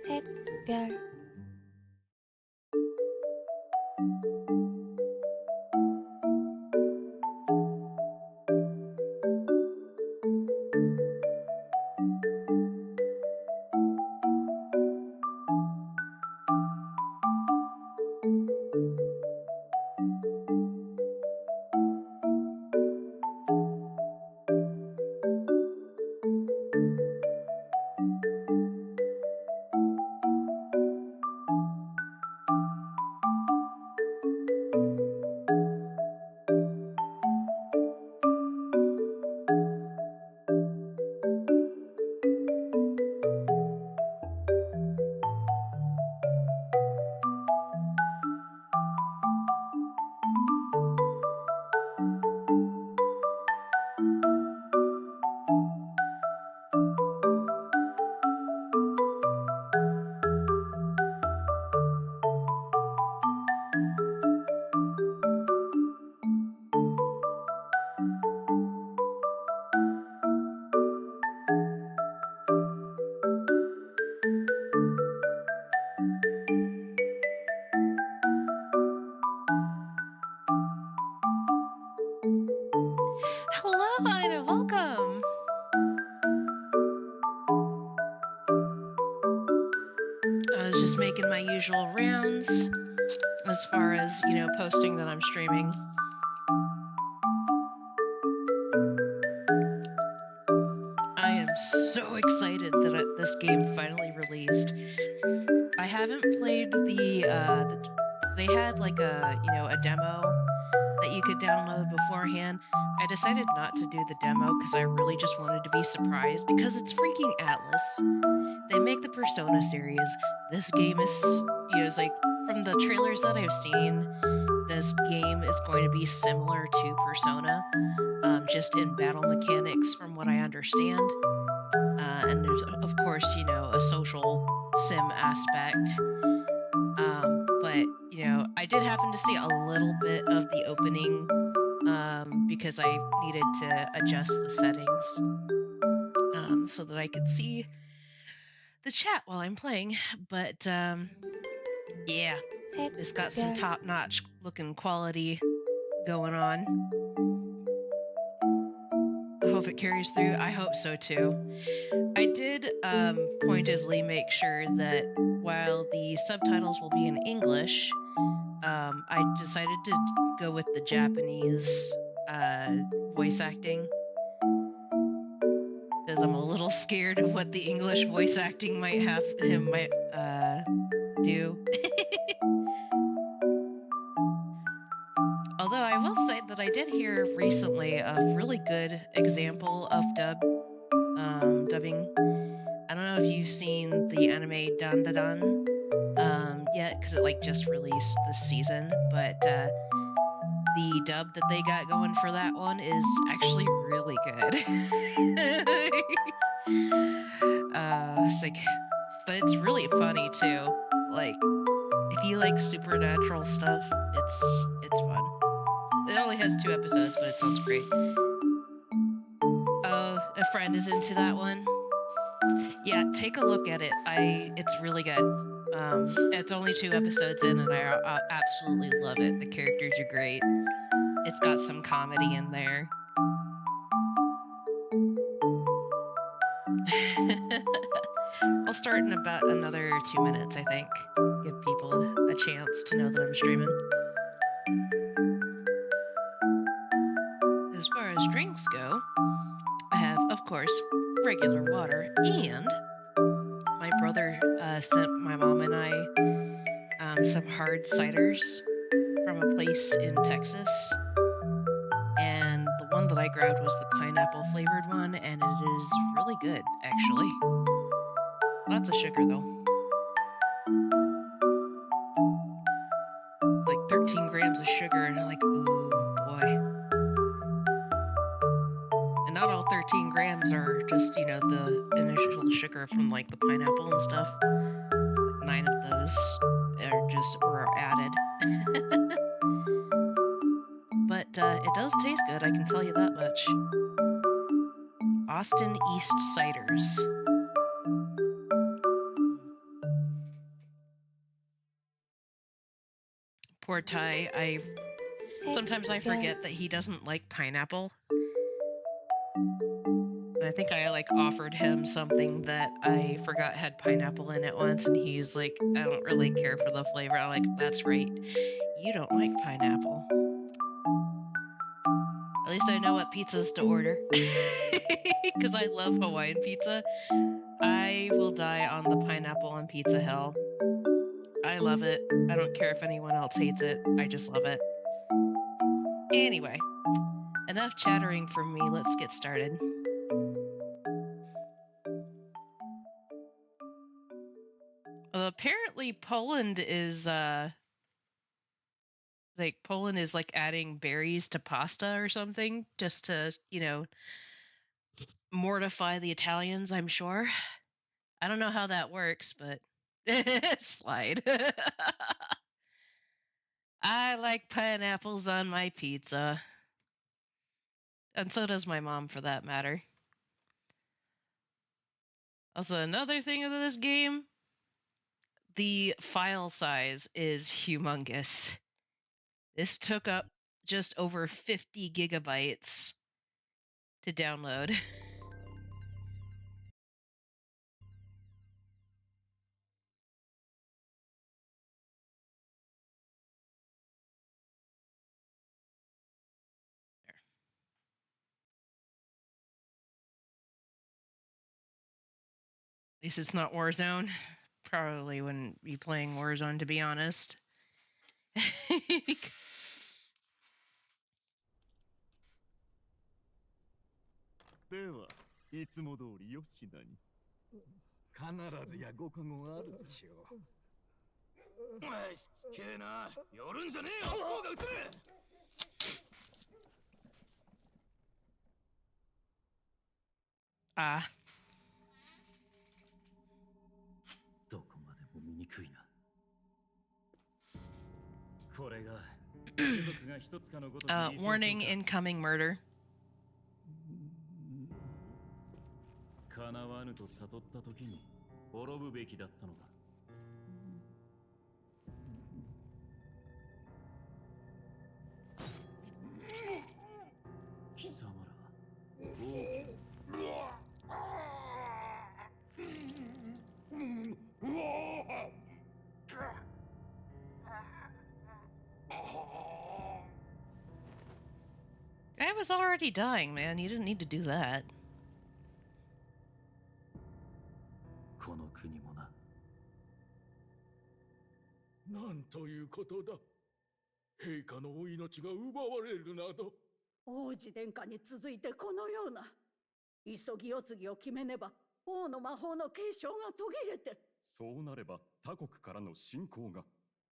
셋, 별. Hello and welcome. I was just making my usual rounds as far as, posting that I'm streaming. I am so excited that this game finally released. I haven't played they had like a demo that you could download beforehand. I decided not to do the demo because I really just wanted to be surprised because it's freaking Atlas. They make the Persona series. This game is, it's like from the trailers that I've seen, this game is going to be similar to Persona, just in battle mechanics from what I understand. And there's, of course, a social sim aspect. But, I did happen to see a little bit of the opening because I needed to adjust the settings so that I could see the chat while I'm playing. But yeah, 셋, it's got some 별. top-notch looking quality going on. I hope it carries through. I hope so too. I did pointedly make sure that while the subtitles will be in English, I decided to go with the Japanese voice acting because I'm a little scared of what the English voice acting might do. Although I will say that I did hear recently a really good example of dubbing. I don't know if you've seen the anime Dan Da Dan yet, because it just released this season, but the dub that they got going for that one is actually really good. It's but it's really funny too. Like, if you like supernatural stuff, it's fun. It only has 2 episodes, but it sounds great. Oh, a friend is into that one. Yeah, take a look at it. It's really good. It's only 2 episodes in, and I absolutely love it. The characters are great. It's got some comedy in there. I'll start in about another 2 minutes, I think. Give people a chance to know that I'm streaming. As far as drinks go, I have, of course, regular water, and my brother sent my mom and I some hard ciders from a place in Texas. And the one that I grabbed was the pineapple flavored one, and it is really good, actually. Lots of sugar, though. Like 13 grams of sugar, and I'm like, ooh, boy. And not all 13 grams are just, the initial sugar from, the pineapple and stuff. 9 of those were added. But it does taste good, I can tell you that much. Austin East Ciders. poor Ty. Sometimes I forget that he doesn't like pineapple. And I think I like offered him something that I forgot had pineapple in it once, and he's like, I don't really care for the flavor. I'm like, that's right. You don't like pineapple. At least I know what pizzas to order. Because I love Hawaiian pizza. I will die on the pineapple on pizza hill. I love it. I don't care if anyone else hates it. I just love it. Anyway, enough chattering from me. Let's get started. Apparently Poland is like adding berries to pasta or something just to, mortify the Italians, I'm sure. I don't know how that works, but slide. I like pineapples on my pizza. And so does my mom, for that matter. Also, another thing of this game, the file size is humongous. This took up just over 50 gigabytes to download. At least it's not Warzone. Probably wouldn't be playing Warzone, to be honest. ではいつも通りよしなに必ずやご加護あるでしょう。しつけえな。寄るんじゃねえよ。方が撃て。Ah. どこまでも醜いな。これが種族が一つかのごとく理想郷か。Warning, incoming murder. 叶わぬと悟った時に滅ぶべきだったのだ。貴様らI was already dying, man. You didn't need to do that. この国もな。なんということだ。陛下のお命が奪われるなど。王子殿下に続いてこのような急ぎ世継ぎを決めねば王の魔法の継承が途切れて。そうなれば他国からの侵攻が。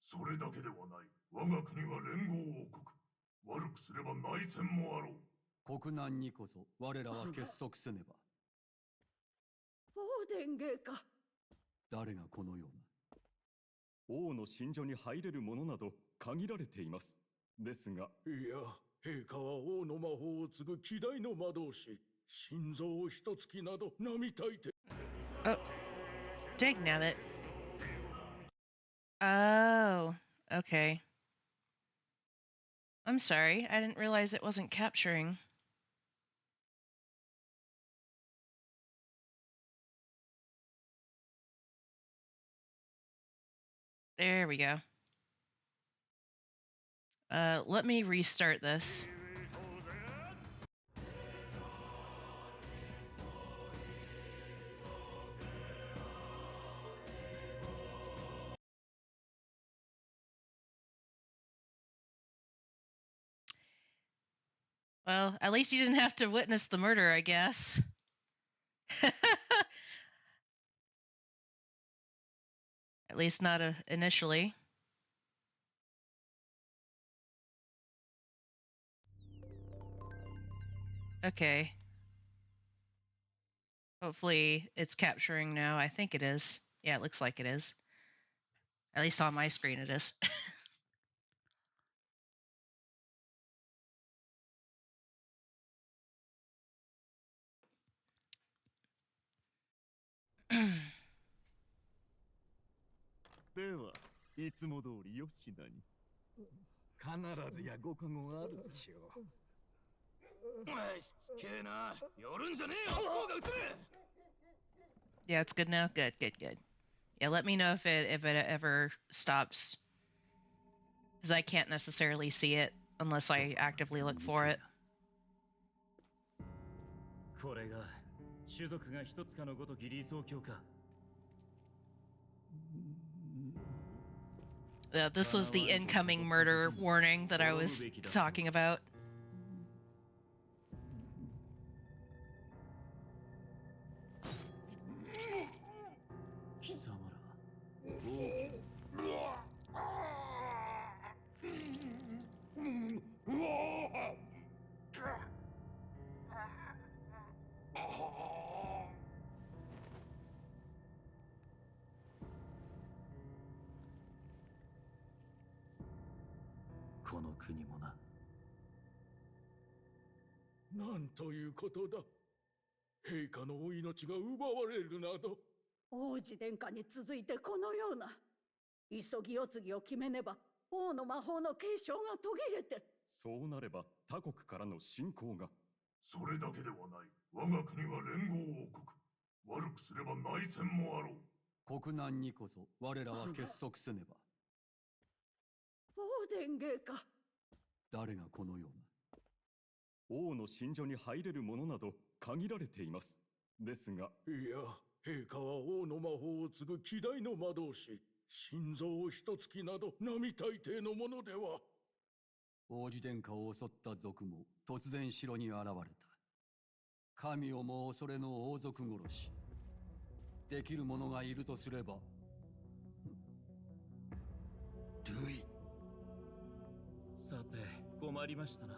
それだけではない。我が国は連合王国。悪くすれば内戦もあろう。国難にこそ我らは結束せねば。王殿下か。誰がこのような。王の寝所に入れるものなど限られています。ですが。いや、陛下は王の魔法を継ぐ希代の魔導士。心臓を一月など並大抵。Oh, dig nabbit. Oh, okay. I'm sorry. I didn't realize it wasn't capturing. There we go. Let me restart this. Well, at least you didn't have to witness the murder, I guess. At least not initially. Okay. Hopefully it's capturing now. I think it is. Yeah, it looks like it is. At least on my screen it is. Uh, ではいつも通りよしなに必ずやご加護があるでしょう。しつけえな。寄るんじゃねえよ。向こうが映れ。 Yeah, it's good now. Good, good, good. Yeah, let me know if it ever stops, because I can't necessarily see it unless I actively look for it. これが種族が一つかのごとき理想郷か。 Yeah, this was the incoming murder warning that I was talking about. 貴様ら。この国もな。なんということだ。陛下のお命が奪われるなど。王子殿下に続いてこのような急ぎお次を決めねば王の魔法の継承が途切れて。そうなれば他国からの侵攻が。それだけではない。我が国は連合王国。悪くすれば内戦もあろう。国難にこそ我らは結束せねば。王殿下か。誰がこのような。王の寝所に入れるものなど限られています。ですが。いや、陛下は王の魔法を継ぐ希代の魔導士。心臓を一突きなど並大抵のものでは。王子殿下を襲った賊も突然城に現れた。神をも恐れの王族殺し。できる者がいるとすれば。ルイ。さて、困りましたな。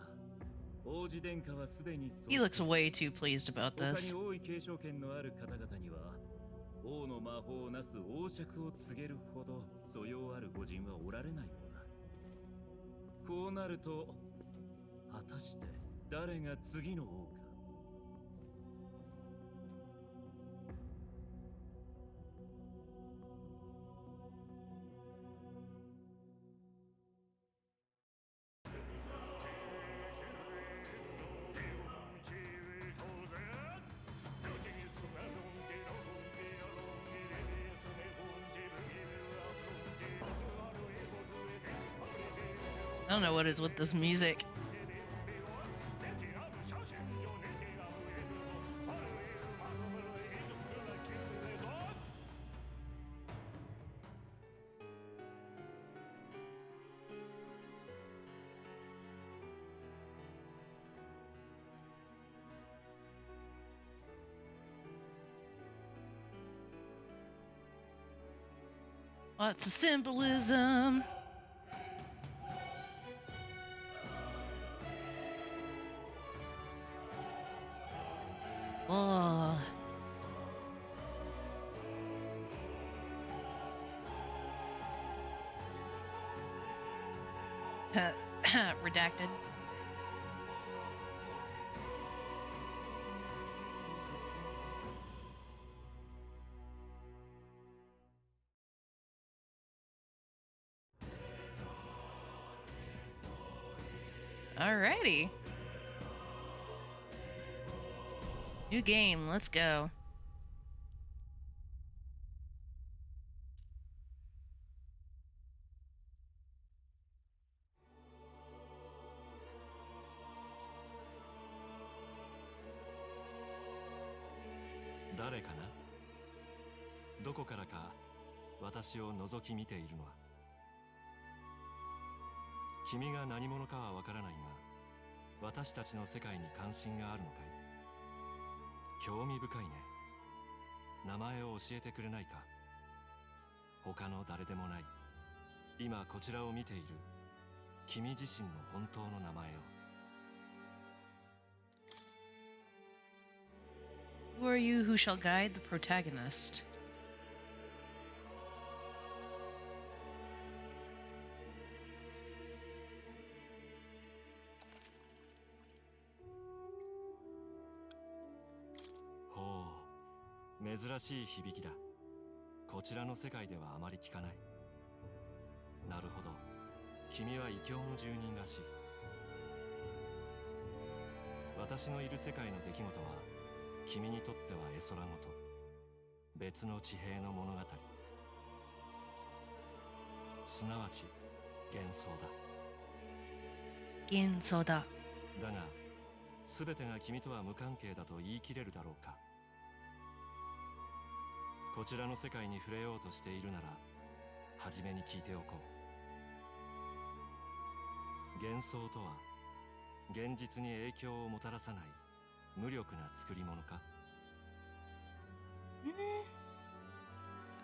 王子殿下はすでに He looks way too pleased about 他 this. に王位継承権のある方々には王の魔法をなす王爵を告げるほど素養ある御人はおられないようだ。こうなると果たして誰が次の王か。I don't know what is with this music. Lots of symbolism. Oh. Redacted. Alrighty. New game, let's go.誰かな？どこからか私を覗き見ているのは。君が何者かはわからないが、私たちの世界に関心があるのかい？興味深いね。名前を教えてくれないか？他の誰でもない。今こちらを見ている君自身の本当の名前を。Who are you who shall guide the protagonist? Oh, 珍しい響きだ。こちらの世界ではあまり聞かない。なるほど。君は異教の住人らしい。私のいる世界の出来事は君にとっては絵空事、別の地平の物語、すなわち幻想だ。幻想だ。だが全てが君とは無関係だと言い切れるだろうか。こちらの世界に触れようとしているなら初めに聞いておこう。幻想とは現実に影響をもたらさない無力な作り物か。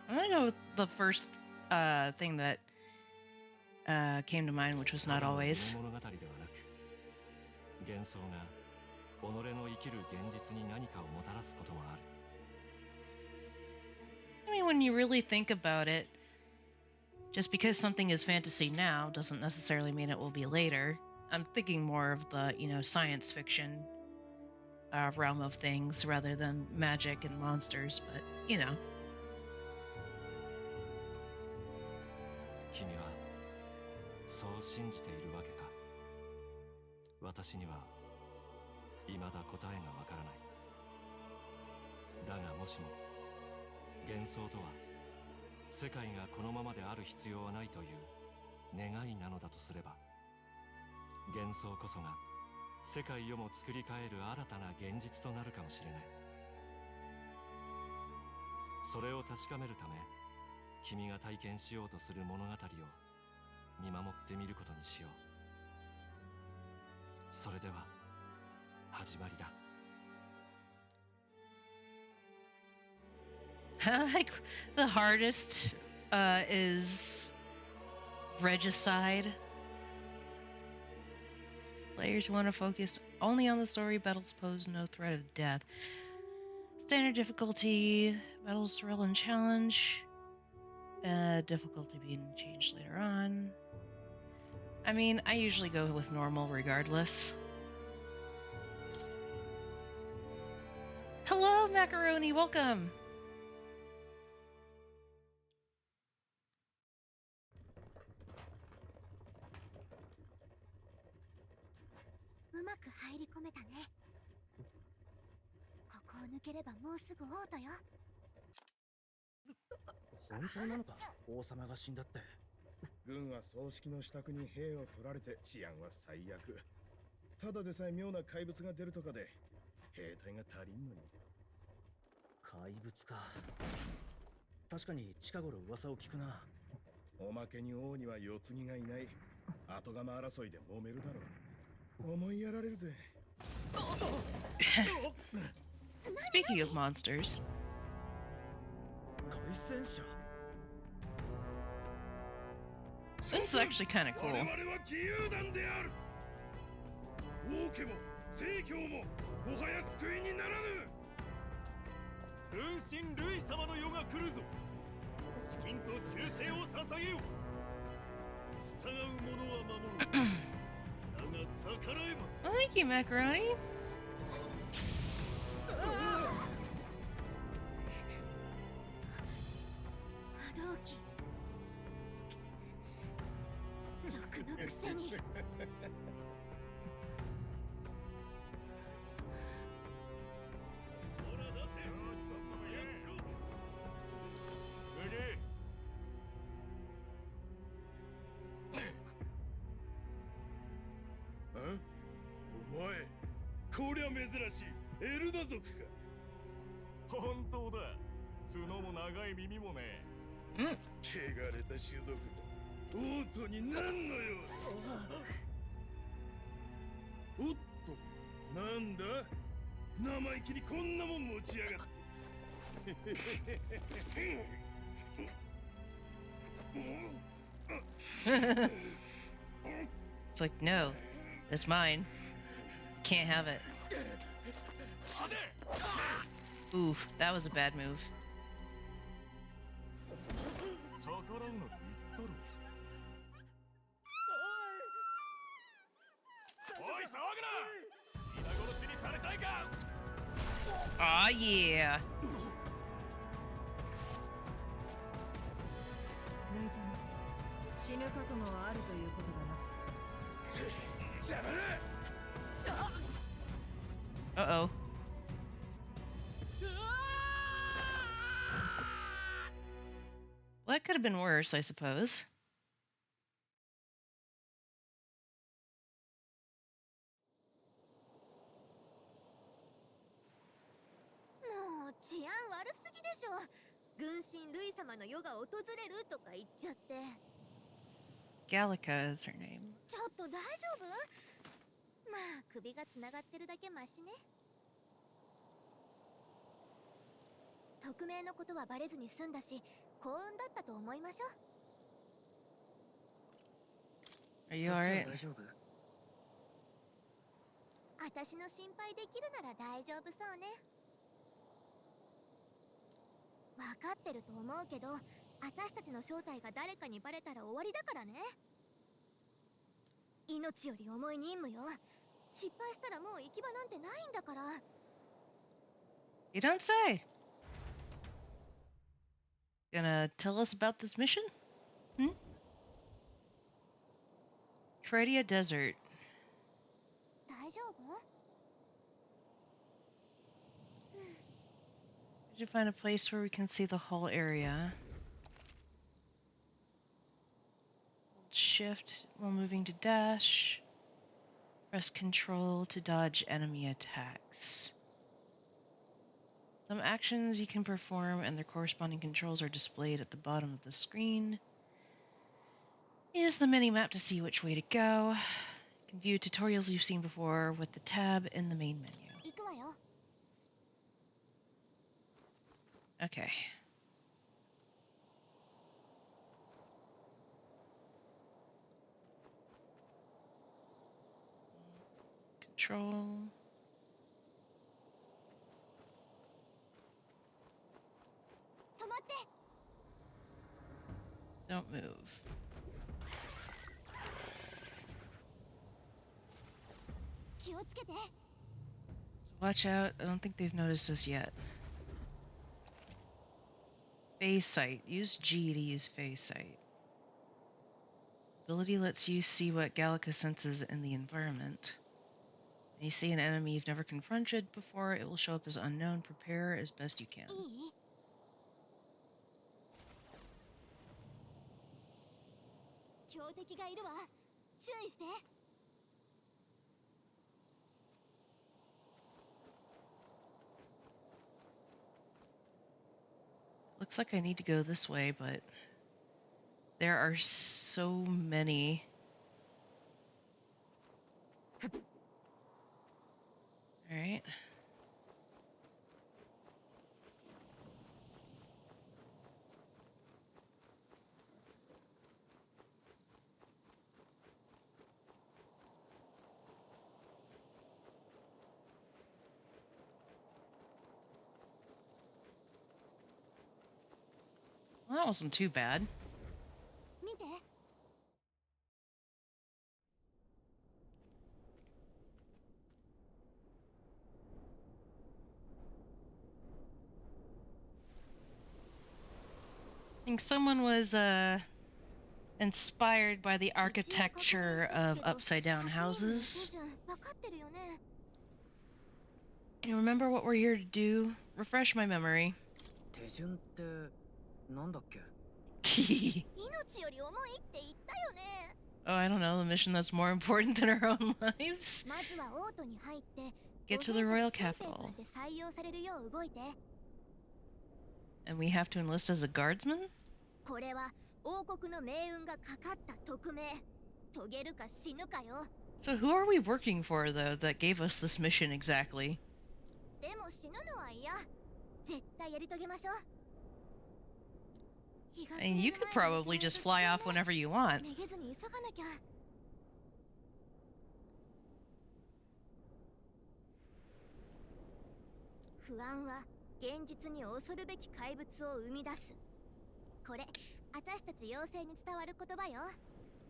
I'm gonna go with the first thing that came to mind, which was not always. 物語ではなく、幻想が己の生きる現実に何かをもたらすこともある。I mean, when you really think about it, just because something is fantasy now doesn't necessarily mean it will be later. I'm thinking more of the, science fiction realm of things rather than magic and monsters, but, 君はそう信じているわけか。私には未だ答えがわからない。だがもしも幻想とは世界がこのままである必要はないという願いなのだとすれば、幻想こそが世界をも作り変える新たな現実となるかもしれない。それを確かめるため、君が体験しようとする物語を見守ってみることにしよう。それでは始まりだ。like the hardest is regicide. Players want to focus only on the story. Battles pose no threat of death. Standard difficulty. Battles thrill and challenge. Difficulty being changed later on. I mean, I usually go with normal regardless. Hello, Macaroni. Welcome. うまく入り込めたね。ここを抜ければもうすぐ王都よ。本当なのか、王様が死んだって。軍は葬式の支度に兵を取られて治安は最悪。ただでさえ妙な怪物が出るとかで兵隊が足りんのに。怪物か。確かに近頃噂を聞くな。おまけに王には世継ぎがいない。後釜争いで揉めるだろう。思いやられるぜ。Speaking of monsters. 凱旋者。This is actually kind of cool. 我々は義勇団である。王家も聖教ももはや救いにならぬ。分身ルイ様の世が来るぞ。資金と忠誠を捧げよ。従う者は守る。だが逆らえば。Well, thank you, Macaroni. 波動機。賊のくせに。ほら出せ。よし、さっさと約しろ。次。お前、こりゃ珍しいエルダ族か。本当だ。角も長い耳もね。汚れた種族が王都になんのようだ。おっと、なんだ、生意気にこんなもん持ちやがってIt's like, no, that's mine. Can't have it. Oof, that was a bad move. 逆らうなと言ったろ。おい、騒ぐな。皆殺しにされたいか。Aw, yeah. 死ぬ覚悟はあるということだな。Uh-oh. Well, that could have been worse, I suppose. もう治安悪すぎでしょ。軍神ルイ様の世が訪れるとか言っちゃって。 Gallica is her name. ちょっと大丈夫？まあ首がつながってるだけマシね。匿名のことはバレずに済んだし、幸運だったと思いましょう。 Are you alright? 私の心配できるなら大丈夫そうね。分かってると思うけど、私たちの正体が誰かにバレたら終わりだからね。命より重い任務よ。失敗したらもう行き場なんてないんだから。 You don't say. Gonna tell us about this mission? Tredia Desert. 大丈夫？ Did you find a place where we can see the whole area? Hold shift while moving to dash. Press control to dodge enemy attacks. Some actions you can perform and their corresponding controls are displayed at the bottom of the screen. Use the mini-map to see which way to go. You can view tutorials you've seen before with the tab in the main menu. 行くわよ。 Okay. Control. 止まって。 Don't move. 気をつけて。 Watch out. I don't think they've noticed us yet. Phase sight. Use G to use phase sight. Ability lets you see what Gallica senses in the environment. When you see an enemy you've never confronted before, it will show up as unknown. Prepare as best you can. いい？ 強敵がいるわ。注意して。 Looks like I need to go this way, but there are so many. Alright. Well, that wasn't too bad. 見て。 I think someone was inspired by the architecture of upside down houses. 分かってるよね。 You remember what we're here to do? Refresh my memory. 手順ってなんだっけ？ 命より重いって言ったよね。 Oh, I don't know, the mission that's more important than our own lives. まずは王都に入って、 Get to the royal capital. として採用されるよう動いて。 And we have to enlist as a guardsman? これは王国の命運がかかった特命。遂げるか死ぬかよ。 So who are we working for, though, that gave us this mission exactly? でも死ぬのは嫌。絶対やり遂げましょう。 I mean, you could probably just fly off whenever you want. めげずに急がなきゃ。 不安は現実に恐るべき怪物を生み出す。これ、私たち妖精に伝わる言葉よ。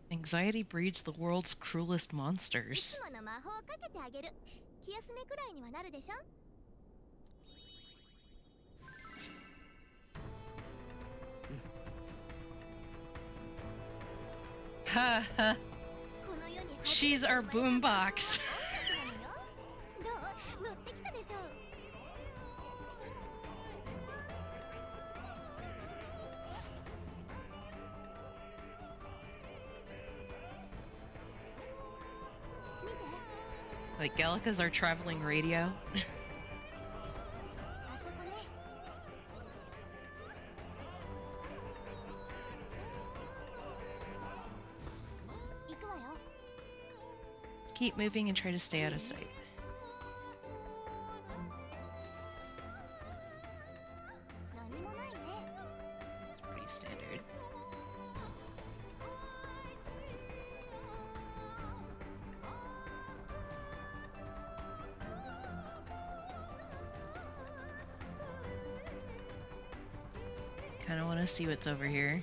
Anxiety breeds the world's cruelest い monsters. つもの魔法をかけてあげる。気休めくらいにはなるでしょ。 Ha ha. この世に She's our boombox. どう乗ってきたでしょ。見て。 Like Gallica's our traveling radio. あそこね。行くわよ。 Keep moving and try to stay out of sight. 何もないね。 Pretty standard. Kind of want to see what's over here.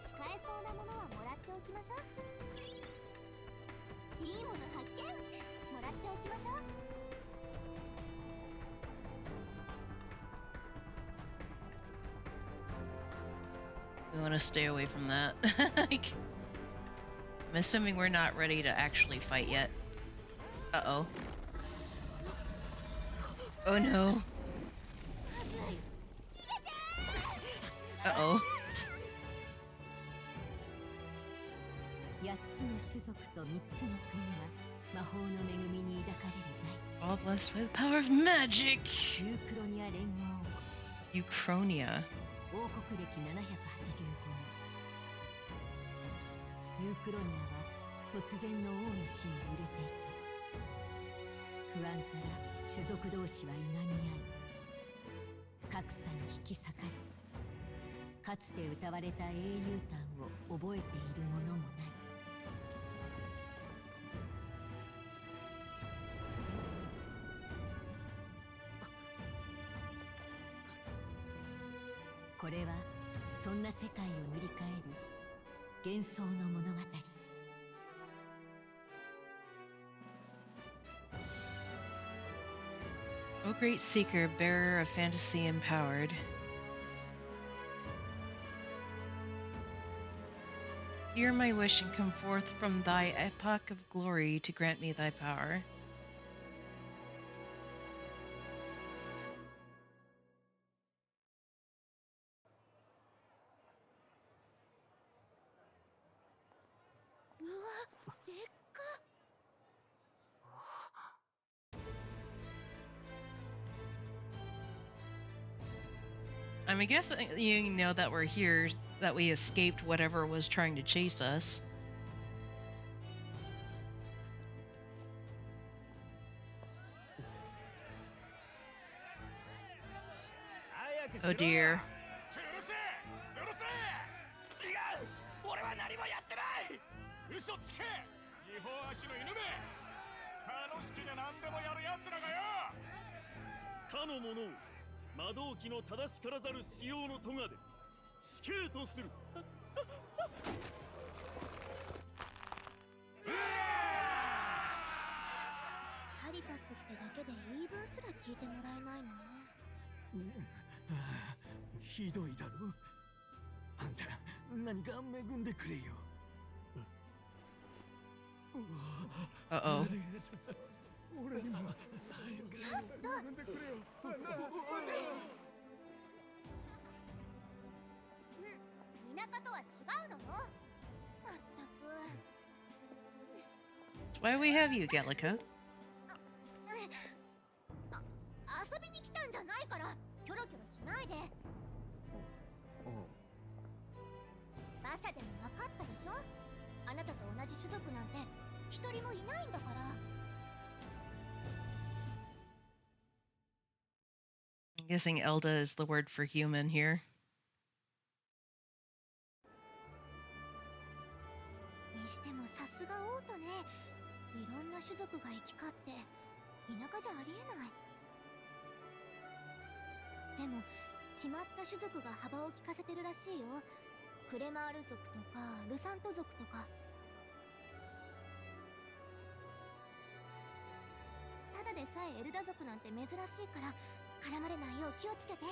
使えそうなものはもらっておきましょう。いいもの発見。もらっておきましょう。 We want to stay away from that. Like, I'm assuming we're not ready to actually fight yet. Uh-oh. Oh no. Uh-oh. 8つの種族と3つの国は魔法の恵みに抱かれる大地。 All blessed by the power of magic! ユークロニア連合 Uchronia. 王国歴785年。ユークロニアは突然の王の死に揺れていた。不安から種族同士はいがみ合い、格差に引き裂かれ、かつて歌われた英雄譚を覚えている者もない。これはそんな世界を塗り替える幻想の物語。 O great seeker, bearer of fantasy empowered. Hear my wish and come forth from thy epoch of glory to grant me thy power. I guess you know that we're here, that we escaped whatever was trying to chase us. Oh dear. Kano 魔導機の正しからざる使用の咎で死刑とする。タリパスってだけで言い分すら聞いてもらえないのね。ひどいだろ。あんた何か恵んでくれよ。Uh-oh. 俺にもちょっと恵んでくれよ。田舎とは違うのよ。まったく。 That's why we have you, Gallica. 遊びに来たんじゃないからキョロキョロしないで。馬車でも分かったでしょ。あなたと同じ種族なんて一人もいないんだから。 I'm guessing Elda is the word for human here. にしてもさすが王都ね。いろんな種族が行き交って田舎じゃありえない。でも決まった種族が幅を利かせてるらしいよ。クレマール族とかルサント族とか。ただでさえエルダ族なんて珍しいから絡まれないよう気をつけて。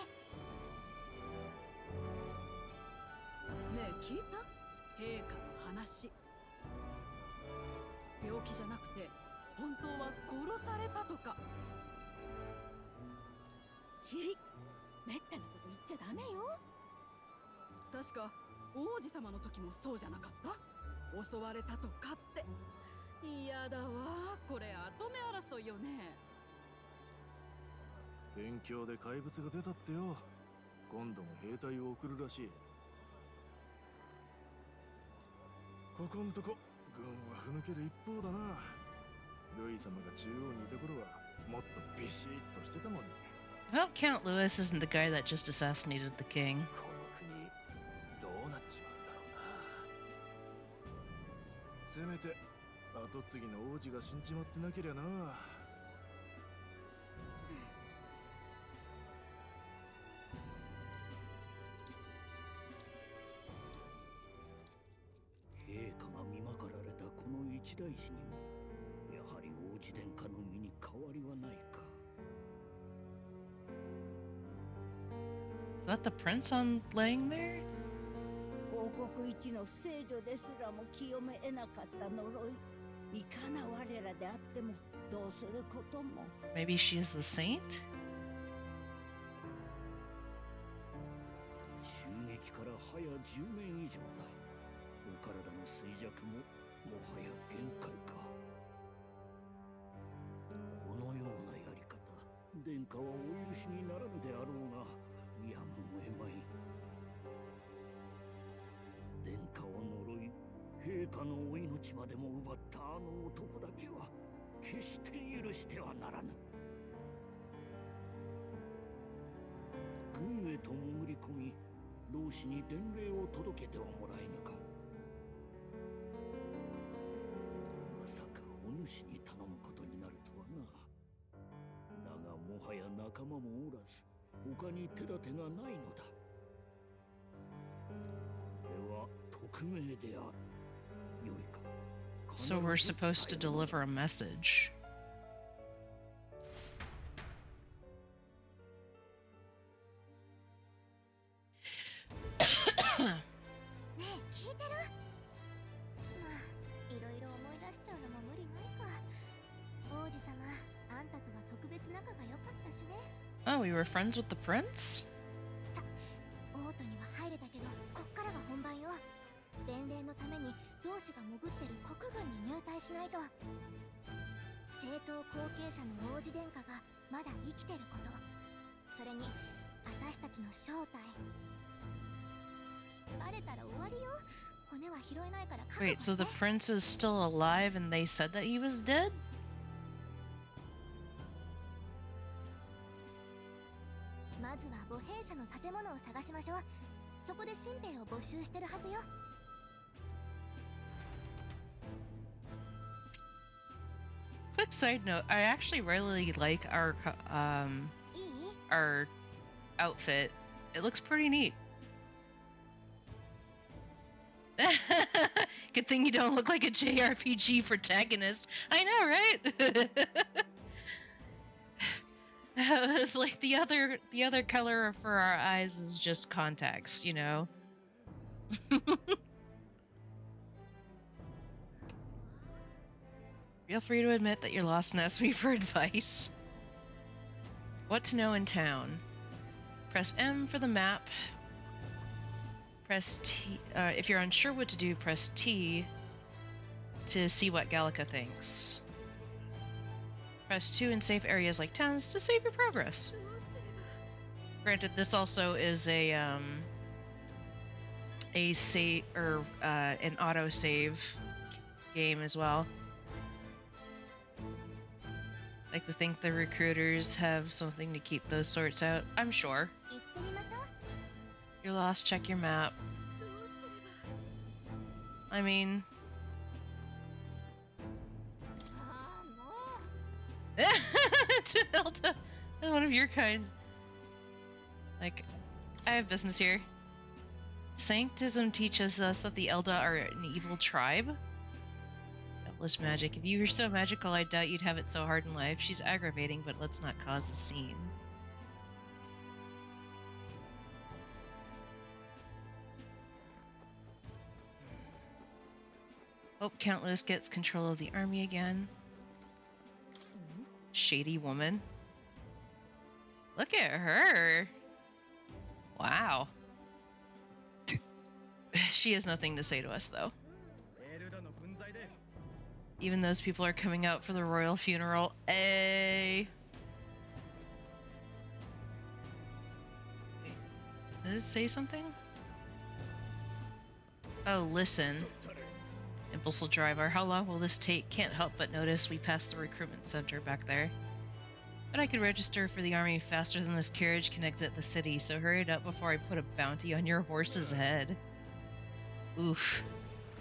聞いた？陛下の話。病気じゃなくて本当は殺されたとか。シリ、めったなこと言っちゃダメよ。確か王子様の時もそうじゃなかった？襲われたとかって。嫌だわ、これ跡目争いよね。勉強で怪物が出たってよ。今度も兵隊を送るらしい。ここんとこ軍はふぬける一方だな。ルイ様が中央にいた頃はもっとビシッとしてたもんね。I hope Count Louis isn't the guy that just assassinated the king. この国どうなっちまうんだろうな。せめて後継ぎの王子が死んじまってなけりゃな。陛下が見まかられたこの一大事にもやはり王子殿下の身に変わりはないか。 Is that the prince on laying there? 王国一の聖女ですらも清め得なかった呪い。いかな我らであってもどうすることも。 Maybe she's the saint? 襲撃から早10年以上だ。お体の衰弱ももはや限界か。このようなやり方、殿下はお許しにならぬであろうが、やむを得まい。殿下を呪い、陛下のお命までも奪ったあの男だけは決して許してはならぬ。軍へと潜り込み、同志に伝令を届けてはもらえぬか。まさかお主に頼むことになるとはな。だがもはや仲間もおらず、他に手立てがないのだ。これは匿名である。よいか。 So we're supposed to deliver a message. ねえ、聞いてる？まあ、いろいろ思い出しちゃうのも無理ないか。王子様、あんたとは特別仲が良かったしね。Oh, we were friends with the prince? さ、王都には入れたけど、こっからが本番よ。伝令のために同志が潜ってる国軍に入隊しないと。正統後継者の王子殿下がまだ生きてること、それに私たちの正体。バレたら終わりよ。骨は拾えないから覚悟 Wait, して。 so the prince is still alive and they said that he was dead? まずは母兵舎の建物を探しましょう。そこで新兵を募集してるはずよ。 Quick side note, I actually really like our outfit. It looks pretty neat. Good thing you don't look like a JRPG protagonist. I know, right? It's like the other color for our eyes is just contacts, you know. Feel free to admit that you're lost and ask me for advice. What to know in town? Press M for the map. Press T. If you're unsure what to do, press T to see what Gallica thinks. Press 2 in safe areas like towns to save your progress. Granted, this also is a save or an auto save game as well. Like to think the recruiters have something to keep those sorts out. I'm sure. You're lost, check your map. I mean... Delta, one of your kinds. Like, I have business here. Sanctism teaches us that the Elda are an evil tribe. Devilish magic. If you were so magical, I doubt you'd have it so hard in life. She's aggravating, but let's not cause a scene. Oh, Count Louis gets control of the army again. Shady woman. Look at her. Wow. She has nothing to say to us, though. Even those people are coming out for the royal funeral. Wait, did it say something? Oh, listen. Impulsive driver, how long will this take? Can't help but notice we passed the recruitment center back there. But I could register for the army faster than this carriage can exit the city, so hurry it up before I put a bounty on your horse's head. Oof.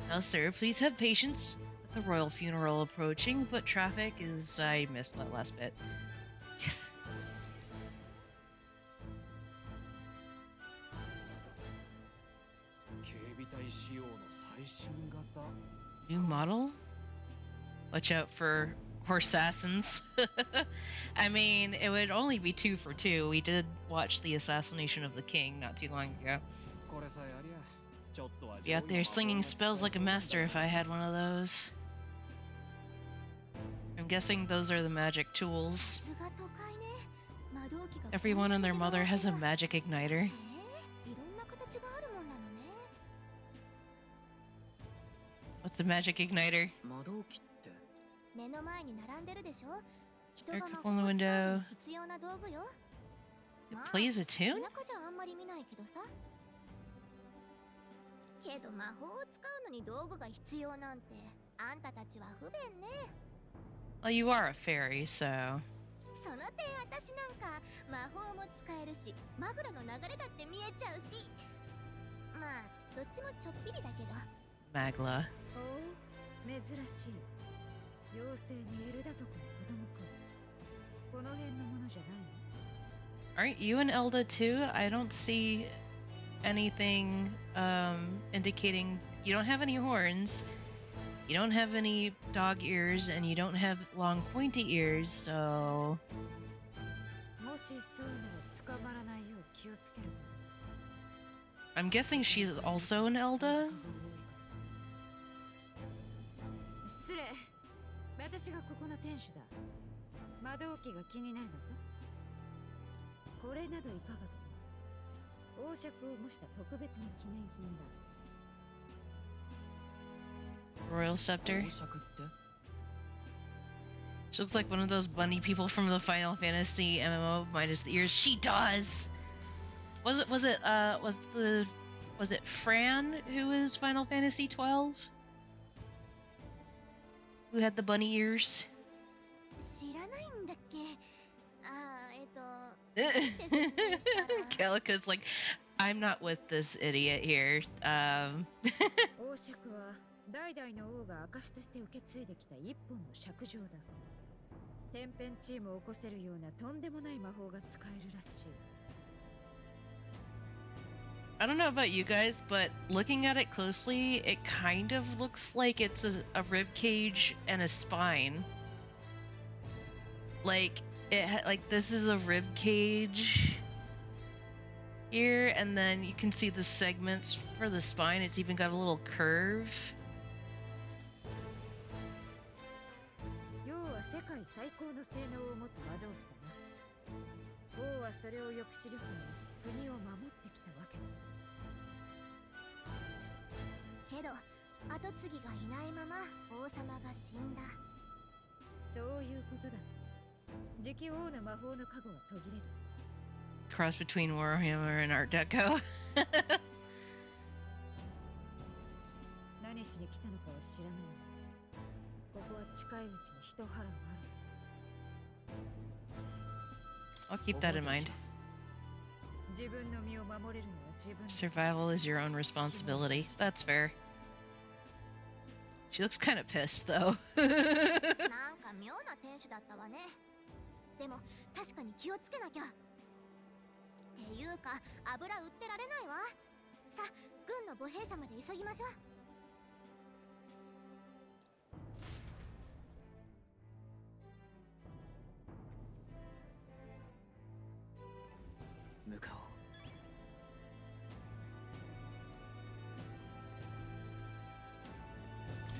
Now, sir, please have patience with the royal funeral approaching, but traffic is... I missed that last bit. New model? Watch out for horse assassins. I mean, it would only be 2 for 2. We did watch the assassination of the king not too long ago. Be out there slinging spells like a master if I had one of those. I'm guessing those are the magic tools. Everyone and their mother has a magic igniter. What's a magic igniter? Aircraft on the window. It plays a tune? けど魔法を使うのに道具が必要なんてあんたたちは不便ね。 Well, you are a fairy, so. その点私なんか魔法も使えるしマグロの流れだって見えちゃうし。まあどっちもちょっぴりだけど。Magla. おお、珍しい。妖精にエルダ族の子供か。この辺のものじゃないの？ Aren't you an Elda too? I don't see anything indicating you don't have any horns, you don't have any dog ears, and you don't have long pointy ears, so... I'm guessing she's also an Elda? 失礼。私がここの店主だ。魔導機が気になるのか？これなどいかがだ？王爵を模した特別な記念品だ。 Royal scepter. She looks like one of those bunny people from the Final Fantasy MMO minus the ears. She does. Was it Fran who was Final Fantasy 12? Who had the bunny ears? 知らないんだっけ？Calica's like, I'm not with this idiot here. 王爵は代々の王が証として受け継いできた一本の尺状だ。天変地異も起こせるようなとんでもない魔法が使えるらしい。I don't know about you guys, but looking at it closely, it kind of looks like it's a rib cage and a spine. Like this is a rib cage here, and then you can see the segments for the spine. It's even got a little curve. 要は世界最高の性能を持つ魔導機だな。王はそれを抑止力に国を守ってきたわけだ。けど跡継ぎがいないまま王様が死んだ。そういうことだ。次期王の魔法の加護は途切れる。 Cross between Warhammer and Art Deco. 何しに来たのかは知らない。ここは近いうちに一波乱ある。 I'll keep that in mind. 自分の身を守れるのは自分。 Survival is your own responsibility. That's fair. She looks kind of pissed, though. なんか妙な店主だったわね。でも確かに気をつけなきゃ。っていうか油売ってられないわ。さ、軍の歩兵者まで急ぎましょう。向かおう。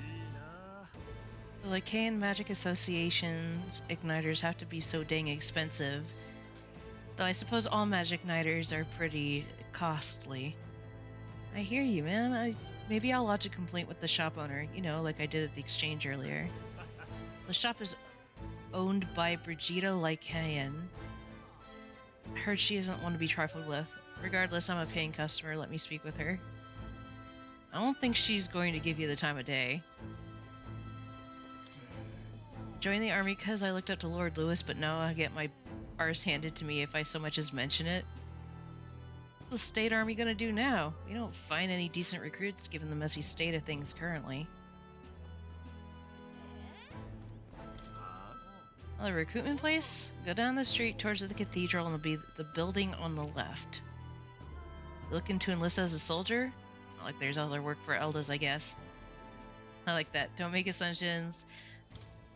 いい The Lycaean magic associations igniters have to be so dang expensive. Though I suppose all magic igniters are pretty costly. I hear you, man. Maybe I'll lodge a complaint with the shop owner, you know, like I did at the exchange earlier. The shop is owned by Brigida Lycaean. I heard she isn't one to be trifled with. Regardless, I'm a paying customer. Let me speak with her. I don't think she's going to give you the time of day. Join the army because I looked up to Lord Lewis, but now I get my arse handed to me if I so much as mention it. What's the state army gonna do now? We don't find any decent recruits given the messy state of things currently. Well, the recruitment place? Go down the street towards the cathedral and it'll be the building on the left. Looking to enlist as a soldier? Not like there's other work for Eldas, I guess. I like that. Don't make assumptions.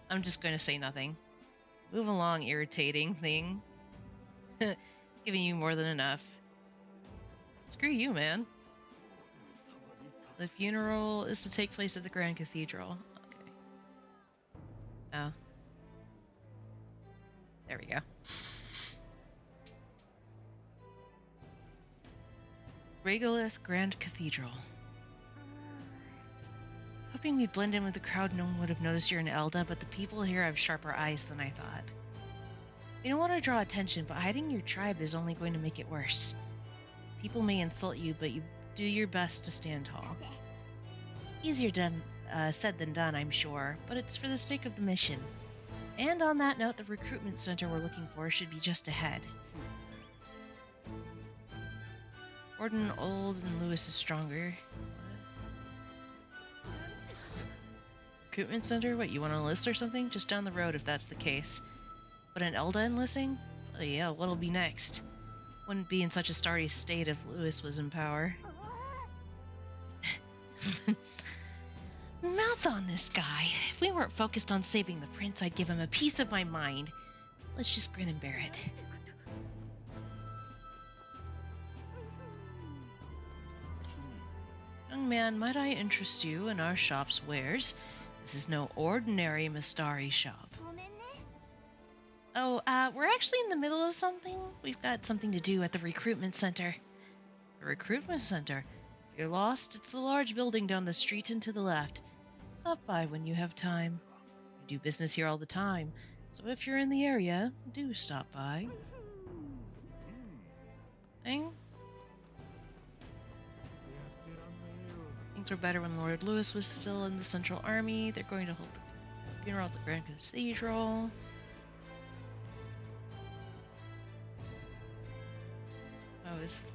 I'm just going to say nothing. Move along, irritating thing. Giving you more than enough. Screw you, man. The funeral is to take place at the Grand Cathedral. Okay. Oh. There we go. Regolith Grand Cathedral. Hoping we'd blend in with the crowd, no one would have noticed you're an Elda, but the people here have sharper eyes than I thought. You don't want to draw attention, but hiding your tribe is only going to make it worse. People may insult you, but you do your best to stand tall. Easier done, said than done, I'm sure, but it's for the sake of the mission. And on that note, the recruitment center we're looking for should be just ahead. Gordon old and Lewis is stronger. Recruitment center? What, you want to enlist or something? Just down the road if that's the case. But an Elda enlisting? Oh yeah, what'll be next? Wouldn't be in such a starry state if Lewis was in power. Mouth on this guy. If we weren't focused on saving the prince, I'd give him a piece of my mind. Let's just grin and bear it. Young man, might I interest you in our shop's wares? This is no ordinary Mistari shop. Oh, we're actually in the middle of something. We've got something to do at the recruitment center. The recruitment center? If you're lost, it's the large building down the street and to the left. Stop by when you have time. We do business here all the time, so if you're in the area, do stop by. Thing? Things were better when Lord Lewis was still in the Central Army. They're going to hold the funeral at the Grand Cathedral.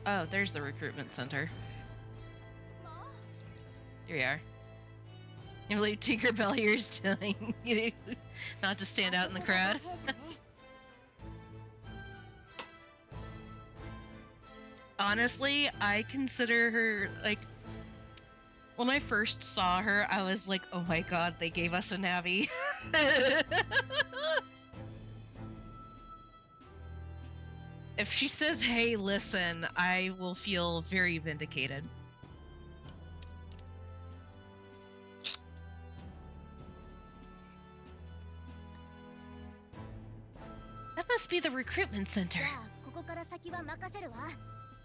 Oh, there's the recruitment center. Here we are. You believe Tinkerbell here is telling you not to stand out in the crowd? Honestly, I consider her, like, when I first saw her, I was like, oh my god, they gave us a Navi. If she says, hey, listen, I will feel very vindicated. That must be the recruitment center.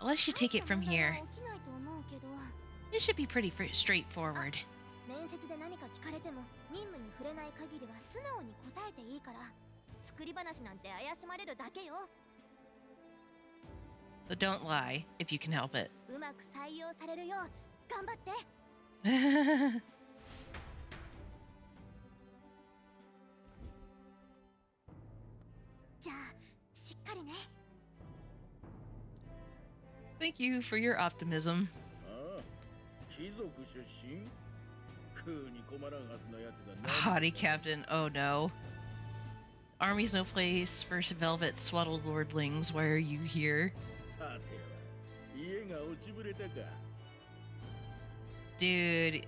I'll let you take it from here. It should be pretty straightforward. So don't lie, if you can help it. Thank you for your optimism. Haughty captain, oh no. Army's no place for velvet swaddled lordlings. Why are you here? Dude,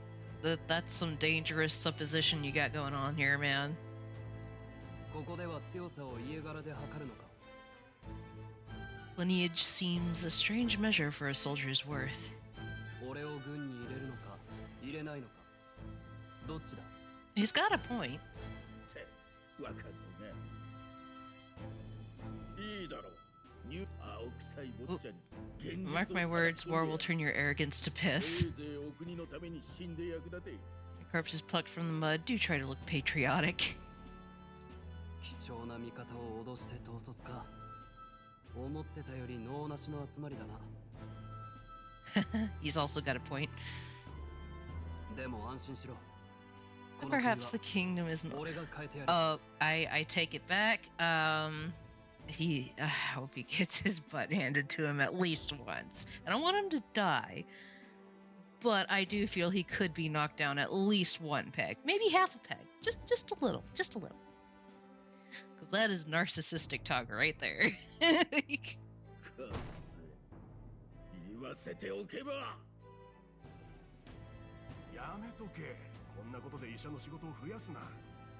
that's some dangerous supposition you got going on here, man. Lineage seems a strange measure for a soldier's worth. He's got a point. って若造がいいだろう青臭い坊ちゃんに Mark my words, war will turn your arrogance to piss. せいぜいお国のために死んで役立て Your corpse is plucked from the mud. Do try to look patriotic. 貴重な味方を脅して統率か思ってたより脳なしの集まりだな He's also got a point. でも安心しろ Perhaps the kingdom isn't. Oh, I take it back. I hope he gets his butt handed to him at least once. I don't want him to die, but I do feel he could be knocked down at least one peg, maybe half a peg, just a little, because that is narcissistic talk right there. 言わせておけばやめとけこんなことで医者の仕事を増やすな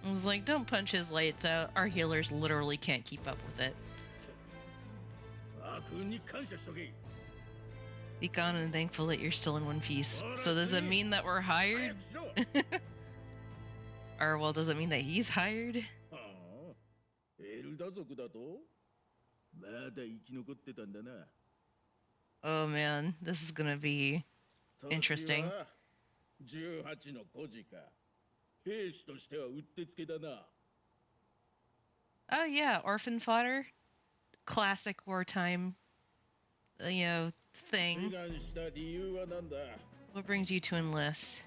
I was like, don't punch his lights out. Our healers literally can't keep up with it. 悪運に感謝しとけ Be gone and thankful that you're still in one piece. So does it mean that we're hired? Or, well, does it mean that he's hired? はあエルダ族だとまだ生き残ってたんだな Oh man, this is gonna be interesting. 18の孤児か兵士としてはうってつけだな Oh yeah, orphan fodder. Classic wartime, thing. 志願した理由は何だ What brings you to enlist?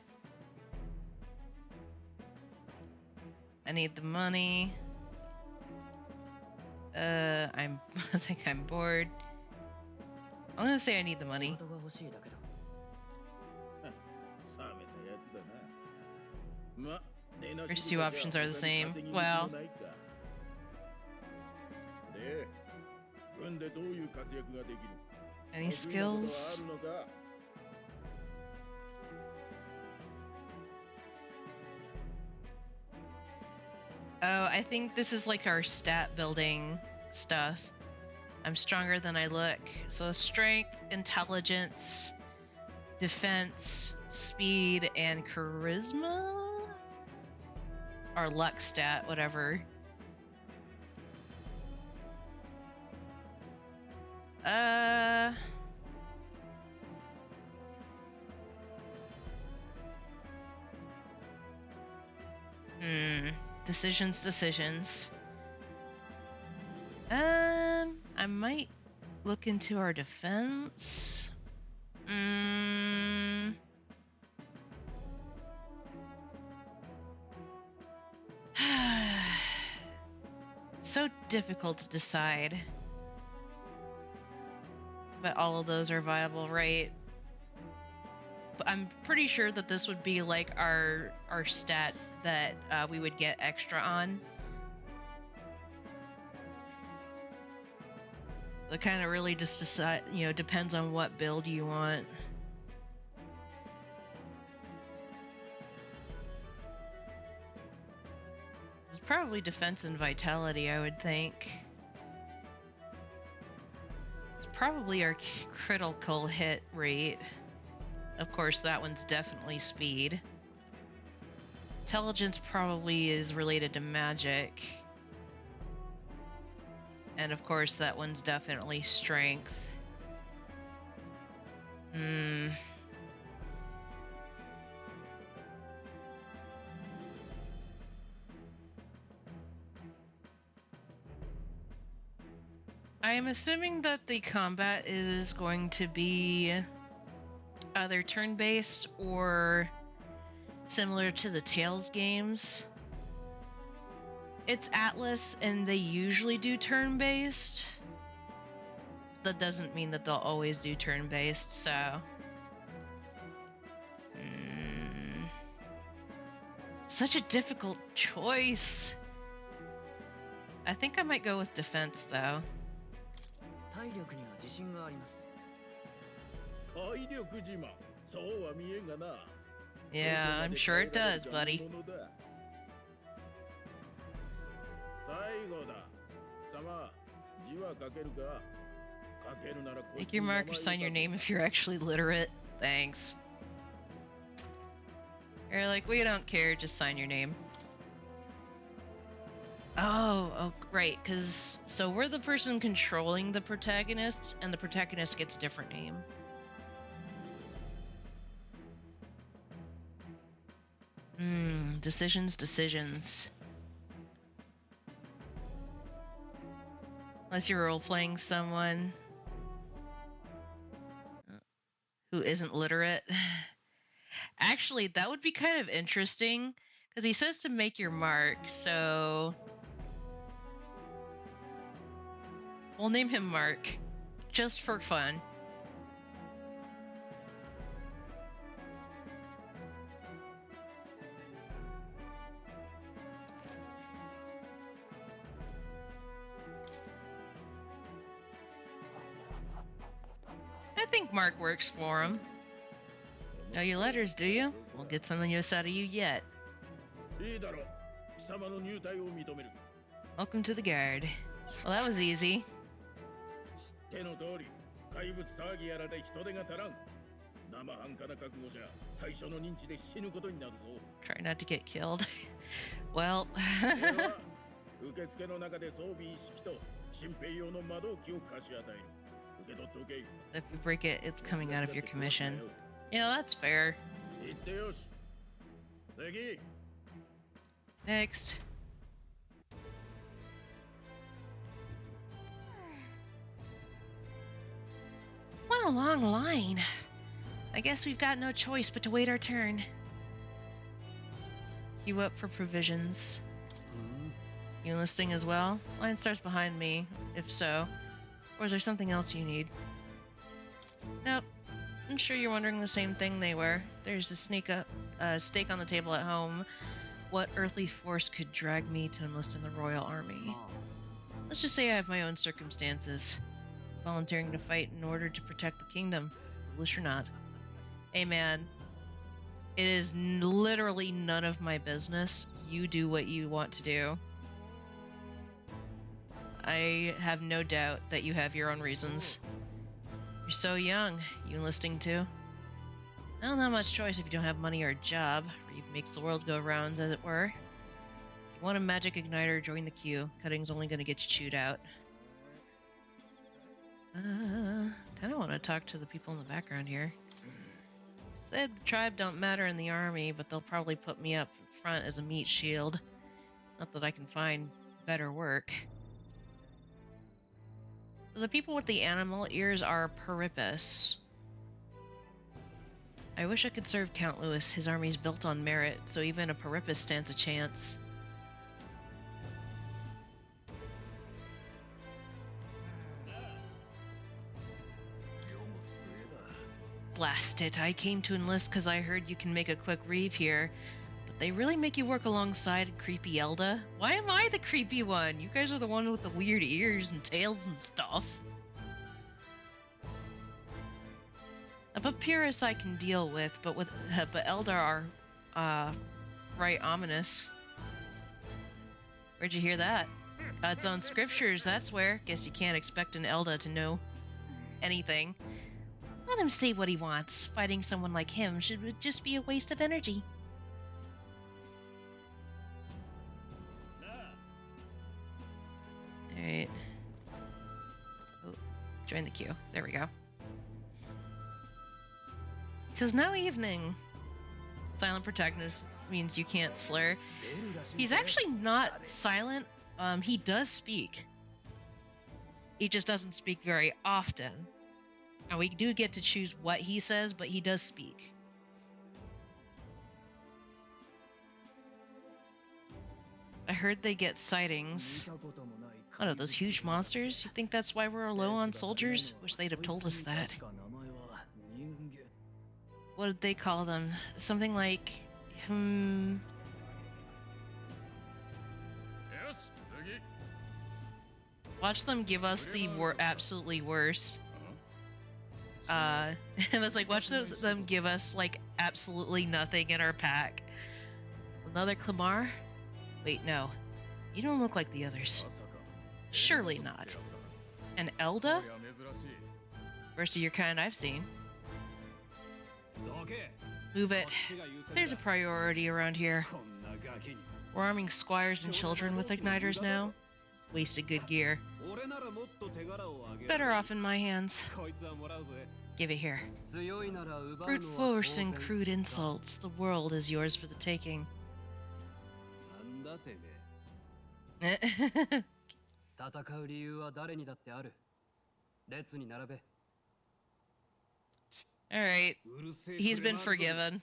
I need the money. I think I'm bored. I'm gonna say I need the money. 冷めたやつだなま First two options are the same. Well, で軍でどういう活躍ができる any skills? あるのか Oh, I think this is like our stat building stuff. I'm stronger than I look. So strength, intelligence, defense, speed, and charisma? Or luck stat, whatever. Decisions. I might look into our defense. So difficult to decide. But all of those are viable, right? But I'm pretty sure that this would be like our stat that we would get extra on. It kind of really just depends on what build you want. It's probably defense and vitality, I would think. It's probably our critical hit rate. Of course, that one's definitely speed. Intelligence probably is related to magic. And of course, that one's definitely strength. I am assuming that the combat is going to be either turn-based or similar to the Tales games. It's Atlas, and they usually do turn-based. That doesn't mean that they'll always do turn-based, so... Such a difficult choice. I think I might go with defense, though. 体力には自信があります。体力自慢、そうは見えんがな。Yeah, I'm sure it does, buddy. 最後だ。様、字は書けるか？書けるならこい Make つに your 名前 mark を or sign your 書け。 name if you're actually literate. Thanks. You're like, we don't care, just sign your name. Oh, right, because so we're the person controlling the protagonist, and the protagonist gets a different name. Decisions. Unless you're role-playing someone who isn't literate. Actually, that would be kind of interesting, because he says to make your mark, so... we'll name him Mark, just for fun. I think Mark works for him. Know your letters, do you? We'll get some use out of you yet. Welcome to the guard. Well, that was easy. Try not to get killed. Well... if you break it, it's coming out of your commission. Yeah, that's fair. Next. What a long line. I guess we've got no choice but to wait our turn. You up for provisions? You enlisting as well? Line starts behind me, if so. Or is there something else you need? Nope. I'm sure you're wondering the same thing they were. There's a stake on the table at home. What earthly force could drag me to enlist in the Royal Army? Let's just say I have my own circumstances. Volunteering to fight in order to protect the kingdom, foolish or not. Hey man, it is literally none of my business. You do what you want to do. I have no doubt that you have your own reasons. You're so young. You enlisting too? Well, not much choice if you don't have money or a job. Reeve makes the world go round, as it were. If you want a magic igniter, join the queue. Cutting's only gonna get you chewed out. Kinda wanna talk to the people in the background here. Said the tribe don't matter in the army, but they'll probably put me up front as a meat shield. Not that I can find better work. The people with the animal ears are Perippus. I wish I could serve Count Louis. His army's built on merit, so even a Perippus stands a chance. Blast it, I came to enlist because I heard you can make a quick reeve here. But they really make you work alongside creepy Elda? Why am I the creepy one? You guys are the one with the weird ears and tails and stuff. A Papyrus I can deal with, but Eldar are right ominous. Where'd you hear that? God's own scriptures, that's where. Guess you can't expect an Elda to know anything. Let him say what he wants. Fighting someone like him should just be a waste of energy. Alright. Oh, join the queue. There we go. 'Tis now evening. Silent protagonist means you can't slur. He's actually not silent. He does speak. He just doesn't speak very often. Now, we do get to choose what he says, but he does speak. I heard they get sightings. What are those huge monsters? You think that's why we're low on soldiers? Wish they'd have told us that. What did they call them? Something like... Watch them give us the absolutely worst. It was like, watch them give us, like, absolutely nothing in our pack. Another Clamar? Wait, no. You don't look like the others. Surely not. An Elda? First of your kind I've seen. Move it. There's a priority around here. We're arming squires and children with igniters now. Wasted good gear. Better off in my hands. Give it here. Brute force and crude insults. The world is yours for the taking. Alright. He's been forgiven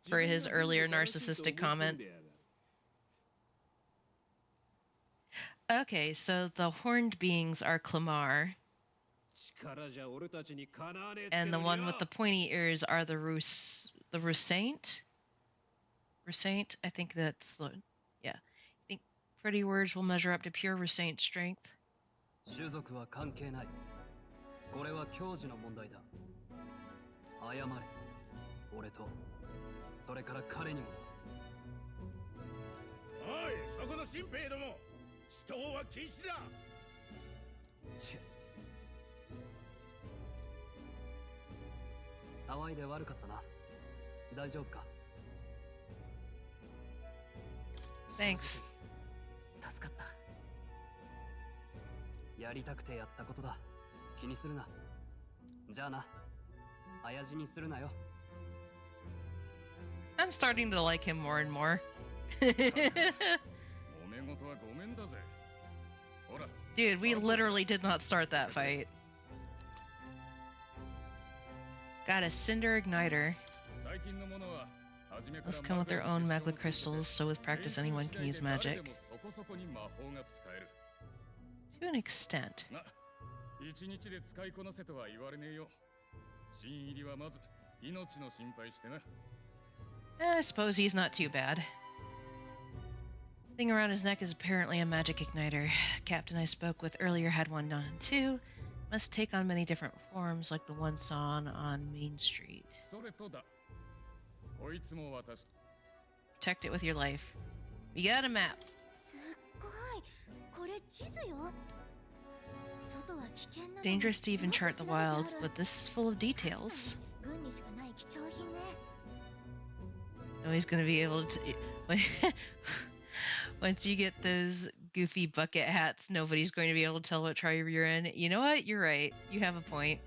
for his earlier narcissistic comment. Okay, so the horned beings are Clamar. And the one with the pointy ears are the Rusaint? Rusaint? I think that's the... Yeah. I think pretty words will measure up to pure Rusaint strength. Thanks. やりたくてやったことだ。気にするな。じゃあな。親父にするなよ。I'm starting to like him more and more. Dude, we literally did not start that fight. Got a Cinder Igniter. Those come with their own magma crystals, so with practice anyone can use magic. To an extent. I suppose he's not too bad. Thing around his neck is apparently a magic igniter. Captain I spoke with earlier had one done too. Must take on many different forms, like the one saw on Main Street. Protect it with your life. We got a map. Dangerous to even chart the wilds, but this is full of details. Oh, he's gonna be able to... Once you get those goofy bucket hats, nobody's going to be able to tell what tribe you're in. You know what? You're right. You have a point.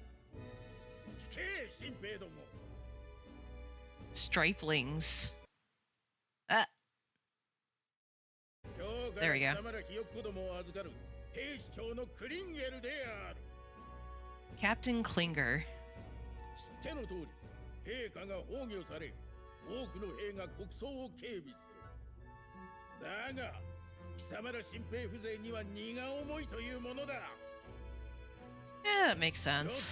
Strifelings. Ah. There we go. Captain Klinger. Yeah, that makes sense.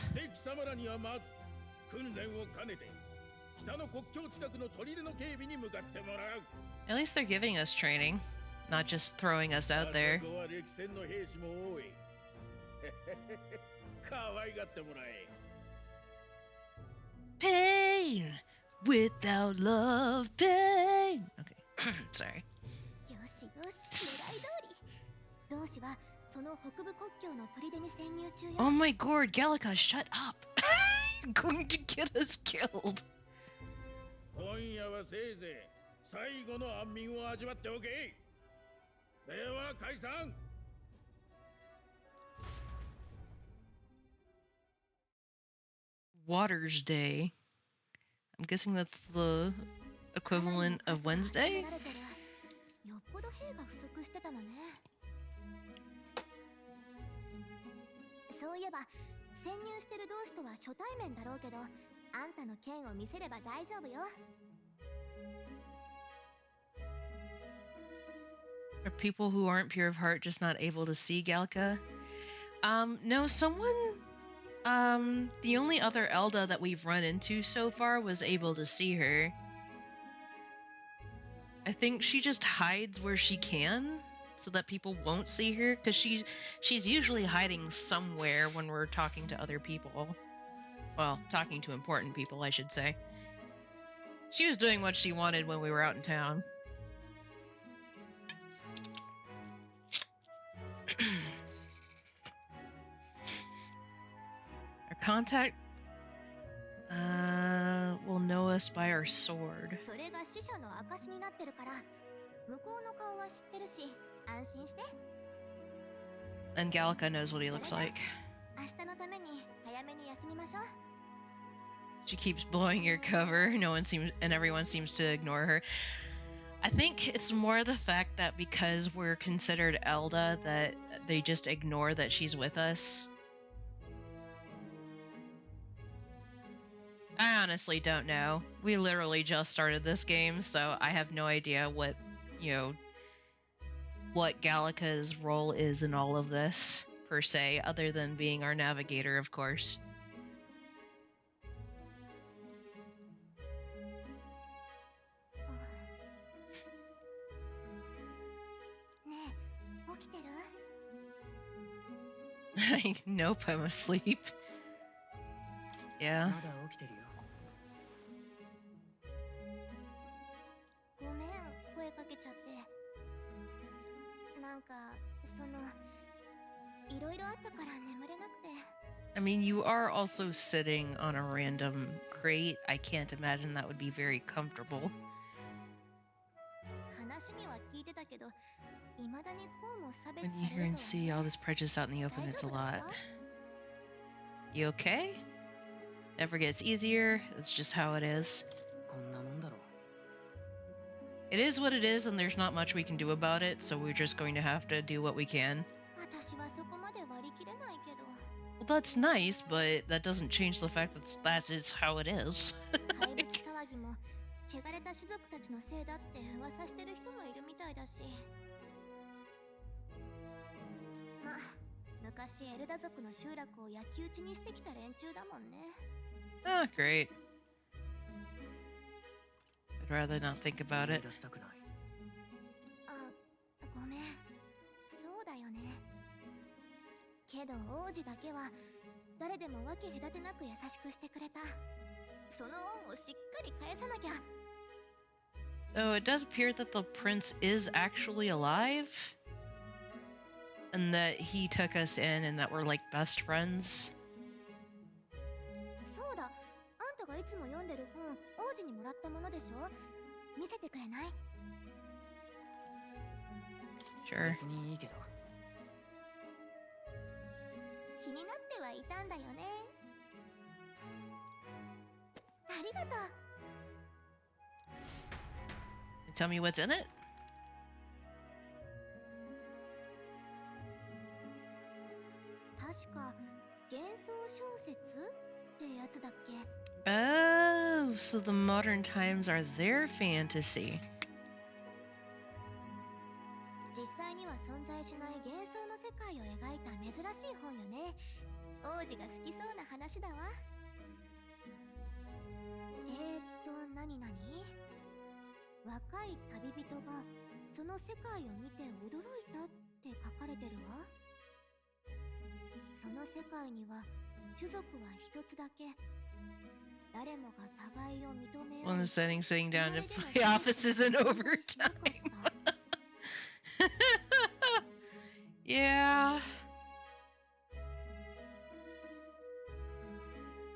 At least they're giving us training, not just throwing us out there. Pain without love, pain. Okay, sorry. Oh my god, Gallica, shut up! You're going to get us killed. Waters Day. I'm guessing that's the equivalent of Wednesday? Are people who aren't pure of heart just not able to see Galka? No, someone... the only other Elda that we've run into so far was able to see her. I think she just hides where she can, so that people won't see her, because she's usually hiding somewhere when we're talking to other people. Well, talking to important people, I should say. She was doing what she wanted when we were out in town. Our contact... will know us by our sword. それが死者の証になってるから、向こうの顔は知ってるし、安心して。 And Gallica knows what he looks like. 明日のために早めに休みましょう。 She keeps blowing your cover. No one seems, and everyone seems to ignore her. I think it's more the fact that because we're considered Elda, that they just ignore that she's with us. I honestly don't know. We literally just started this game, so I have no idea what, you know, what Gallica's role is in all of this, per se, other than being our navigator, of course. ねえ、起きてる？ Nope, I'm asleep. Yeah. まだ起きてるよ。ごめん、声かけちゃって。なんか、いろいろあったから眠れなくて。 I mean, you are also sitting on a random crate. I can't imagine that would be very comfortable. 話には聞いてたけど、未だにこうも差別 When さ you れ hear る and とは see all this prejudice out in the open, it's a lot. You okay? Never gets easier. It's just how it is. こんなもんだろう。 It is what it is, and there's not much we can do about it, so we're just going to have to do what we can. 私はそこまで割り切れないけど。 Well, that's nice, but that doesn't change the fact that that is how it is. 怪物騒ぎも、汚れた種族たちのせいだって噂してる人もいるみたいだし。まあ、昔エルダ族の集落を焼き討ちにしてきた連中だもんね。 Ah, great. I'd rather not think about it. 出したくない。あ、ごめん。そうだよね。けど王子だけは誰でも分け隔てなく優しくしてくれた。その恩をしっかり返さなきゃ。 So it does appear that the prince is actually alive, and that he took us in, and that we're like best friends. そうだ、あんたがいつも読んでる本、王子にもらったものでしょ？見せてくれない？ Sure. 別にいいけど。気になってはいたんだよね。ありがとう。 Tell me what's in it? 確か幻想小説ってやつだっけ？ Oh, so the modern times are their fantasy. 実際には存在しない幻想の世界を描いた珍しい本よね。王子が好きそうな話だわ。何々？若い旅人がその世界を見て驚いたって書かれてるわ。その世界には種族は一つだけ。誰もが互いを認め合 One う。 is sitting down to play offices in overtime. Yeah.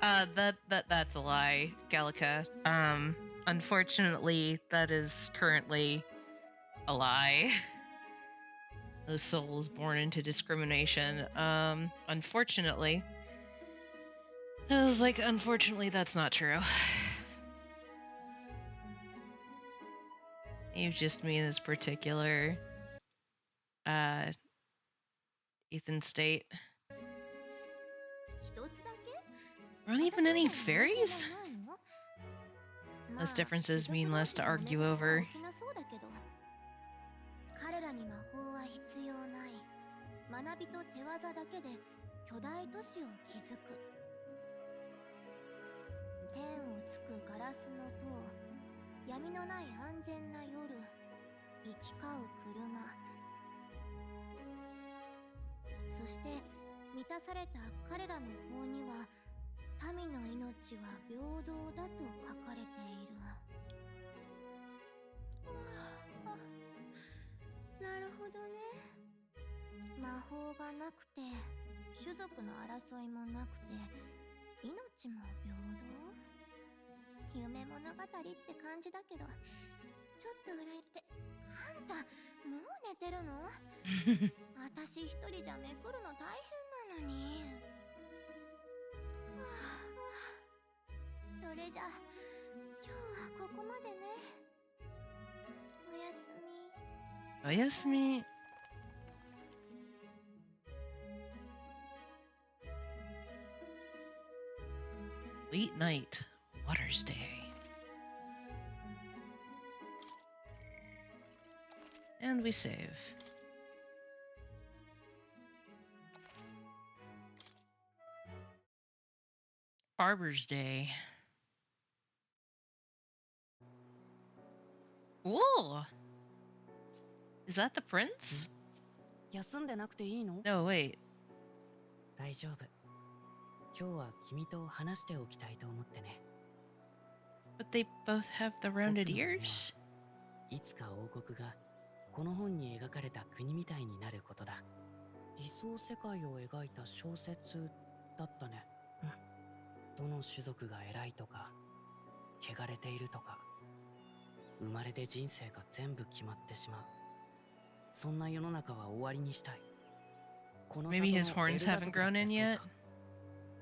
That's a lie, Gallica. Unfortunately, that is currently a lie. No soul is born into discrimination. Unfortunately. I was like, unfortunately, that's not true. You just mean this particular Ethan state. 一つだけ？ Aren't even any fairies? Those differences mean less to argue over. 彼らに魔法は必要ない。学びと手技だけで巨大都市を築く。天をつくガラスの塔、闇のない安全な夜、行き交う車。そして満たされた彼らの法には、民の命は平等だと書かれている。なるほどね。魔法がなくて、種族の争いもなくて、命も平等？夢物語って感じだけど、ちょっと笑えて。あんたもう寝てるの？私一人じゃめくるの大変なのに。それじゃ今日はここまでね。おやすみ。おやすみ。Late night, Water's Day. And we save. Barber's Day. Whoa! Is that the prince? 休んでなくていいの？ No, wait. 大丈夫。今日は君と話しておきたいと思ってね。But they both have the rounded ears? いつか王国がこの本に描かれた国みたいになることだ。理想世界を描いた小説だったね。どの種族が偉いとか、汚れているとか、生まれて人生が全部決まってしまう。そんな世の中は終わりにしたい。Maybe his horns haven't grown in yet?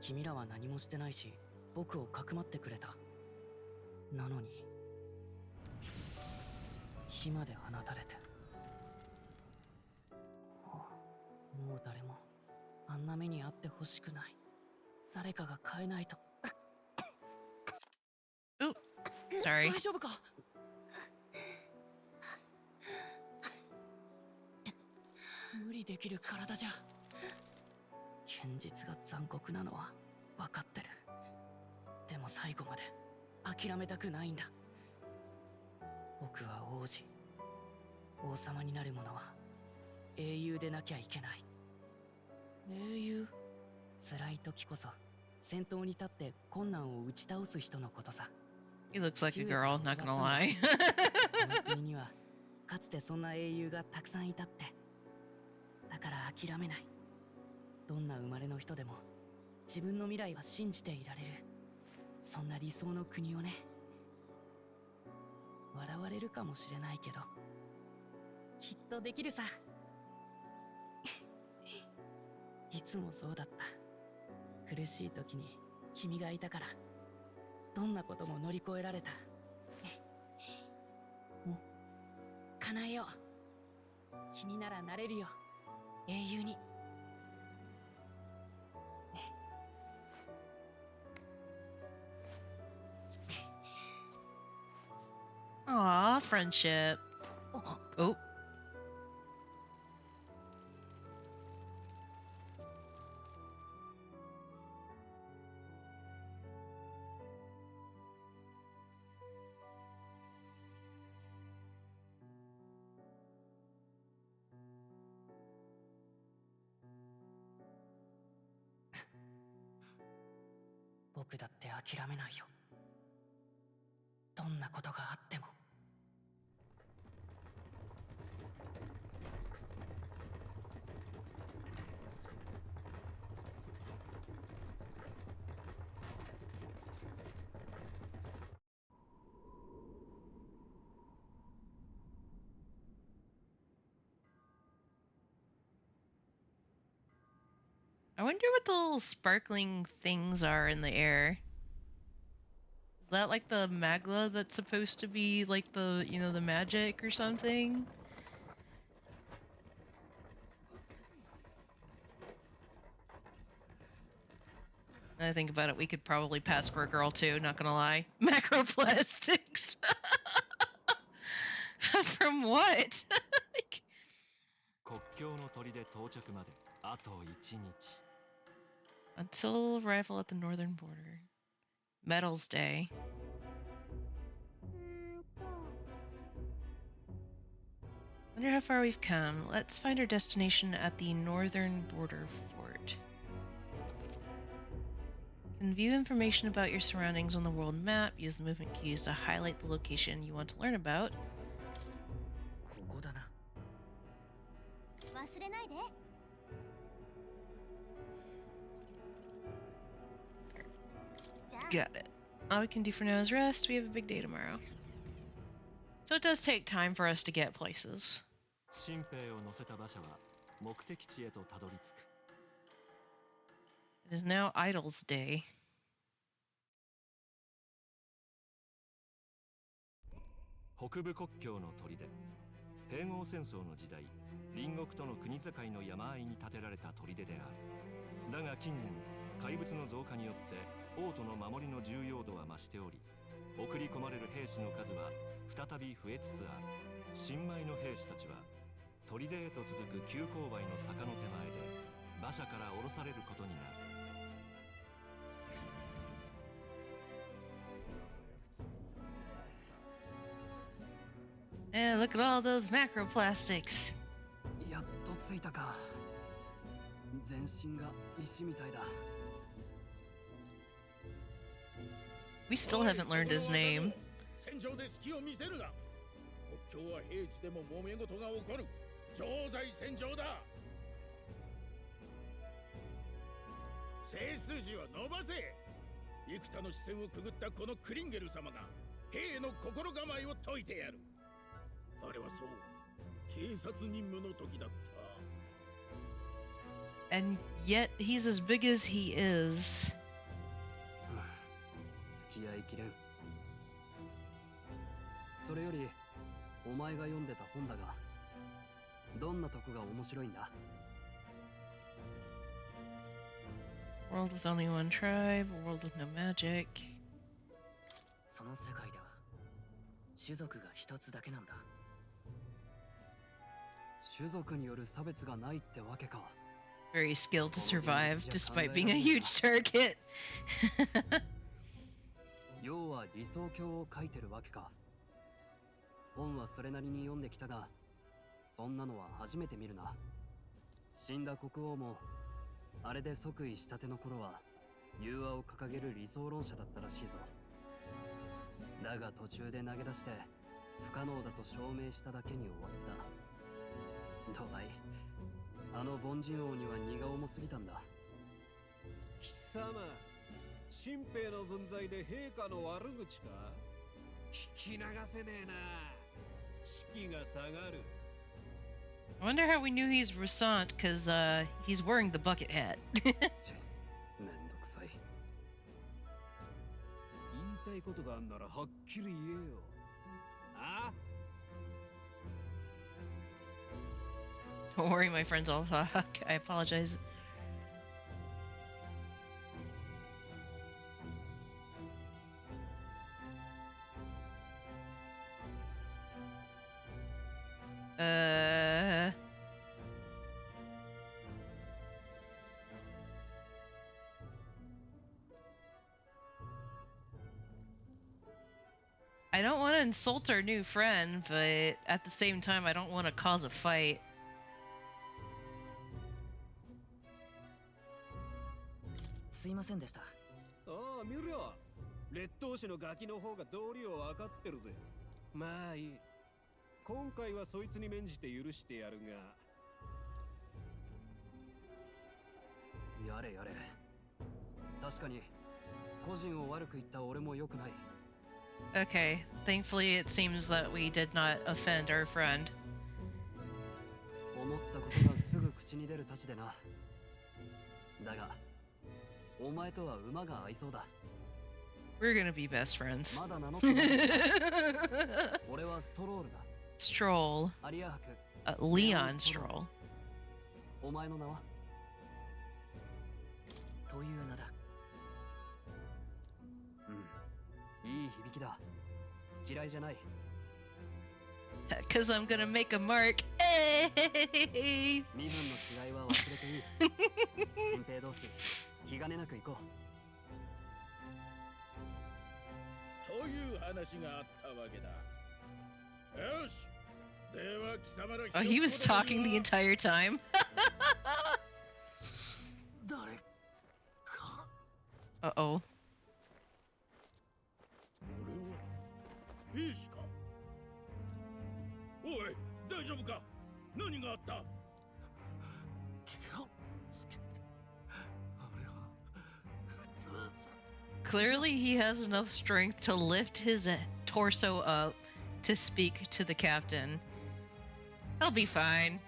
君らは何もしてないし、僕をかくまってくれた。なのに、火まで放たれて。もう誰もあんな目にあってほしくない。誰かが変えないと。Oh, sorry. 大丈夫か？無理できる体じゃ。現実が残酷なのは分かってる。でも最後まで諦めたくないんだ。僕は王子。王様になる者は英雄でなきゃいけない。英雄？辛い時こそ先頭に立って困難を打ち倒す人のことさ。He looks like a girl, not gonna lie. この国にはかつてそんな英雄がたくさんいたって。だから諦めない。どんな生まれの人でも自分の未来は信じていられる。そんな理想の国をね。笑われるかもしれないけど、きっとできるさ。いつもそうだった。苦しい時に君がいたから、どんなことも乗り越えられた。叶えよう。君ならなれるよ。英雄に。Aw, friendship. Oh.「僕だって諦めないよ。どんなことがあっても。」I wonder what the little sparkling things are in the air. Is that like the magla that's supposed to be like the, you know, the magic or something? I think about it, we could probably pass for a girl too, not gonna lie. Macroplastics! From what? 国境の砦到着まであと1日。 Until arrival at the northern border. Metals Day. Wonder how far we've come. Let's find our destination at the northern border fort. Can view information about your surroundings on the world map. Use the movement keys to highlight the location you want to learn about. ここだな。忘れないで。Got it. All we can do for now is rest. We have a big day tomorrow. So it does take time for us to get places. 新兵を乗せた馬車は目的地へとたどり着く。 It is now Idle's day. 北部国境の砦。併合戦争の時代、隣国との国境の山あいに建てられた砦である。だが近年、怪物の増加によって王都の守りの重要度は増しており、送り込まれる兵士の数は再び増えつつある。新米の兵士たちは砦へと続く急勾配の坂の手前で馬車から降ろされることになる。 And look at all those macroplastics. やっと着いたか。全身が石みたいだ。 We still haven't learned his name. 戦場で隙を見せるな。国境は平地でも揉め事が起こる。常在戦場だ。背筋を伸ばせ。幾多の視線をくぐったこのクリンゲル様が兵の心構えを説いてやる。あれはそう、偵察任務の時だった。 And yet he's as big as he is. 付き合いきれん。それよりお前が読んでた本だが、どんなとこが面白いんだ？ World with only one tribe, world with no magic. その世界では種族が一つだけなんだ。 種族による差別がないってわけか。 Very skilled to survive despite being a huge target. 要は理想郷を書いてるわけか。本はそれなりに読んできたが、そんなのは初めて見るな。死んだ国王もあれで即位したての頃は融和を掲げる理想論者だったらしいぞ。だが途中で投げ出して不可能だと証明しただけに終わった。どない、あの凡人王には荷が重すぎたんだ。貴様、新兵の分際で陛下の悪口か？聞き流せねえな。士気が下がる。 I wonder how we knew he's Resant, because he's wearing the bucket hat. めんどくさい。言いたいことがあんならはっきり言えよ。あ？ Don't worry, my friends. I apologize. I don't want to insult our new friend, but at the same time, I don't want to cause a fight. すいませんでした。ああ、見ろ。劣等種のガキの方が道理を分かってるぜ。まあいい。今回はそいつに免じて許してやるが。やれやれ。確かに個人を悪く言った俺も良くない。 Okay, thankfully it seems that we did not offend our friend. 思ったことがすぐ口に出るたちでな。だが、お前とは馬が合いそうだ。We're gonna be best friends. まだ名乗ってない。俺はストロールだ。Stroll. アリア博。Leon Stroll. お前の名は？という名だ。うん、いい響きだ。嫌いじゃない。Cause I'm gonna make a mark. Hey! 身分の違いは忘れていい。新兵同士、気兼ねなく行こう。という話があったわけだ。よし。では貴様ら。 Oh, he was talking the entire time. 誰か。 Uh-oh. 俺は兵士か。おい、大丈夫か？何があった？ Clearly, he has enough strength to lift his torso up to speak to the captain. He'll be fine.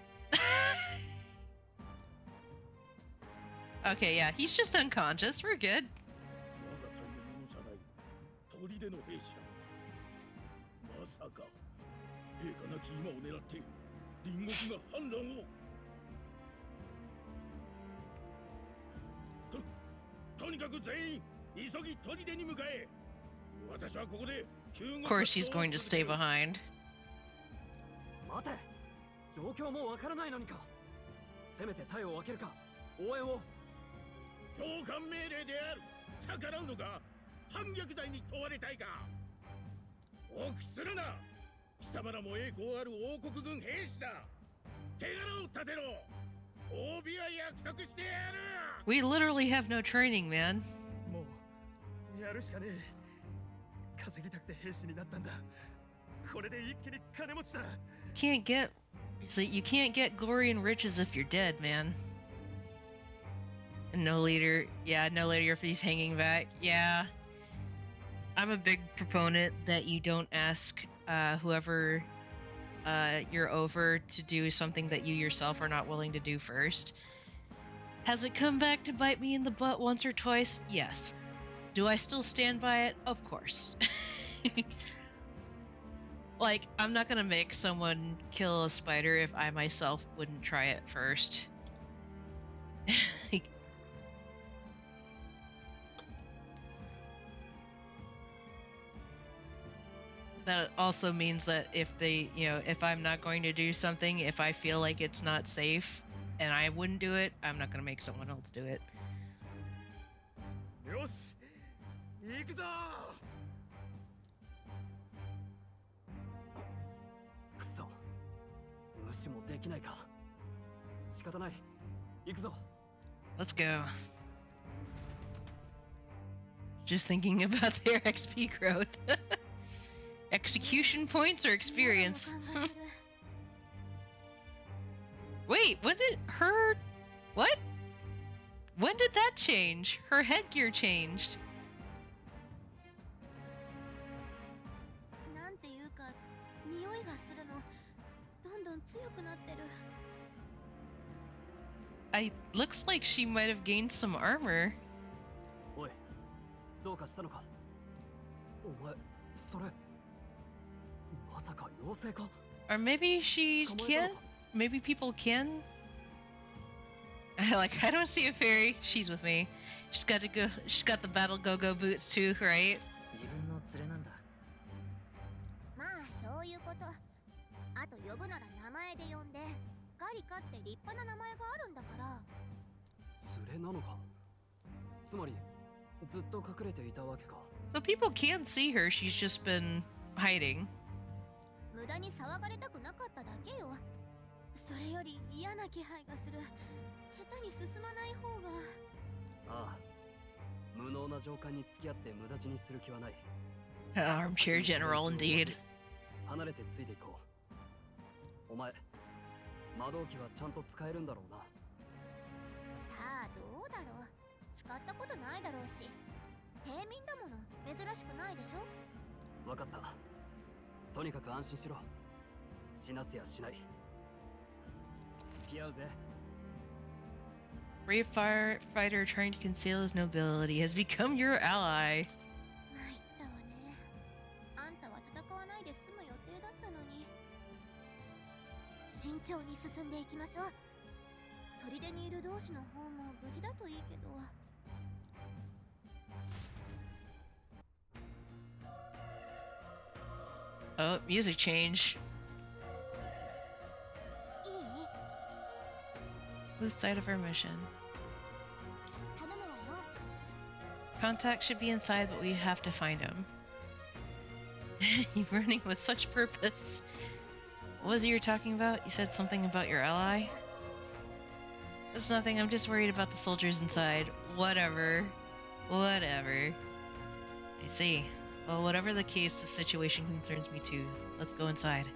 Okay, yeah, he's just unconscious. We're good. 我が隊の者じゃない砦の兵士だ。まさか陛下なき今を狙って隣国が反乱を。とにかく全員急ぎ砦に向かえ。私はここで救護 Of course, he's going to stay behind. 待て、状況もわからないのにか。せめて隊を分けるか、応援を。教官命令である。逆らうのか。反逆罪に問われたいか。臆するな。貴様らも栄光ある王国軍兵士だ。手柄を立てろ。OB は約束してやる。 We literally have no training, man. もうやるしかねえ。稼ぎたくて兵士になったんだ。これで一気に金持ちだ。You can't get glory and riches if you're dead, man. And no leader if he's hanging back. Yeah. I'm a big proponent that you don't ask whoever you're over to do something that you yourself are not willing to do first. Has it come back to bite me in the butt once or twice? Yes. Do I still stand by it? Of course. Like, I'm not gonna make someone kill a spider if I myself wouldn't try it first. That also means that if if I'm not going to do something, if I feel like it's not safe and I wouldn't do it, I'm not gonna make someone else do it. よし、行くぞ。くそ、無視もできないか。仕方ない。行くぞ。 Let's go. Just thinking about their XP growth. Execution points or experience? Wait, when did her... What? When did that change? Her headgear changed. なんていうか、匂いがするの。どんどん強くなってる。Looks like she might have gained some armor. おい、どうかしたのか。お前、それ。 まさか妖精か。 Or maybe she can? Maybe people can? I don't see a fairy. She's with me. She's got the battle go-go boots too, right? 自分の連れなんだ。まあそういうこと。あと呼ぶなら名前で呼んで。ガリカって立派な名前があるんだから。連れなのか。つまりずっと隠れていたわけか。 So people can see her. She's just been hiding. 無駄に騒がれたくなかっただけよ。それより嫌な気配がする。下手に進まない方が。ああ、無能な上官に付き合って無駄死にする気はない。 Armchair general indeed. 離れてついていこう。お前、魔導機はちゃんと使えるんだろうな。さあどうだろう。使ったことないだろうし。平民だもの、珍しくないでしょ。わかった。 とにかく安心しろ。死なせやしない。付き合うぜ。Brave firefighter trying to conceal his nobility has become your ally. 参ったわね。あんたは戦わないで済む予定だったのに。慎重に進んでいきましょう。砦にいる同士の方も無事だといいけど。 Oh, music change. Lose sight of our mission. Contact should be inside, but we have to find him. You're running with such purpose. What was it you were talking about? You said something about your ally? It's nothing, I'm just worried about the soldiers inside. Whatever. Whatever. I see. Well, whatever the case, the situation concerns me too. Let's go inside.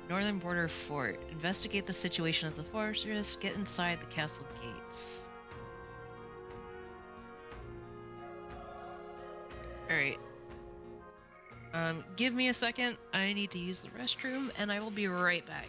Northern Border Fort. Investigate the situation of the fortress. Get inside the castle gates. Alright. Give me a second. I need to use the restroom, and I will be right back.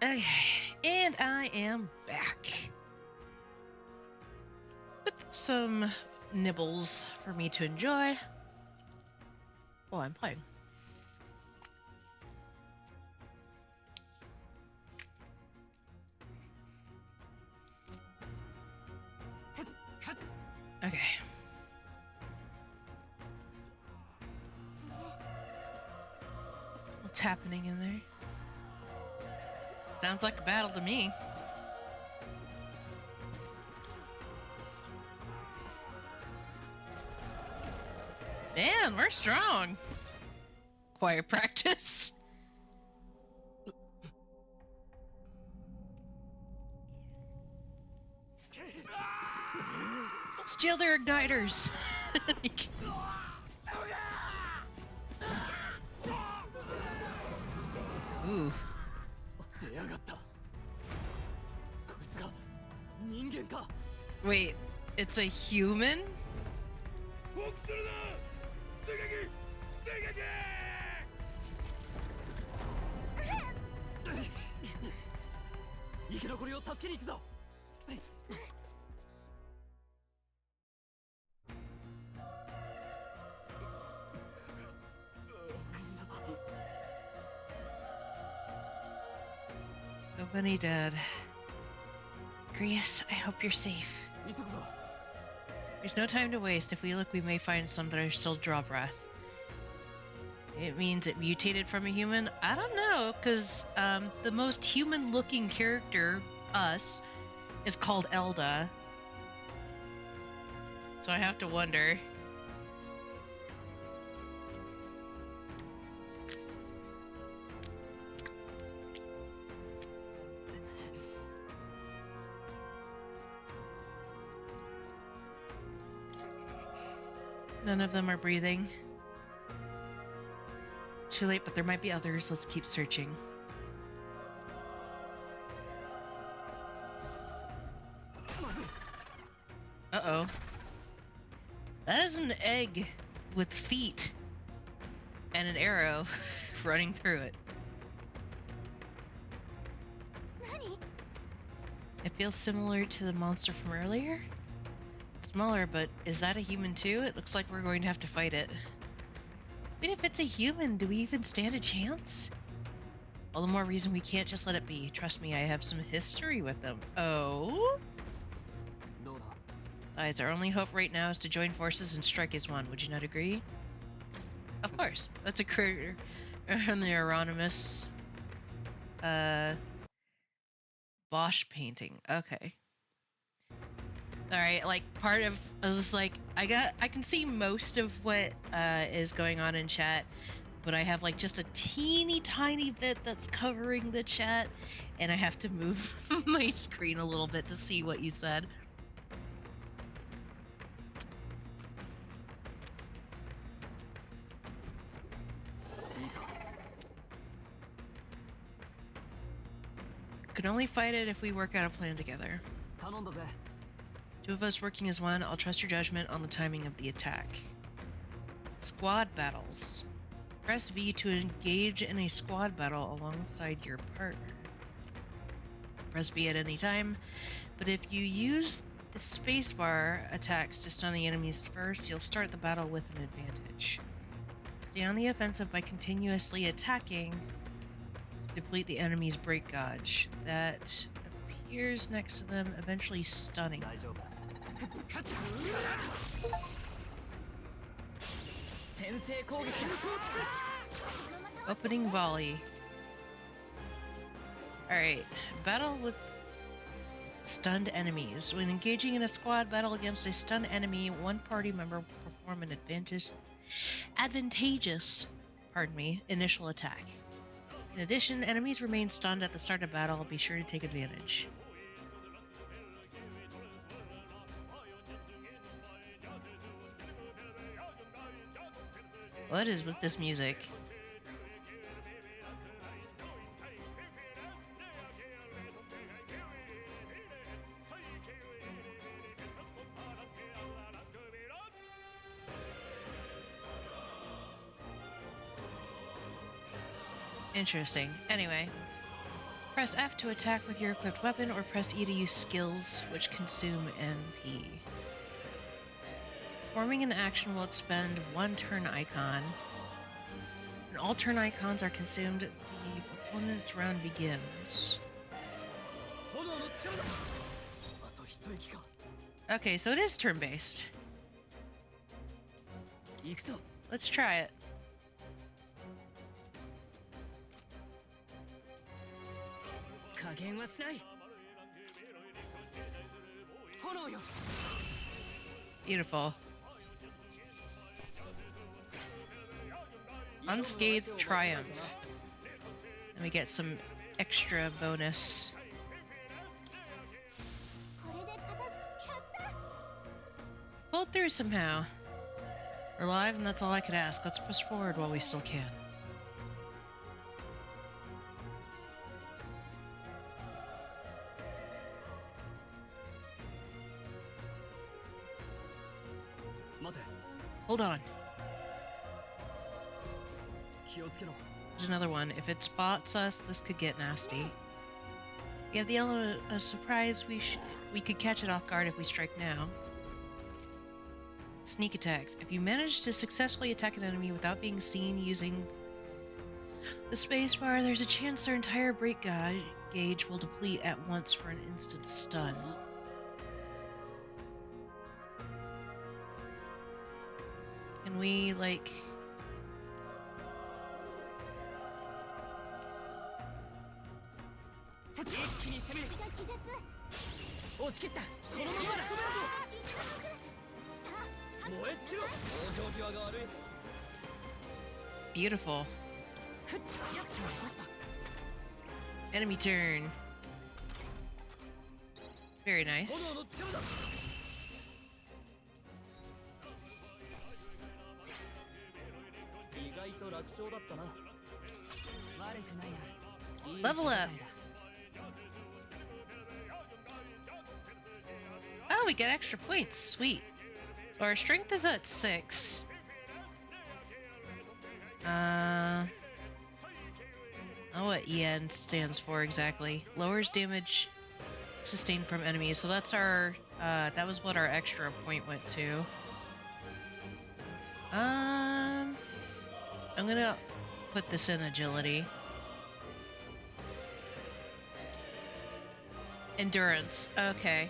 Okay, and I am back. With some nibbles for me to enjoy while I'm playing. Okay. What's happening in there? Sounds like a battle to me. Man, we're strong. Choir practice. Steal their igniters. Ooh. Wait, it's a human? 生き残りを助けに行くぞ。Nobody dead. Grius, I hope you're safe. There's no time to waste. If we look, we may find some that are still draw breath. It means it mutated from a human? I don't know, because the most human-looking character, us, is called Elda. So I have to wonder. None of them are breathing. Too late, but there might be others. Let's keep searching. Uh-oh. That is an egg with feet and an arrow running through it. It feels similar to the monster from earlier. Smaller, but is that a human too? It looks like we're going to have to fight it. But if it's a human, do we even stand a chance? All the more reason we can't just let it be. Trust me, I have some history with them. Oh? Guys, our only hope right now is to join forces and strike as one. Would you not agree? Of course. That's a critter from the Euronymous Bosch painting. Okay. Alright, like, part of, I was just like, I can see most of what is going on in chat, but I have like just a teeny tiny bit that's covering the chat, and I have to move my screen a little bit to see what you said. Can only fight it if we work out a plan together. Two of us working as one, I'll trust your judgment on the timing of the attack. Squad battles. Press V to engage in a squad battle alongside your partner. Press B at any time, but if you use the spacebar attacks to stun the enemies first, you'll start the battle with an advantage. Stay on the offensive by continuously attacking to deplete the enemy's break gauge. That appears next to them, eventually stunning. Opening volley. Alright, battle with stunned enemies. When engaging in a squad battle against a stunned enemy, one party member will perform an advantageous initial attack. In addition, enemies remain stunned at the start of battle. Be sure to take advantage. What is with this music? Interesting. Anyway, Press F to attack with your equipped weapon, or press E to use skills, which consume MP. Forming an action will expend one turn icon. When all turn icons are consumed, the opponent's round begins. Okay, so it is turn-based. Let's try it. Beautiful. Unscathed Triumph. And we get some extra bonus. Pulled through somehow. We're alive, and that's all I could ask. Let's push forward while we still can. Hold on. There's another one. If it spots us, this could get nasty. We have the element of surprise. We could catch it off guard if we strike now. Sneak attacks. If you manage to successfully attack an enemy without being seen using the spacebar, there's a chance their entire break gauge will deplete at once for an instant stun. Can we, like... Beautiful. Enemy turn. Very nice. Level up. Oh, we get extra points. Sweet. Our strength is at 6. I don't know what EN stands for exactly. Lowers damage sustained from enemies. So that's our, that was what our extra point went to. I'm gonna put this in agility. Endurance. Okay.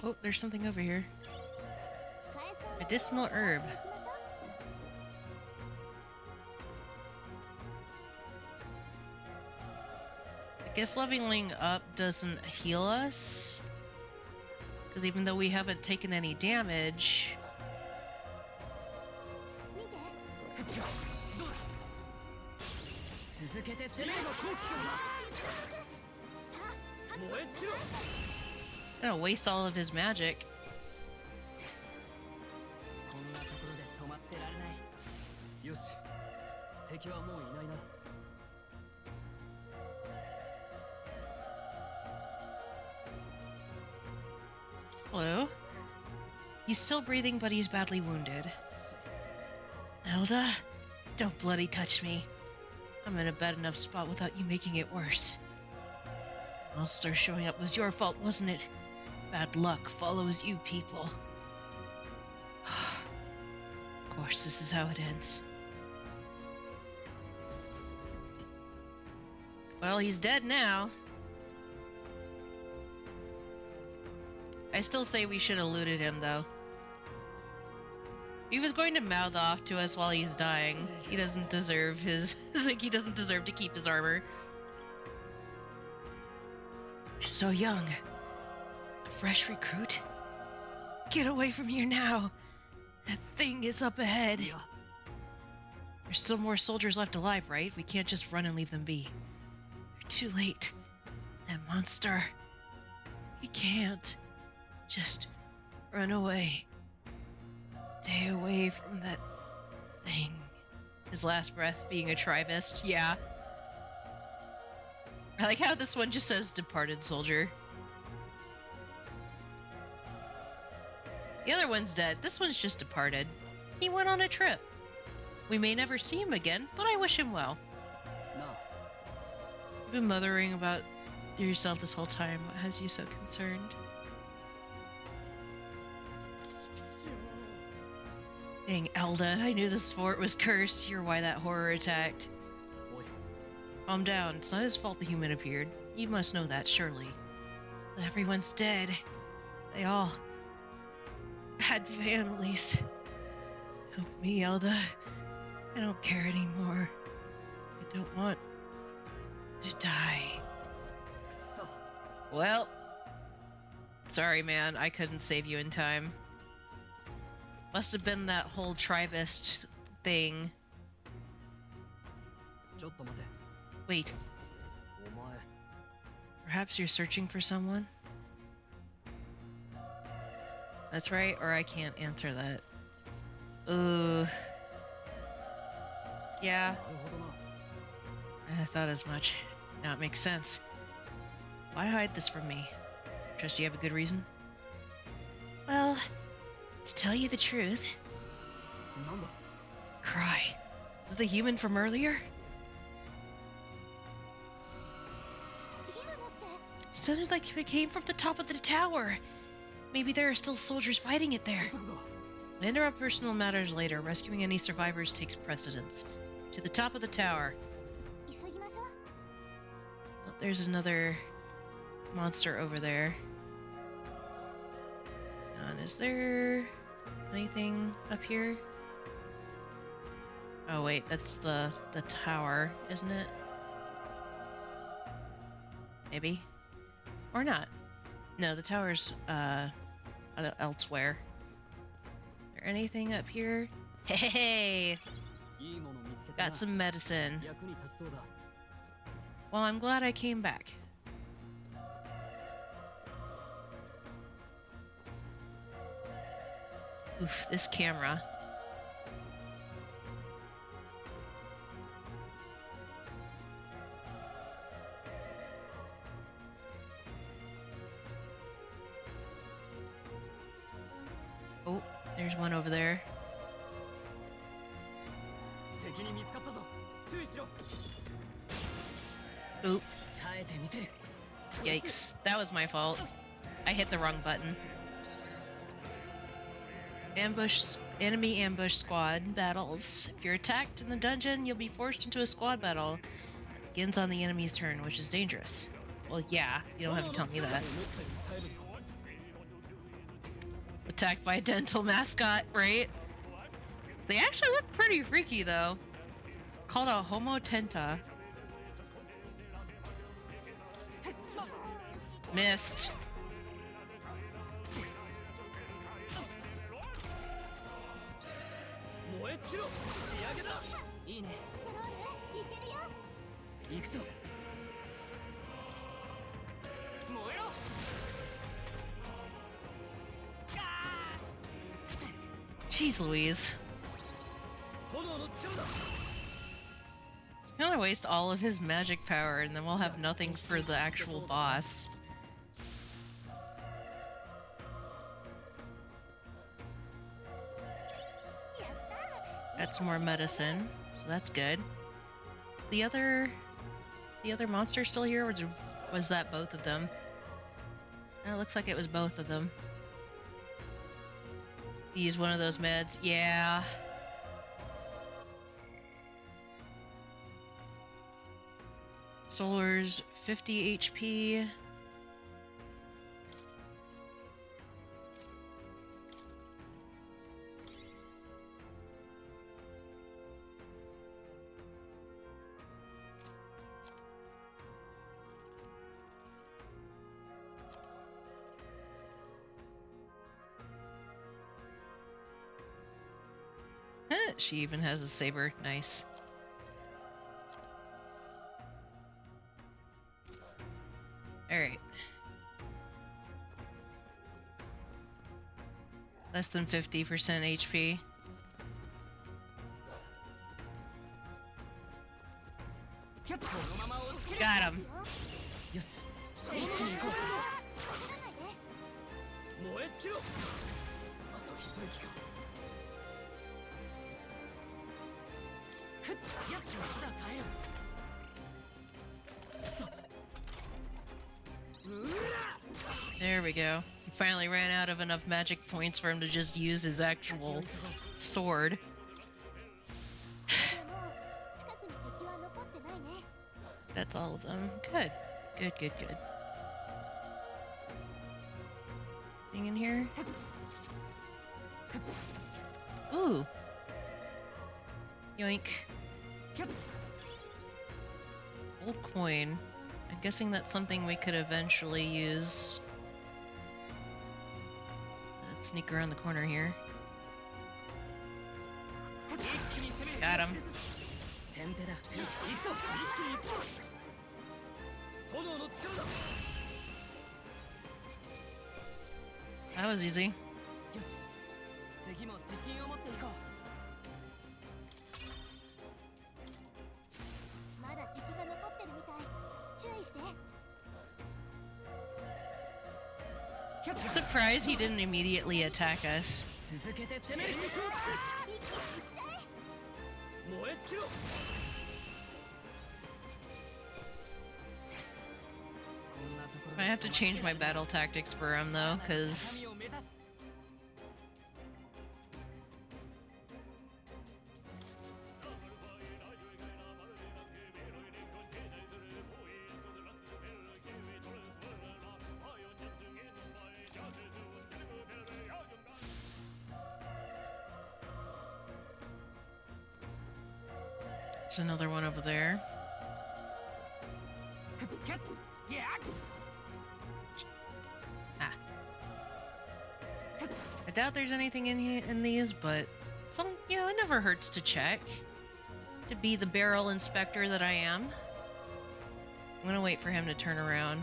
Oh, there's something over here. Medicinal herb. I guess leveling up doesn't heal us. Because even though we haven't taken any damage... Gonna waste all of his magic. Hello? He's still breathing, but he's badly wounded. Elda, don't bloody touch me. I'm in a bad enough spot without you making it worse. Monster showing up was your fault, wasn't it? Bad luck follows you people. Of course, this is how it ends. Well, he's dead now. I still say we should have looted him, though. He was going to mouth off to us while he's dying. He doesn't deserve his... like, he doesn't deserve to keep his armor. You're so young. A fresh recruit? Get away from here now. That thing is up ahead. There's still more soldiers left alive, right? We can't just run and leave them be. You're too late. That monster... You can't. Just run away. Stay away from that thing. His last breath being a tribist, yeah. I like how this one just says departed soldier. The other one's dead. This one's just departed. He went on a trip. We may never see him again, but I wish him well. Na. You've been mothering about yourself this whole time. What has you so concerned? Dang, Elda, I knew this fort was cursed. You're why that horror attacked. Oi. Calm down. It's not his fault the human appeared. You must know that, surely. Everyone's dead. They all had families. Help me, Elda. I don't care anymore. I don't want to die. Well, sorry, man. I couldn't save you in time. Must have been that whole tribist thing. Wait. Perhaps you're searching for someone? That's right, or I can't answer that. Ooh. Yeah. I thought as much. Now it makes sense. Why hide this from me? Trust you have a good reason? Well, to tell you the truth... Cry. Is it the human from earlier? Sounded like it came from the top of the tower. Maybe there are still soldiers fighting it there. I interrupt personal matters later. Rescuing any survivors takes precedence. To the top of the tower. Oh, there's another monster over there. And is there anything up here? Oh wait, that's the tower, isn't it? Maybe? Or not. No, the tower's elsewhere. Is there anything up here? Hey! Got some medicine. Well, I'm glad I came back. Oof, this camera. Oh, there's one over there. Oop. Yikes. That was my fault. I hit the wrong button. Enemy ambush squad battles. If you're attacked in the dungeon, you'll be forced into a squad battle. It begins on the enemy's turn, which is dangerous. Well, yeah, you don't have to tell me that. Attacked by a dental mascot, right? They actually look pretty freaky, though. It's called a homotenta. Missed. Jeez Louise. He's gonna waste all of his magic power and then we'll have nothing for the actual boss. Got some more medicine, so that's good. Is the other monster still here, or was that both of them? It looks like it was both of them. Use one of those meds. Yeah. Solar's 50 HP. She even has a saber. Nice. Alright. Less than 50% HP. Got him. There we go. He finally ran out of enough magic points for him to just use his actual sword. That's all of them. Good. Good, good, good. Thing in here? Ooh. Yoink. Old coin. I'm guessing that's something we could eventually use. Let's sneak around the corner here. Got him. That was easy. I'm surprised he didn't immediately attack us. I have to change my battle tactics for him though, because there's another one over there. Ah. I doubt there's anything in these, but some, you know, it never hurts to check. To be the barrel inspector that I am. I'm gonna wait for him to turn around.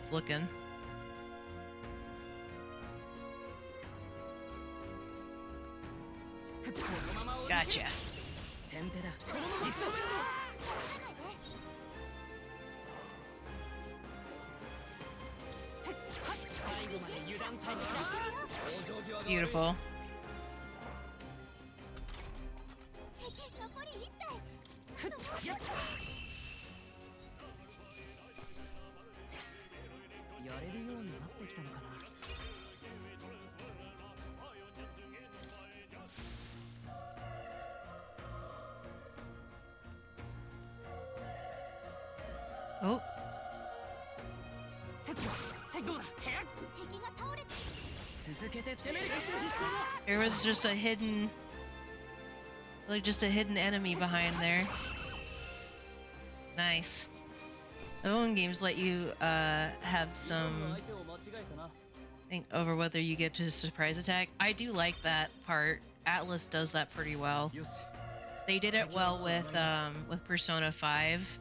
He's looking. Gotcha. Beautiful. Oh. There was just a hidden, like just a hidden enemy behind there. Nice. The own games let you have some think over whether you get to surprise attack. I do like that part. Atlas does that pretty well. They did it well with Persona 5.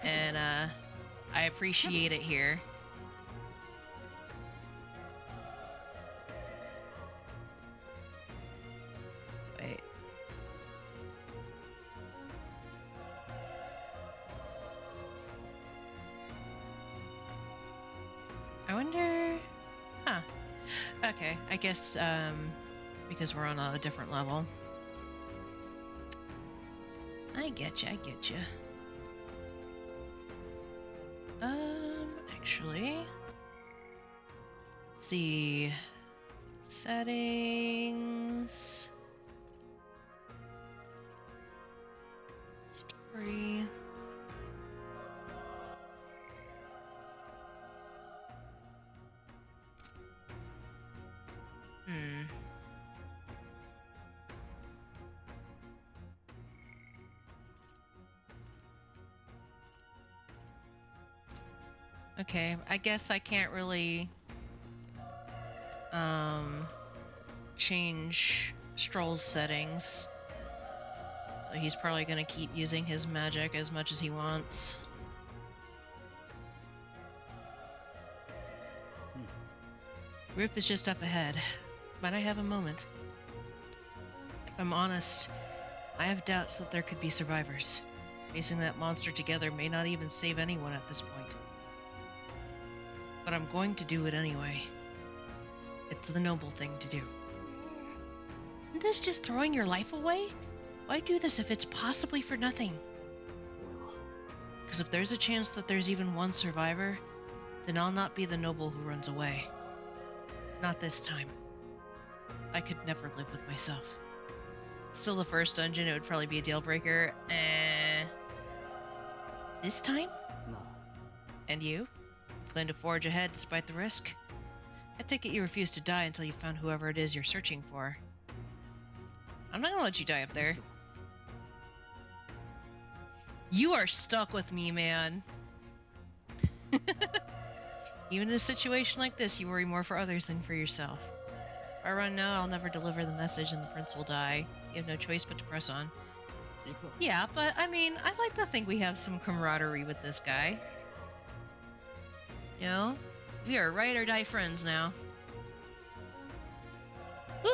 And I appreciate it here. Wait. I wonder... Huh. Okay, I guess because we're on a different level. I getcha, I getcha. Actually, let's see, settings, story, Okay, I guess I can't really change Stroll's settings. So he's probably gonna keep using his magic as much as he wants. Roof is just up ahead. Might I have a moment? If I'm honest, I have doubts that there could be survivors. Facing that monster together may not even save anyone at this point. But I'm going to do it anyway. It That's the noble thing to do. Isn't this just throwing your life away? Why do this if it's possibly for nothing? Because if there's a chance that there's even one survivor, then I'll not be the noble who runs away. Not this time. I could never live with myself. Still the first dungeon, it would probably be a deal breaker. This time? Nah. And you? Plan to forge ahead despite the risk? I take it you refuse to die until you found whoever it is you're searching for. I'm not gonna let you die up there. You are stuck with me, man. Even in a situation like this, you worry more for others than for yourself. If I run now, I'll never deliver the message and the prince will die. You have no choice but to press on. Yeah, but I mean, I like to think we have some camaraderie with this guy. You know? We are ride or die friends now. Woo!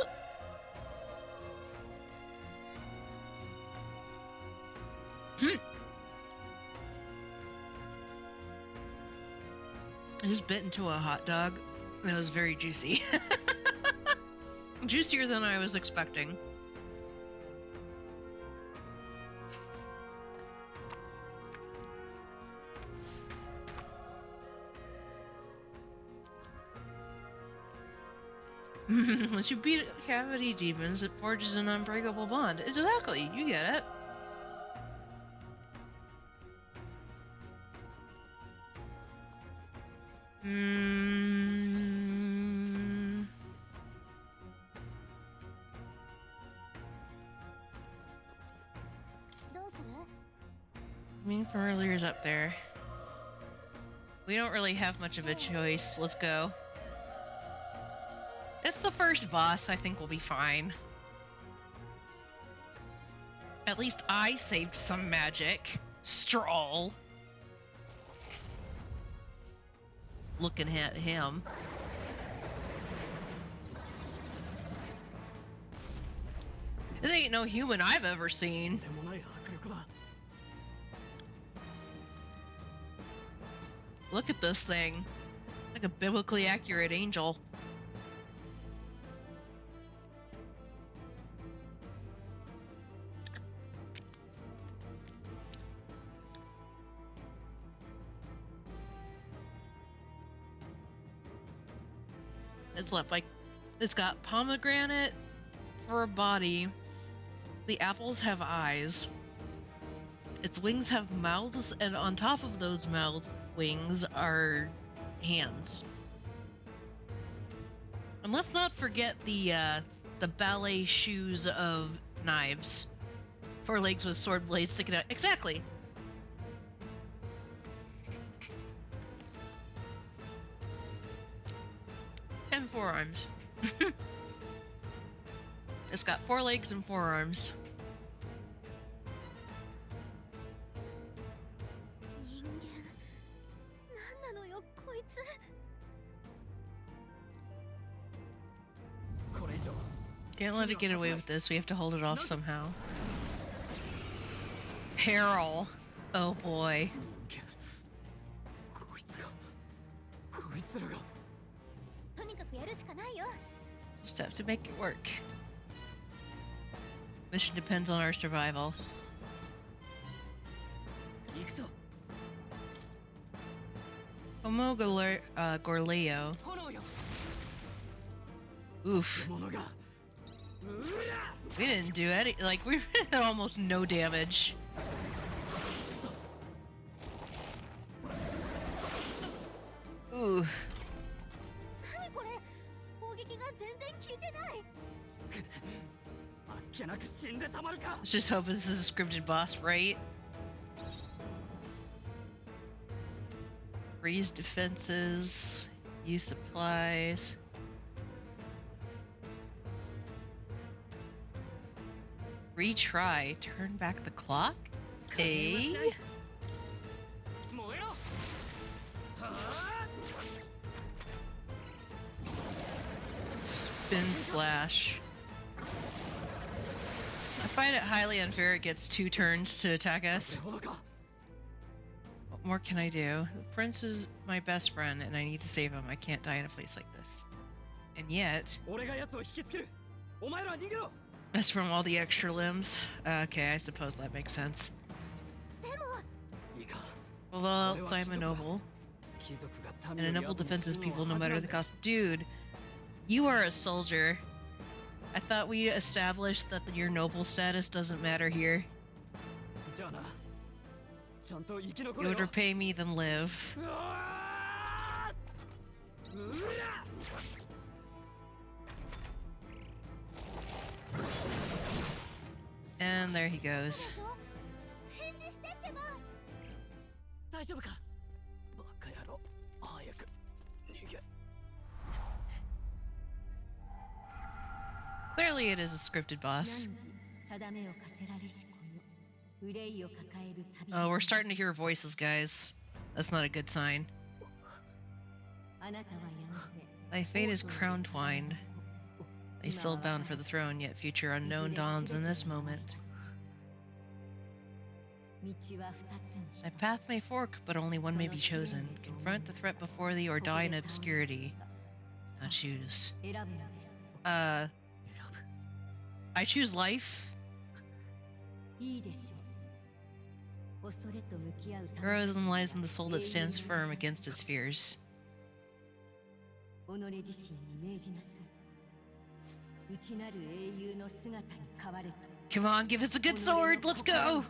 I just bit into a hot dog and it was very juicy. Juicier than I was expecting. Once you beat cavity demons, it forges an unbreakable bond. Exactly, you get it. I mean, from earlier is up there. We don't really have much of a choice. Let's go. It's the first boss. I think we'll be fine. At least I saved some magic. Stroll. Looking at him. This ain't no human I've ever seen. Look at this thing. Like a biblically accurate angel. It's got pomegranate for a body. The apples have eyes. Its wings have mouths, and on top of those wings are hands. And let's not forget the ballet shoes of knives. 4 legs with sword blades sticking out. Exactly. And forearms. It's got 4 legs and 4 arms. Can't let it get away with this. We have to hold it off somehow. Peril. Oh boy. Just have to make it work. Mission depends on our survival. Homo Gorleo. Oof. We didn't do any, like, we had almost no damage. Ooh. Let's just hope this is a scripted boss, right? Freeze defenses, use supplies. Retry, turn back the clock? Eh? Spin slash. I find it highly unfair it gets 2 turns to attack us. What more can I do? The prince is my best friend and I need to save him. I can't die in a place like this. And yet, 俺が奴を引きつける。お前らは逃げろ。 that's from all the extra limbs. Okay, I suppose that makes sense. でも Well, I'm a noble. And a noble defends his people no matter the cost. Dude, you are a soldier. I thought we established that your noble status doesn't matter here. You would repay me, then live. And there he goes. 返事してってば。大丈夫か。バカ野郎、早く逃げ。 Clearly it is a scripted boss. 定めを課せられしこの憂いを抱える旅。 Oh, we're starting to hear voices, guys. That's not a good sign. あなたはやがて Thy fate is crown twined. They still bound for the throne, yet future unknown dawns in this moment. 道は二つに Thy path may fork, but only one may be chosen. Confront the threat before thee or die in obscurity. Now choose. 選ぶのです。 I choose life. いいでしょう。恐れと向き合う Heroism lies in the soul that stands firm against its fears. 己自身に命じなさい。内なる英雄の姿に変われと。 Come on, give us a good sword. Let's go.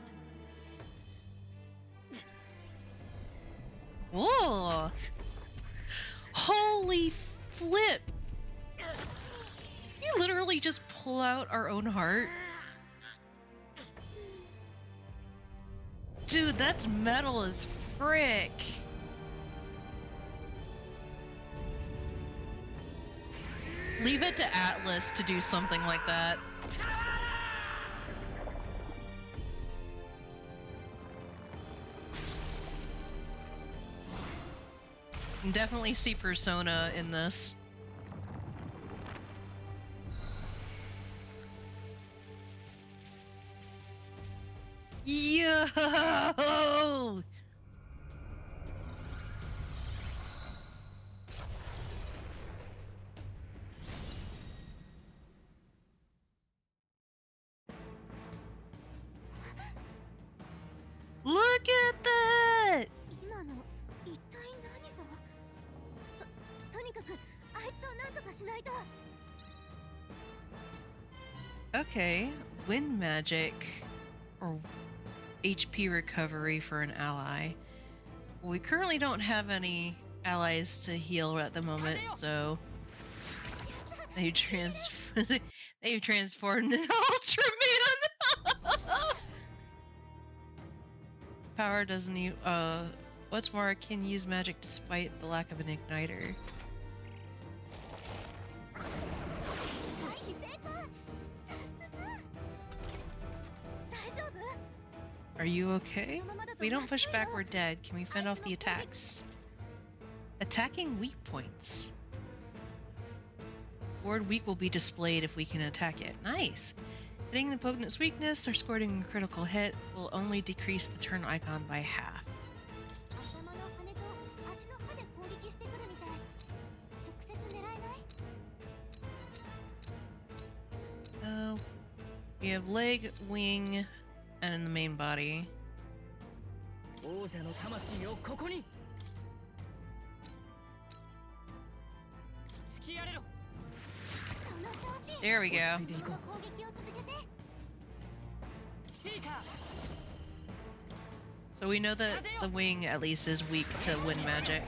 Whoa! Holy flip! You literally just pull out our own heart? Dude, that's metal as frick! Leave it to Atlas to do something like that. You can definitely see Persona in this. Yo! Look at that! 今の一体何が。とにかくあいつを何とかしないと。 Okay, wind magic or HP recovery for an ally. We currently don't have any allies to heal at the moment, so they've transformed into Ultraman. Power doesn't even. What's more, can use magic despite the lack of an igniter. Are you okay? We don't push back, we're dead. Can we fend off the attacks? Attacking weak points. Ward weak will be displayed if we can attack it. Nice! Hitting the opponent's weakness or scoring a critical hit will only decrease the turn icon by half. We have leg, wing, and in the main body. There we go. So we know that the wing at least is weak to wind magic.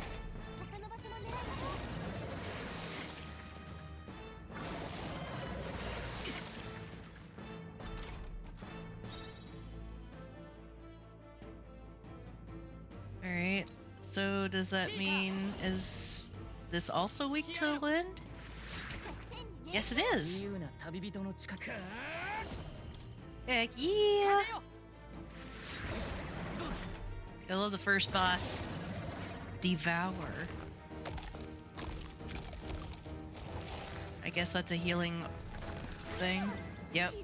Alright, so does that mean, is this also weak to wind? Yes, it is! Heck yeah! I love the first boss. Devour. I guess that's a healing thing. Yep.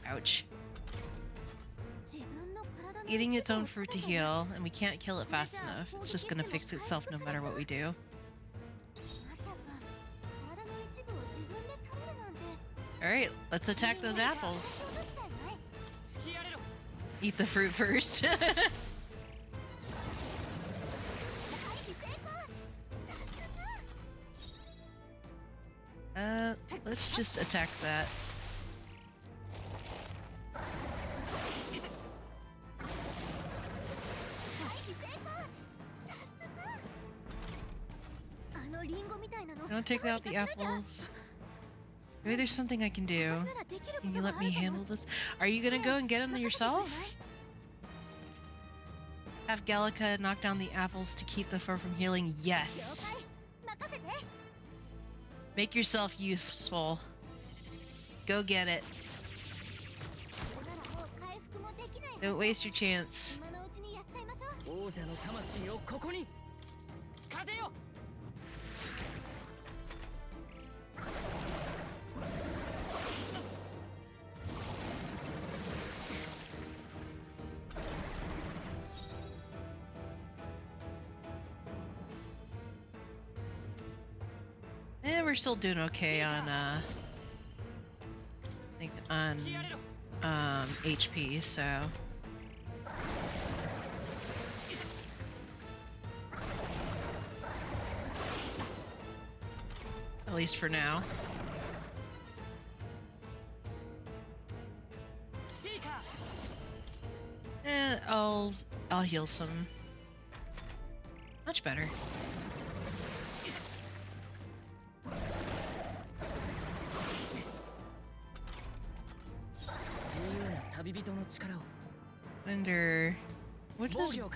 Ouch. Eating its own fruit to heal, and we can't kill it fast enough. It's just gonna fix itself no matter what we do. Alright, let's attack those apples. Eat the fruit first. Let's just attack that. Don't take out the apples. Maybe there's something I can do. Can you let me handle this? Are you gonna go and get them yourself? Have Gallica knock down the apples to keep the fur from healing? Yes. Make yourself useful. Go get it. Don't waste your chance. And we're still doing okay on I think on HP, so at least for now. I'll heal some. Much better. Wonder what does it'd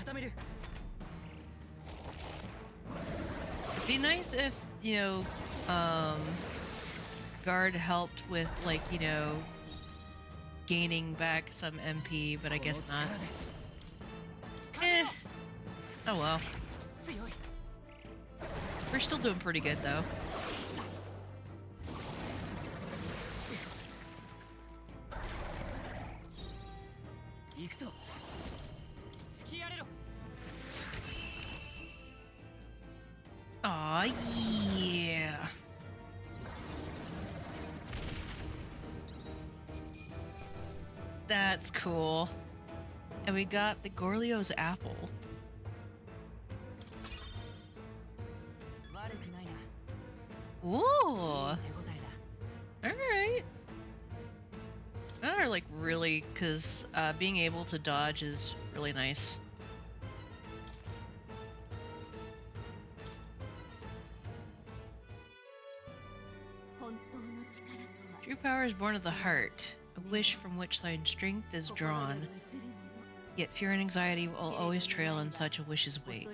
be nice if, you know, guard helped with, like, you know, gaining back some MP, but I guess not. Oh well. We're still doing pretty good though. Aw, yeah. That's cool. And we got the Gorlio's apple. Ooh. Alright. Those are like really, because being able to dodge is really nice. True power is born of the heart, a wish from which thine strength is drawn. Yet fear and anxiety will always trail in such a wish's wake.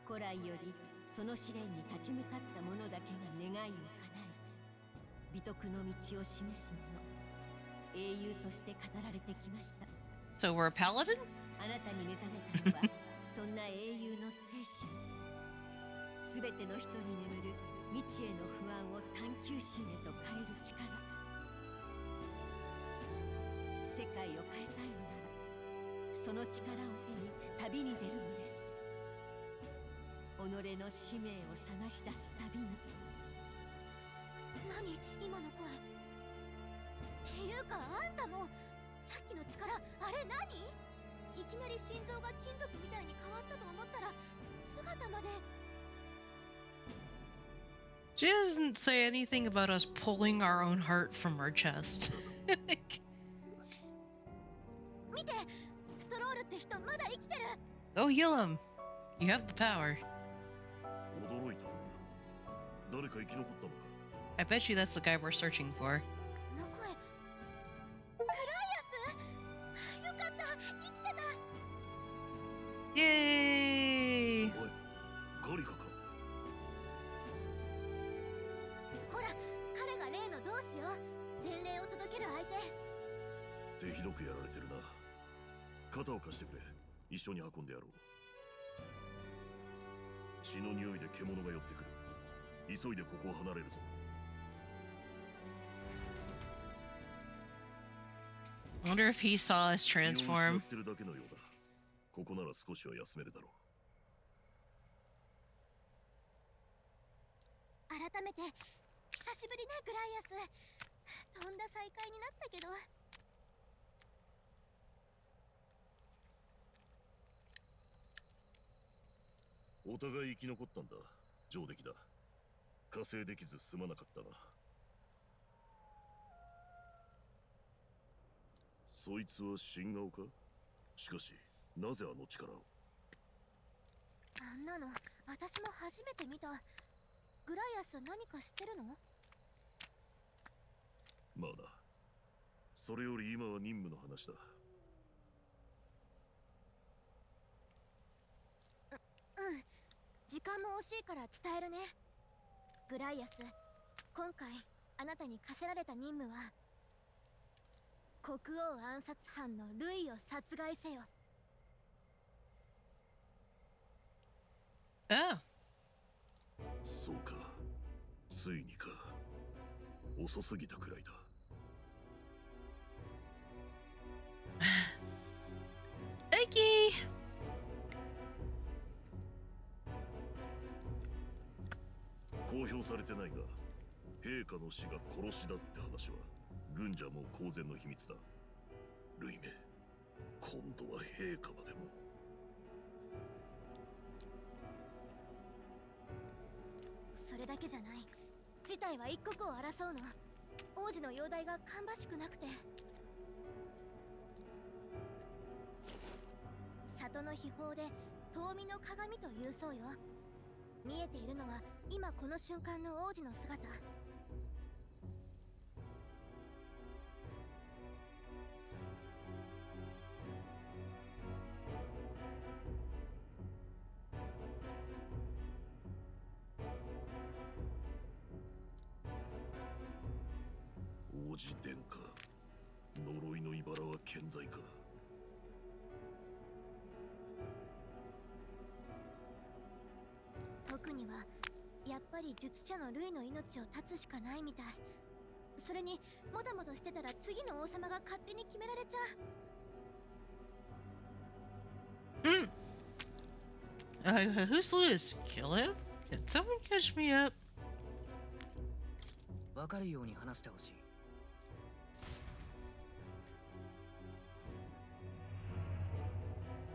古来よりその試練に立ち向かった者だけが願いを叶え美徳の道を示す者英雄として語られてきました。 So we're a paladin? あなたに目覚めたのはそんな英雄の精神。すべての人に眠る未知への不安を探求心へと変える力。世界を変えたいのならその力を手に旅に出るのです。 己の使命を探し出す旅に。何今の声。っていうかあんたもさっきの力あれ何？いきなり心臓が金属みたいに変わったと思ったら姿まで。 She doesn't say anything about us pulling our own heart from our chest. 見て、ストロールって人まだ生きてる。 Go heal him. You have the power. 驚いた。誰か生き残ったのか。 I bet you that's the guy we're searching for. その声。クライアス。よかった、生きてた。 Yay! おい、ガリカか。 ほら、彼が例の同志よ。伝令を届ける相手。手ひどくやられてるな。肩を貸してくれ。一緒に運んでやろう。 血の匂いで獣が寄ってくる。急いでここを離れるぞ。 I wonder if he saw us transform. てるだけのようだ。ここなら少しは休めるだろう。あ改めて久しぶりねグライアス。とんだ再会になったけど。お互い生き残ったんだ。上出来だ。加勢できずすまなかったな。そいつは新顔か？しかしなぜあの力を？あんなの私も初めて見た。グライアス何か知ってるの？まあな。それより今は任務の話だ。うん、時間も惜しいから伝えるね。グライアス、今回あなたに課せられた任務は国王暗殺犯のルイを殺害せよ。Oh. そうか、ついにか。遅すぎたくらいだ。Thank 公表されてないが、陛下の死が殺しだって話は軍じゃもう公然の秘密だ。ルイめ、今度は陛下までも。それだけじゃない。事態は一刻を争うの。王子の容体が芳しくなくて。里の秘宝で遠見の鏡というそうよ。見えているのは今この瞬間の王子の姿。王子殿下、呪いの茨は健在か？特にはやっぱり術者のルイの命を絶つしかないみたい。それにもたもたしてたら次の王様が勝手に決められちゃyou. Who's Liz? Kill him? Can someone catch me up? わかるように話してほしい。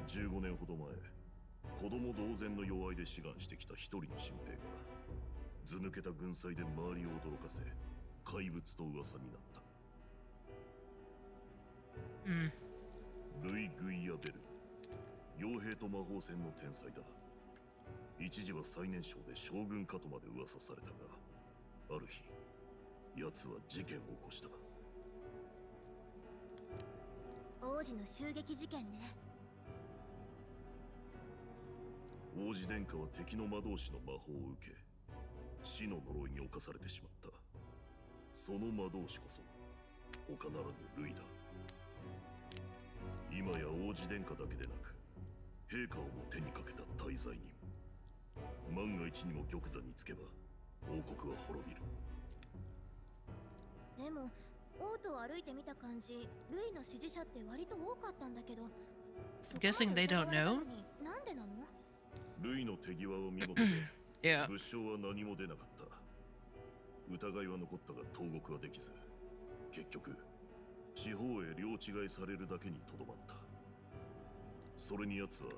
15年ほど前、子供同然の弱いで志願してきた一人の新兵が図抜けた軍祭で周りを驚かせ怪物と噂になった。ルイ・グイア・ベル、傭兵と魔法戦の天才だ。一時は最年少で将軍かとまで噂されたが、ある日奴は事件を起こした。王子の襲撃事件ね。王子殿下は敵の魔導士の魔法を受け、死の呪いに侵されてしまった。その魔導士こそ他ならぬルイだ。今や王子殿下だけでなく陛下をも手にかけた大罪人。万が一にも玉座につけば王国は滅びる。でも王都を歩いてみた感じ、ルイの支持者って割と多かったんだけど、Guessing they don't know? なんでなの？ルイの手際は見事で、Yeah. 物証は何も出なかった。疑いは残ったが投獄はできず、結局地方へ領違いされるだけにとどまった。それに奴は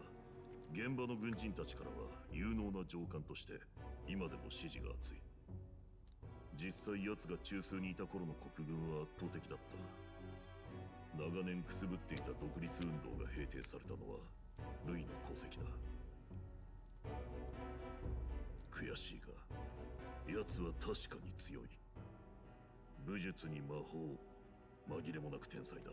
現場の軍人たちからは有能な上官として今でも支持が厚い。実際奴が中枢にいた頃の国軍は圧倒的だった。長年くすぶっていた独立運動が平定されたのはルイの功績だ。悔しいが奴は確かに強い。武術に魔法、紛れもなく天才だ。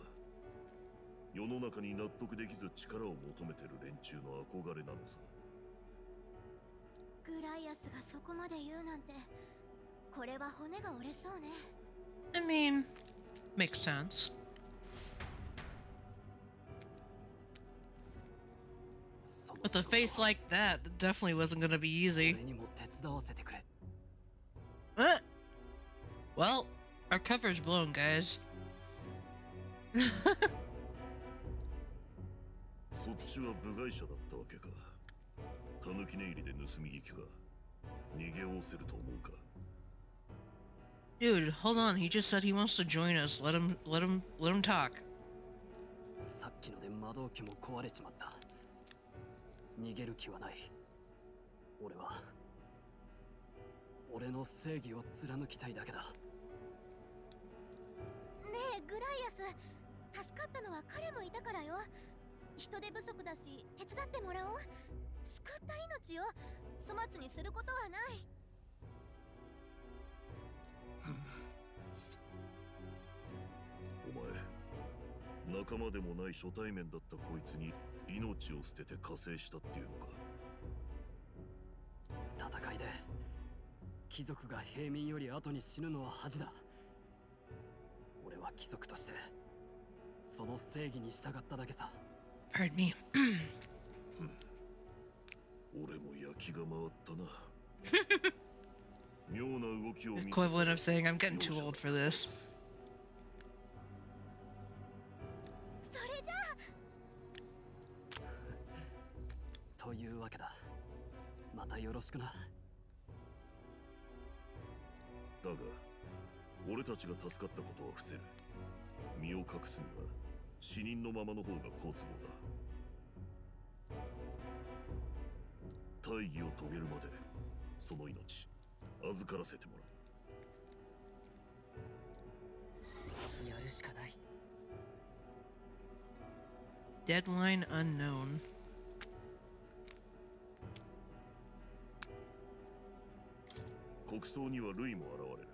世の中に納得できず力を求めてる連中の憧れなのさ。グライアスがそこまで言うなんて、これは骨が折れそうね。I mean, makes sense. With a face like that, it definitely wasn't gonna be easy. Well, our cover's blown, guys. そっちは部外者だったわけか。狸寝入りで盗み聞きか。逃げおせると思うか。Dude, hold on. He just said he wants to join us. Let him talk. さっきので魔導機も壊れちまった。逃げる気はない。俺の正義を貫きたいだけだ。ねえグライアス、助かったのは彼もいたからよ。人手不足だし手伝ってもらおう。救った命を粗末にすることはない。お前、仲間でもない初対面だったこいつに命を捨てて加勢したっていうのか。戦いで貴族が平民より後に死ぬのは恥だ。俺は貴族としてその正義に従っただけさ。Pardon me. 俺も焼きが回ったな。妙な動きを見せた。 Equivalent of saying I'm getting too old for this. それじゃあというわけだ。またよろしくな。だが俺たちが助かったことは伏せる。身を隠すには死人のままの方が好都合だ。大義を遂げるまでその命預からせてもらう。やるしかない。 Deadline unknown. 国葬にはルイも現れる。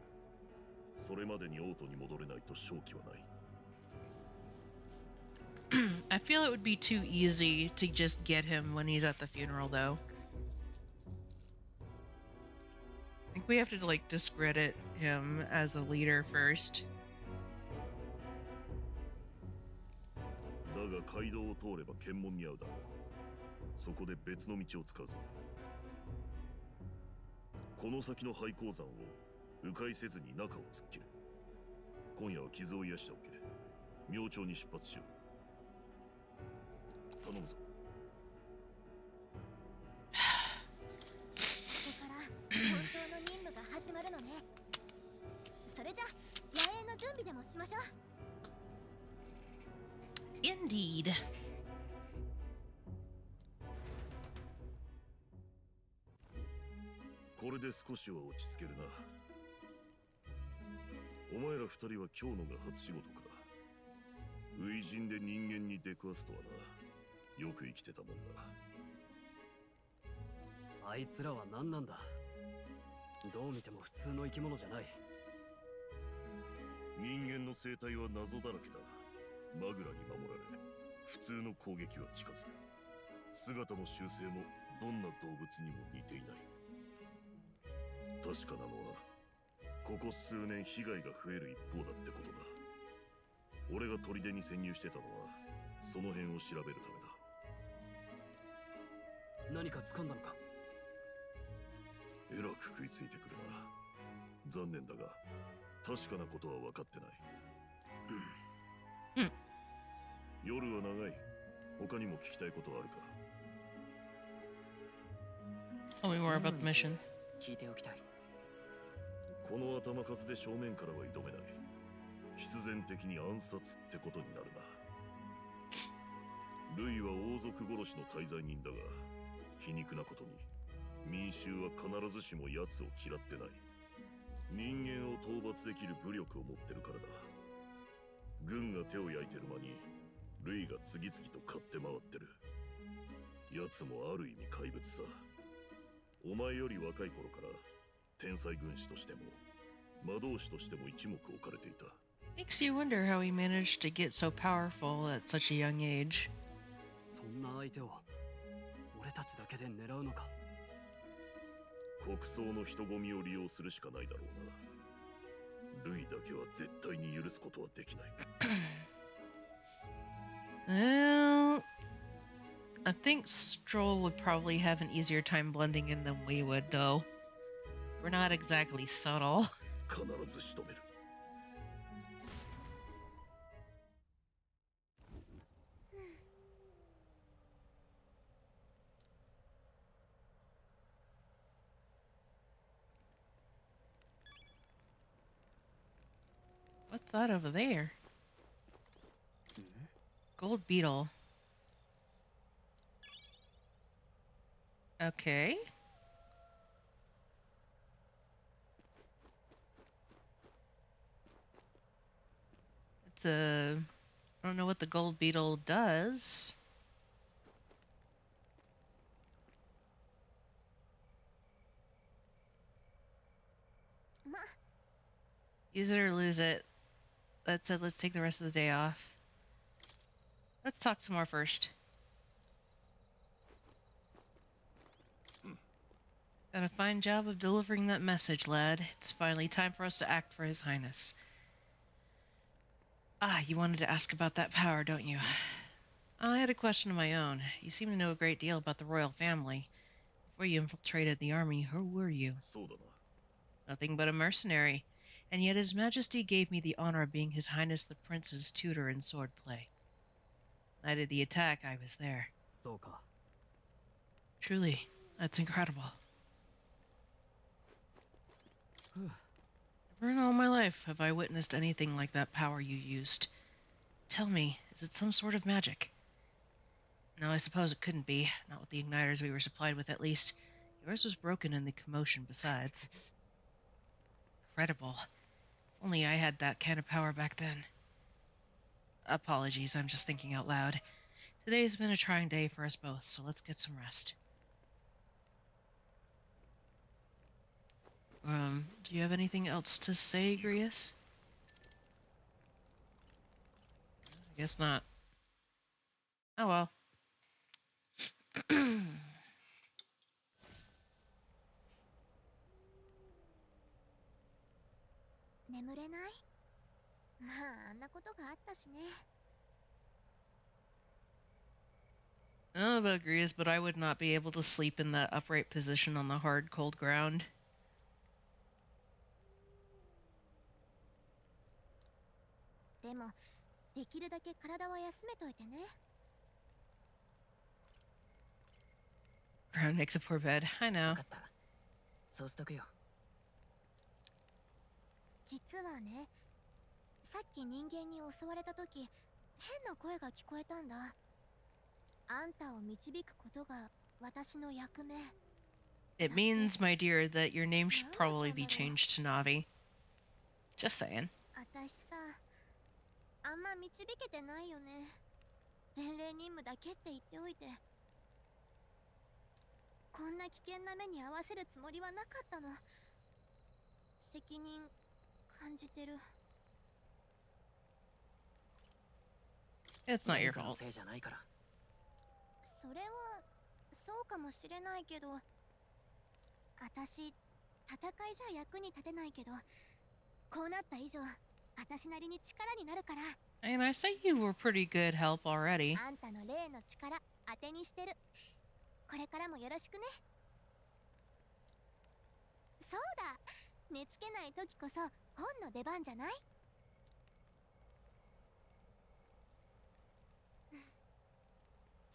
それまでに王都に戻れないと勝機はない。I feel it would be too easy to just get him when he's at the funeral, though. I think we have to, like, discredit him as a leader first. だが街道を通れば検問に遭うだろう。そこで別の道を使うぞ。この先の廃鉱山を迂回せずに中を突っ切る。今夜は傷を癒しておけ。明朝に出発しよう。頼むぞ。ここから本当の任務が始まるのね。それじゃ野営の準備でもしましょう。 Indeed. これで少しは落ち着けるな。お前ら二人は今日のが初仕事か。初陣で人間に出くわすとはな。よく生きてたもんだ。あいつらは何なんだ。どう見ても普通の生き物じゃない。人間の生態は謎だらけだ。マグラに守られ、普通の攻撃は効かず、姿も習性もどんな動物にも似ていない。確かなのは、ここ数年被害が増える一方だってことだ。俺が砦に潜入してたのは、その辺を調べるためだ。何か掴んだのか。えらく食いついてくるな。残念だが、確かなことは分かってない。夜は長い。他にも聞きたいことはあるか。 Tell me more about the mission. 聞いておきたい。この頭数で正面からは挑めない。必然的に暗殺ってことになるな。ルイは王族殺しの大罪人だが、皮肉なことに民衆は必ずしも奴を嫌ってない。人間を討伐できる武力を持ってるからだ。軍が手を焼いてる間にルイが次々と勝って回ってる。奴もある意味怪物さ。お前より若い頃から天才軍師としても魔導士としても一目置かれていた。 Makes you wonder how he managed to get so powerful at such a young age. そんな相手を俺たちだけで狙うのか。国葬の人混みを利用するしかないだろうな。ルイだけは絶対に許すことはできない。Well, I think Stroll would probably have an easier time blending in than we would, though. We're not exactly subtle. 必ず仕留める。What's that over there? Gold beetle. Okay. It's a... I don't know what the gold beetle does. Use it or lose it. That said, let's take the rest of the day off. Let's talk some more first. Done a fine job of delivering that message, lad. It's finally time for us to act for His Highness. Ah, you wanted to ask about that power, don't you? I had a question of my own. You seem to know a great deal about the royal family. Before you infiltrated the army, who were you? Nothing but a mercenary. And yet His Majesty gave me the honor of being His Highness the Prince's tutor in swordplay. I did the attack, I was there. Truly, that's incredible. Never in all my life have I witnessed anything like that power you used. Tell me, is it some sort of magic? No, I suppose it couldn't be. Not with the igniters we were supplied with, at least. Yours was broken in the commotion besides. Incredible. If only I had that kind of power back then. Apologies, I'm just thinking out loud. Today has been a trying day for us both, so let's get some rest. Do you have anything else to say, Grius? I guess not. Oh well. 眠れない？まあ、あんなことがあったしね。I don't know about Grius, but I would not be able to sleep in that upright position on the hard, cold ground. でも、できるだけ体は休めといてね。Ground makes a poor bed. I know. そうしとくよ。実はね、さっき人間に襲われた時、変な声が聞こえたんだ。あんたを導くことが私の役目。It means, my dear, that your name should probably be changed to Navi. Just saying. 私さ、あんま導けてないよね。伝令任務だけって言っておいて。こんな危険な目に遭わせるつもりはなかったの。責任感じてる。It's not your fault. それはそうかもしれないけど、私戦いじゃ役に立てないけど、こうなった以上、私なりに力になるから。And I say you were pretty good help already. あんたの霊の力当てにしてる。これからもよろしくね。そうだ、寝つけない時こそ本の出番じゃない？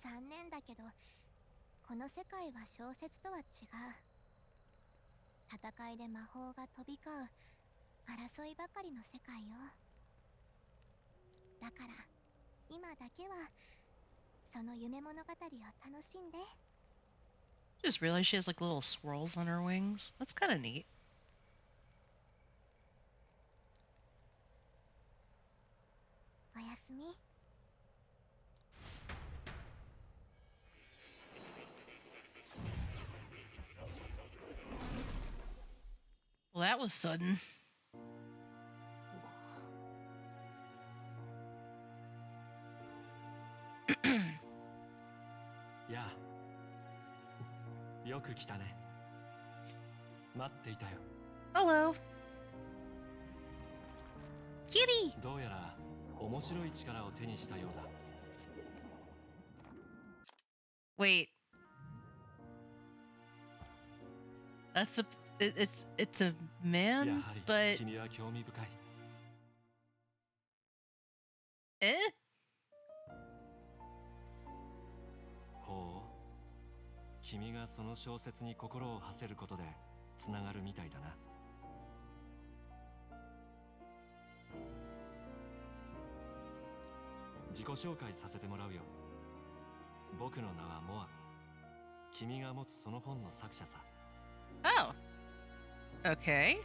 残念だけど、この世界は小説とは違う。戦いで魔法が飛び交う争いばかりの世界よ。だから今だけはその夢物語を楽しんで。Just realized she has like little swirls on her wings. That's kind of neat. Well, that was sudden. Yeah. よく来たね。待っていたよ。Hello. Kitty. どうやら面白い力を手にしたようだ。Wait. That's a it's a man, but 君は興味深い。え？ほう。君がその小説に心を馳せることでつながるみたいだな。自己紹介させてもらうよ。僕の名はモア。君が持つその本の作者さ。Oh. Okay.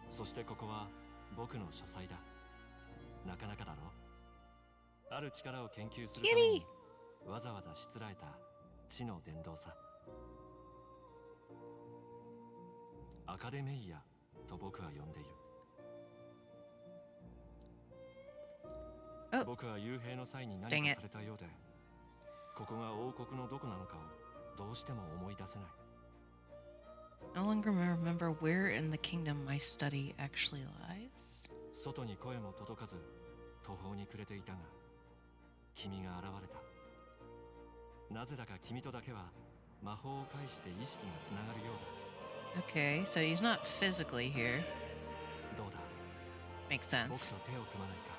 そしてここは僕の書斎だ。なかなかだろ。ある力を研究するためにわざわざしつらえた知の伝道さ。アカデメイヤと僕は呼んでいる。僕は幽閉の際に何かされたようで、ここが王国のどこなのかをどうしても思い出せない。No longer remember where in the kingdom my study actually lies. 外に声も届かず途方に暮れていたが、君が現れた。なぜだか君とだけは魔法を介して意識がつながるようだ。 Okay, so he's not physically here. どうだ。 Makes 僕 sense. と手を組まないか。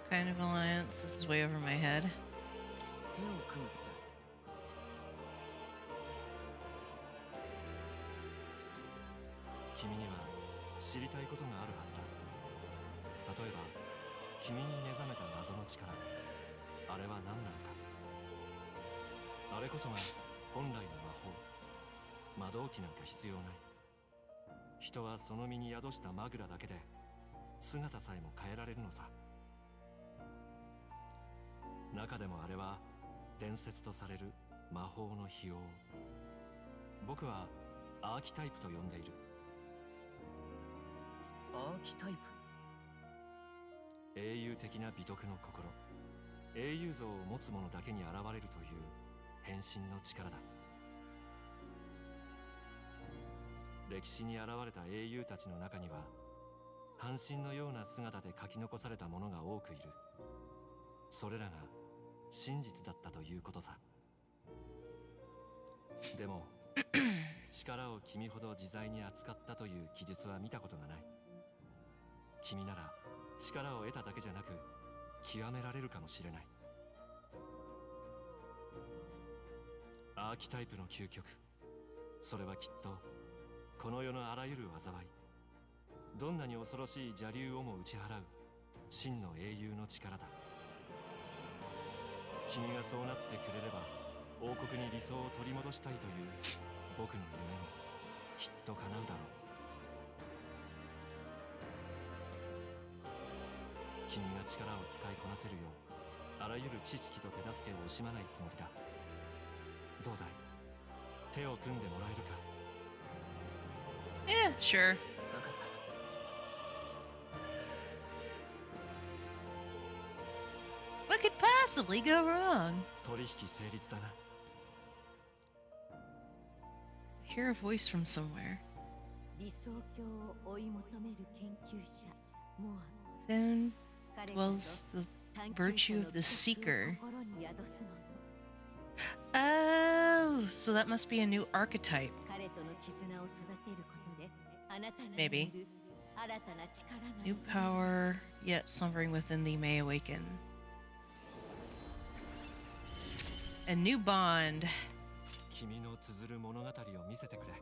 Kind of alliance. This is way over my head. 手を組むって。君には知りたいことがあるはずだ。例えば君に目覚めた謎の力、あれは何なのか。あれこそが本来の魔法。魔導機なんか必要ない。人はその身に宿したマグラだけで姿さえも変えられるのさ。中でもあれは伝説とされる魔法の秘宝。僕はアーキタイプと呼んでいる。アーキタイプ。英雄的な美徳の心、英雄像を持つ者だけに現れるという変身の力だ。歴史に現れた英雄たちの中には半身のような姿で書き残された者が多くいる。それらが真実だったということさ。でも力を君ほど自在に扱ったという記述は見たことがない。君なら力を得ただけじゃなく極められるかもしれない。アーキタイプの究極、それはきっとこの世のあらゆる災い、どんなに恐ろしい邪竜をも打ち払う真の英雄の力だ。君がそうなってくれれば王国に理想を取り戻したいという僕の夢もきっと叶うだろう。君が力を使いこなせるようあらゆる知識と手助けを惜しまないつもりだ。どうだい、手を組んでもらえるか。 Yeah, sure. わかった。What could possibly go wrong? 取引成立だな。 Hear a voice from somewhere. 理想郷を追い求める研究者モア。 Then 彼こ dwells そ the 探求 virtue 者 of の the 美しく seeker. 心に宿すの。 Oh, so that must be a new archetype. 彼との絆を育てることであなたが Maybe. 得る新たな力が New 目覚める power, yet slumbering within thee may awaken. A new bond 君の綴る物語を見せてくれ。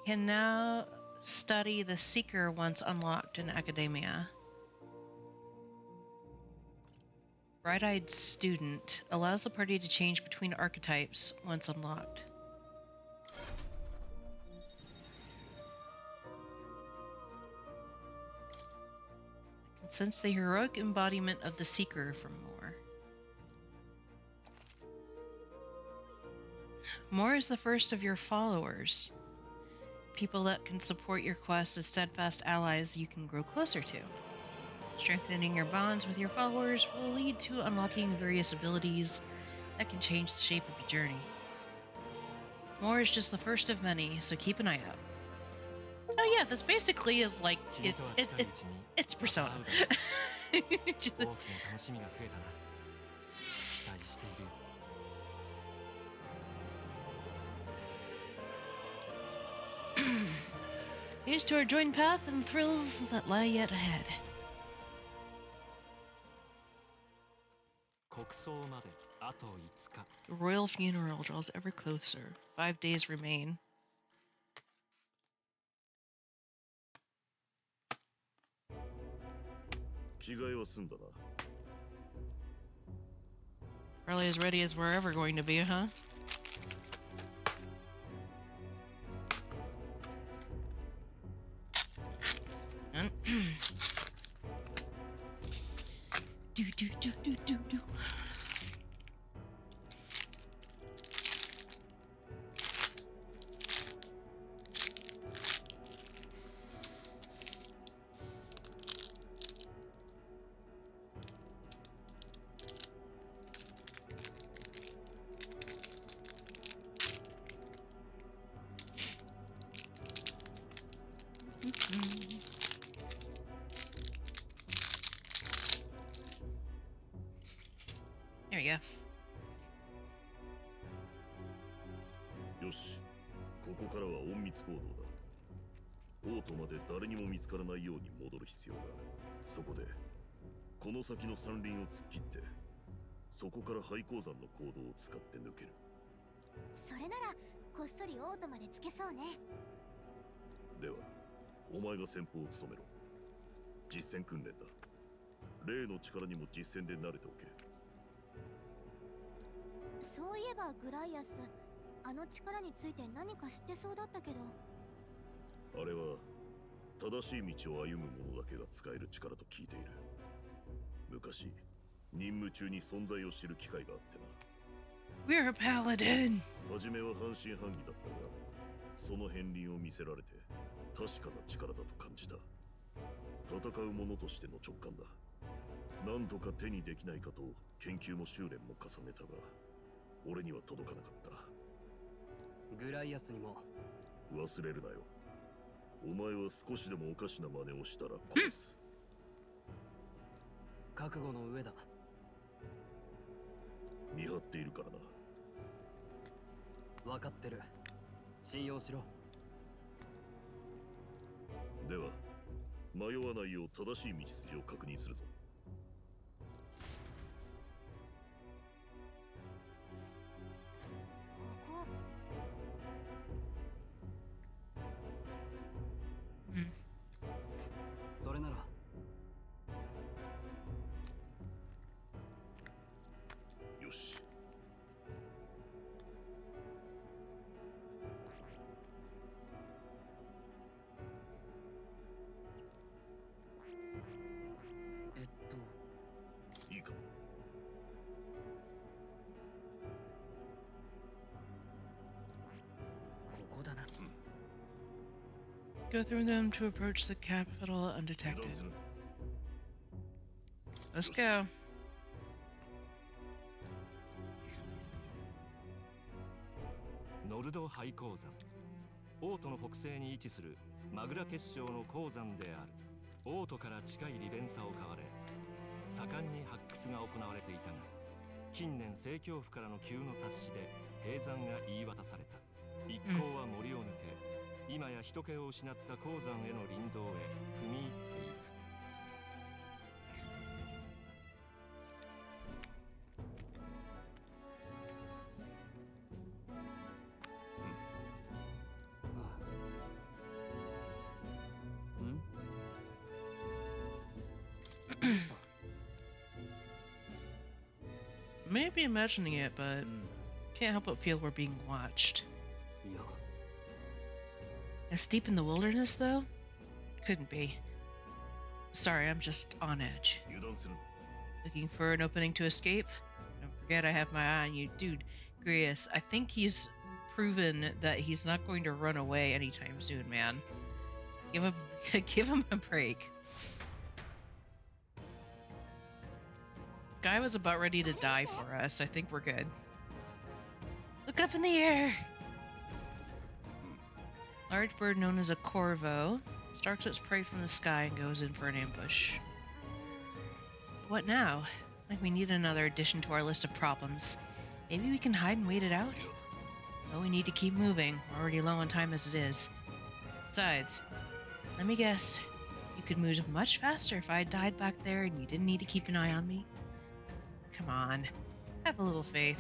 can now study the seeker once unlocked in academia. Bright-eyed student allows the party to change between archetypes once unlocked. I can sense the heroic embodiment of the seeker from Moore. Moore is the first of your followers. People that can support your quest as steadfast allies you can grow closer to. Strengthening your bonds with your followers will lead to unlocking various abilities that can change the shape of your journey. More is just the first of many, so keep an eye out. Oh yeah, this basically is like 君とは近いうちに it's Persona. 大きな楽しみが増えたな。期待しているよ。 Here's to our joined path and thrills that lie yet ahead. 国葬まであと5日。 The royal funeral draws ever closer. 5 days remain. 着替えは済んだな。 Probably as ready as we're ever going to be, huh? Do do do do do do. There we go. よし、ここからは隠密行動だ。オートまで誰にも見つからないように戻る必要がある。そこでこの先の山林を突っ切って、そこから廃鉱山の坑道を使って抜ける。それならこっそりオートまでつけそうね。ではお前が先鋒を務めろ。実戦訓練だ。例の力にも実戦で慣れておけ。そういえばグライアス、あの力について何か知ってそうだったけど。あれは正しい道を歩む者だけが使える力と聞いている。昔任務中に存在を知る機会があってな。 We're a paladin. 初めは半信半疑だったが、その片鱗を見せられて確かな力だと感じた。戦う者としての直感だ。なんとか手にできないかと研究も修練も重ねたが、俺には届かなかった。グライアスにも忘れるなよ。お前は少しでもおかしな真似をしたら殺す。覚悟の上だ。見張っているからな。分かってる。信用しろ。では迷わないよう正しい道筋を確認するぞ。ここ。それならよし。いいか。ここだな。Go through them to approach the capital undetected. Let's go. ノルド廃鉱山。オートの北西に位置するマグラ結晶の鉱山である。オートから近い利便さを買われ、盛んに発掘が行われていたが、近年政教府からの急の達しで閉山が言い渡された。一行は森を抜け、今や人気を失った鉱山への林道へ踏み入っていく。Maybe imagining it, but can't help but feel we're being watched. Yeah. As deep in the wilderness, though? Couldn't be. Sorry, I'm just on edge. Looking for an opening to escape? Don't forget I have my eye on you. Dude, Grius, I think he's proven that he's not going to run away anytime soon, man. Give him a break. Guy was about ready to die for us. I think we're good. Look up in the air! Large bird known as a corvo starts its prey from the sky and goes in for an ambush. What now? I think we need another addition to our list of problems. Maybe we can hide and wait it out? Well, we need to keep moving. We're already low on time as it is. Besides, let me guess. You could move much faster if I had died back there and you didn't need to keep an eye on me. Come on. Have a little faith.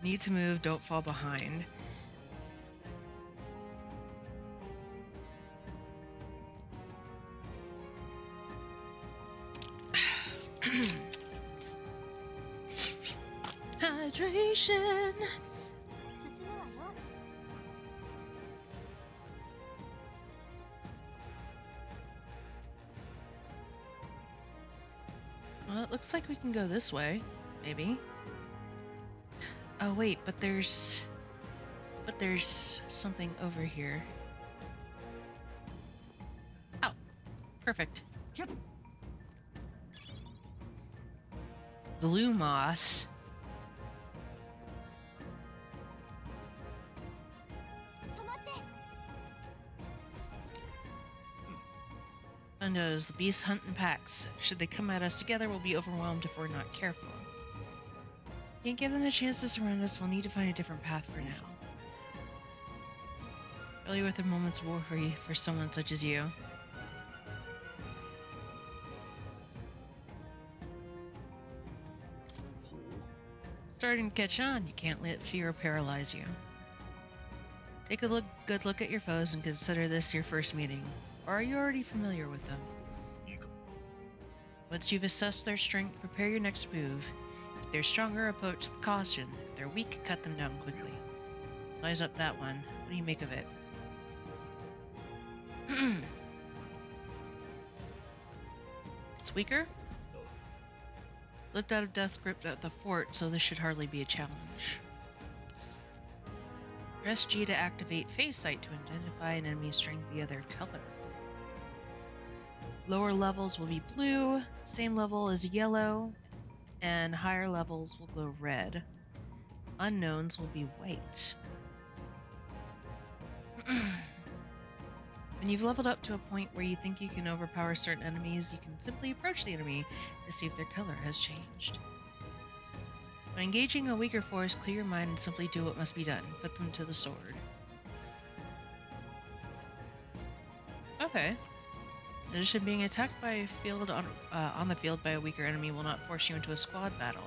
Need to move, don't fall behind. mission. 進むわよ。 Well, it looks like we can go this way, maybe. Oh wait, but there's something over here. Oh, perfect. Blue moss. 止まって。 Who knows? The beasts hunt in packs. Should they come at us together, we'll be overwhelmed if we're not careful. Can't give them the chance to surround us. We'll need to find a different path for now. Really worth a moment's worry for someone such as you. Starting to catch on. You can't let fear paralyze you. Take a good look at your foes and consider this your first meeting. Or are you already familiar with them? Once you've assessed their strength, prepare your next move. If they're stronger, approach with caution. If they're weak, cut them down quickly. Size up that one. What do you make of it? It's weaker? Slipped out of death's grip at the fort, so this should hardly be a challenge. Press G to activate Phase Sight to identify an enemy's strength via their color. Lower levels will be blue, same level as yellow, and higher levels will glow red. Unknowns will be white. When you've leveled up to a point where you think you can overpower certain enemies, you can simply approach the enemy to see if their color has changed. When engaging a weaker force, clear your mind and simply do what must be done. Put them to the sword. Okay. In addition, being attacked by a field on the field by a weaker enemy will not force you into a squad battle.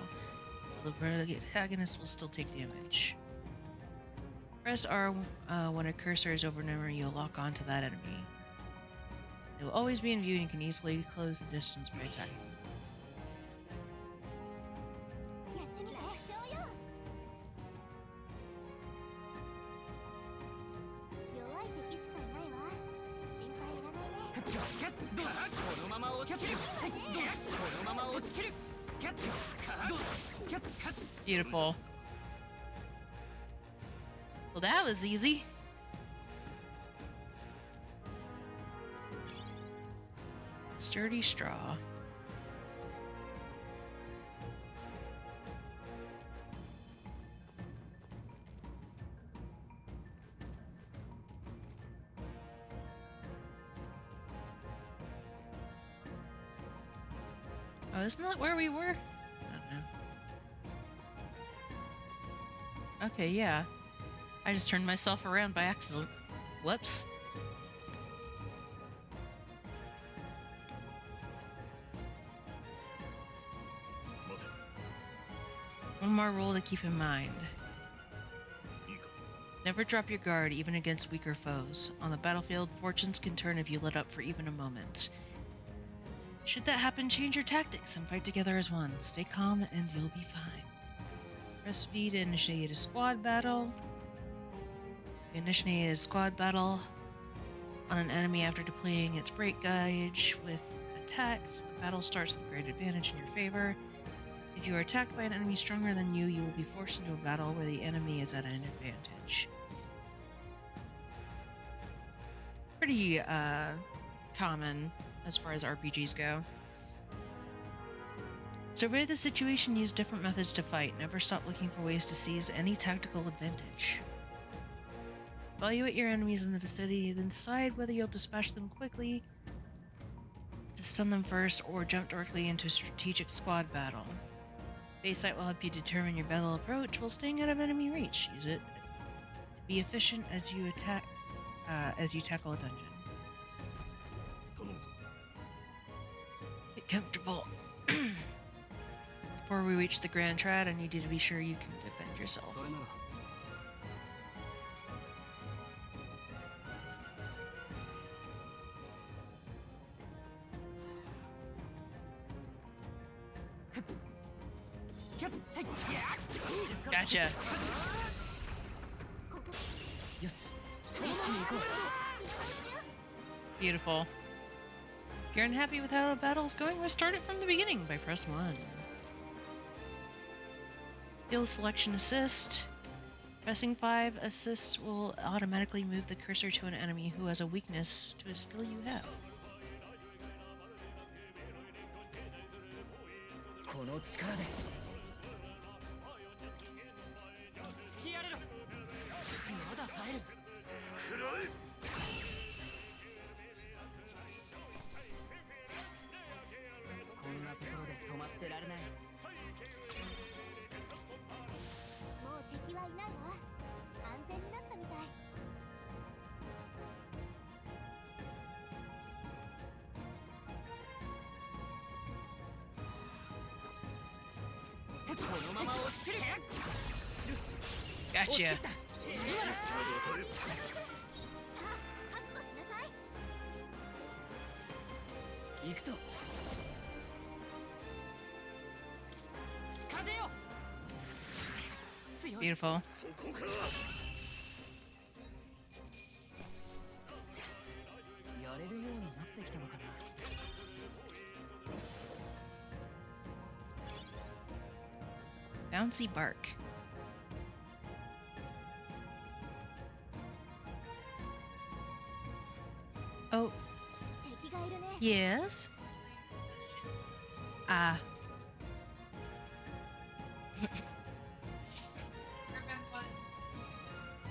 The antagonist will still take damage. Press R when a cursor is over an enemy, you'll lock onto that enemy. It will always be in view and you can easily close the distance by attacking. やってみたらしょうよ。弱い敵しかいないわ。心配いらないね。このまま落ちきる。このまま落ちきる。 Beautiful. Well, that was easy. Sturdy straw. Oh, isn't that where we were? I don't know. Okay, yeah. I just turned myself around by accident. Whoops. One more rule to keep in mind. Never drop your guard, even against weaker foes. On the battlefield, fortunes can turn if you let up for even a moment. Should that happen, change your tactics and fight together as one. Stay calm and you'll be fine. Press V to initiate a squad battle. You initiate a squad battle on an enemy after deploying its break gauge with attacks. The battle starts with great advantage in your favor. If you are attacked by an enemy stronger than you, you will be forced into a battle where the enemy is at an advantage. Pretty common as far as RPGs go. Survey the situation, use different methods to fight. Never stop looking for ways to seize any tactical advantage. Evaluate your enemies in the vicinity, then decide whether you'll dispatch them quickly to stun them first or jump directly into a strategic squad battle. Base sight will help you determine your battle approach while staying out of enemy reach. Use it to be efficient as you tackle a dungeon. Get comfortable. Before we reach the Grand Trad, I need you to be sure you can defend yourself. Gotcha. Beautiful. If you're unhappy with how the battle's going, restart it from the beginning by press 1. Skill selection assist. Pressing 5 assist will automatically move the cursor to an enemy who has a weakness to a skill you have. この力で突きやれろ。まだ耐える。食らえ。こんなところで止まってられない。もう敵はいないわ。安全になったみたい。このまま押し切る。 Gotcha. さあ、覚悟しなさい。行くぞ。風よ。強い。 Beautiful. そこからやれるようになってきたのかな。 Bouncy bark. Oh. 敵がいるね。 Yes. Ah.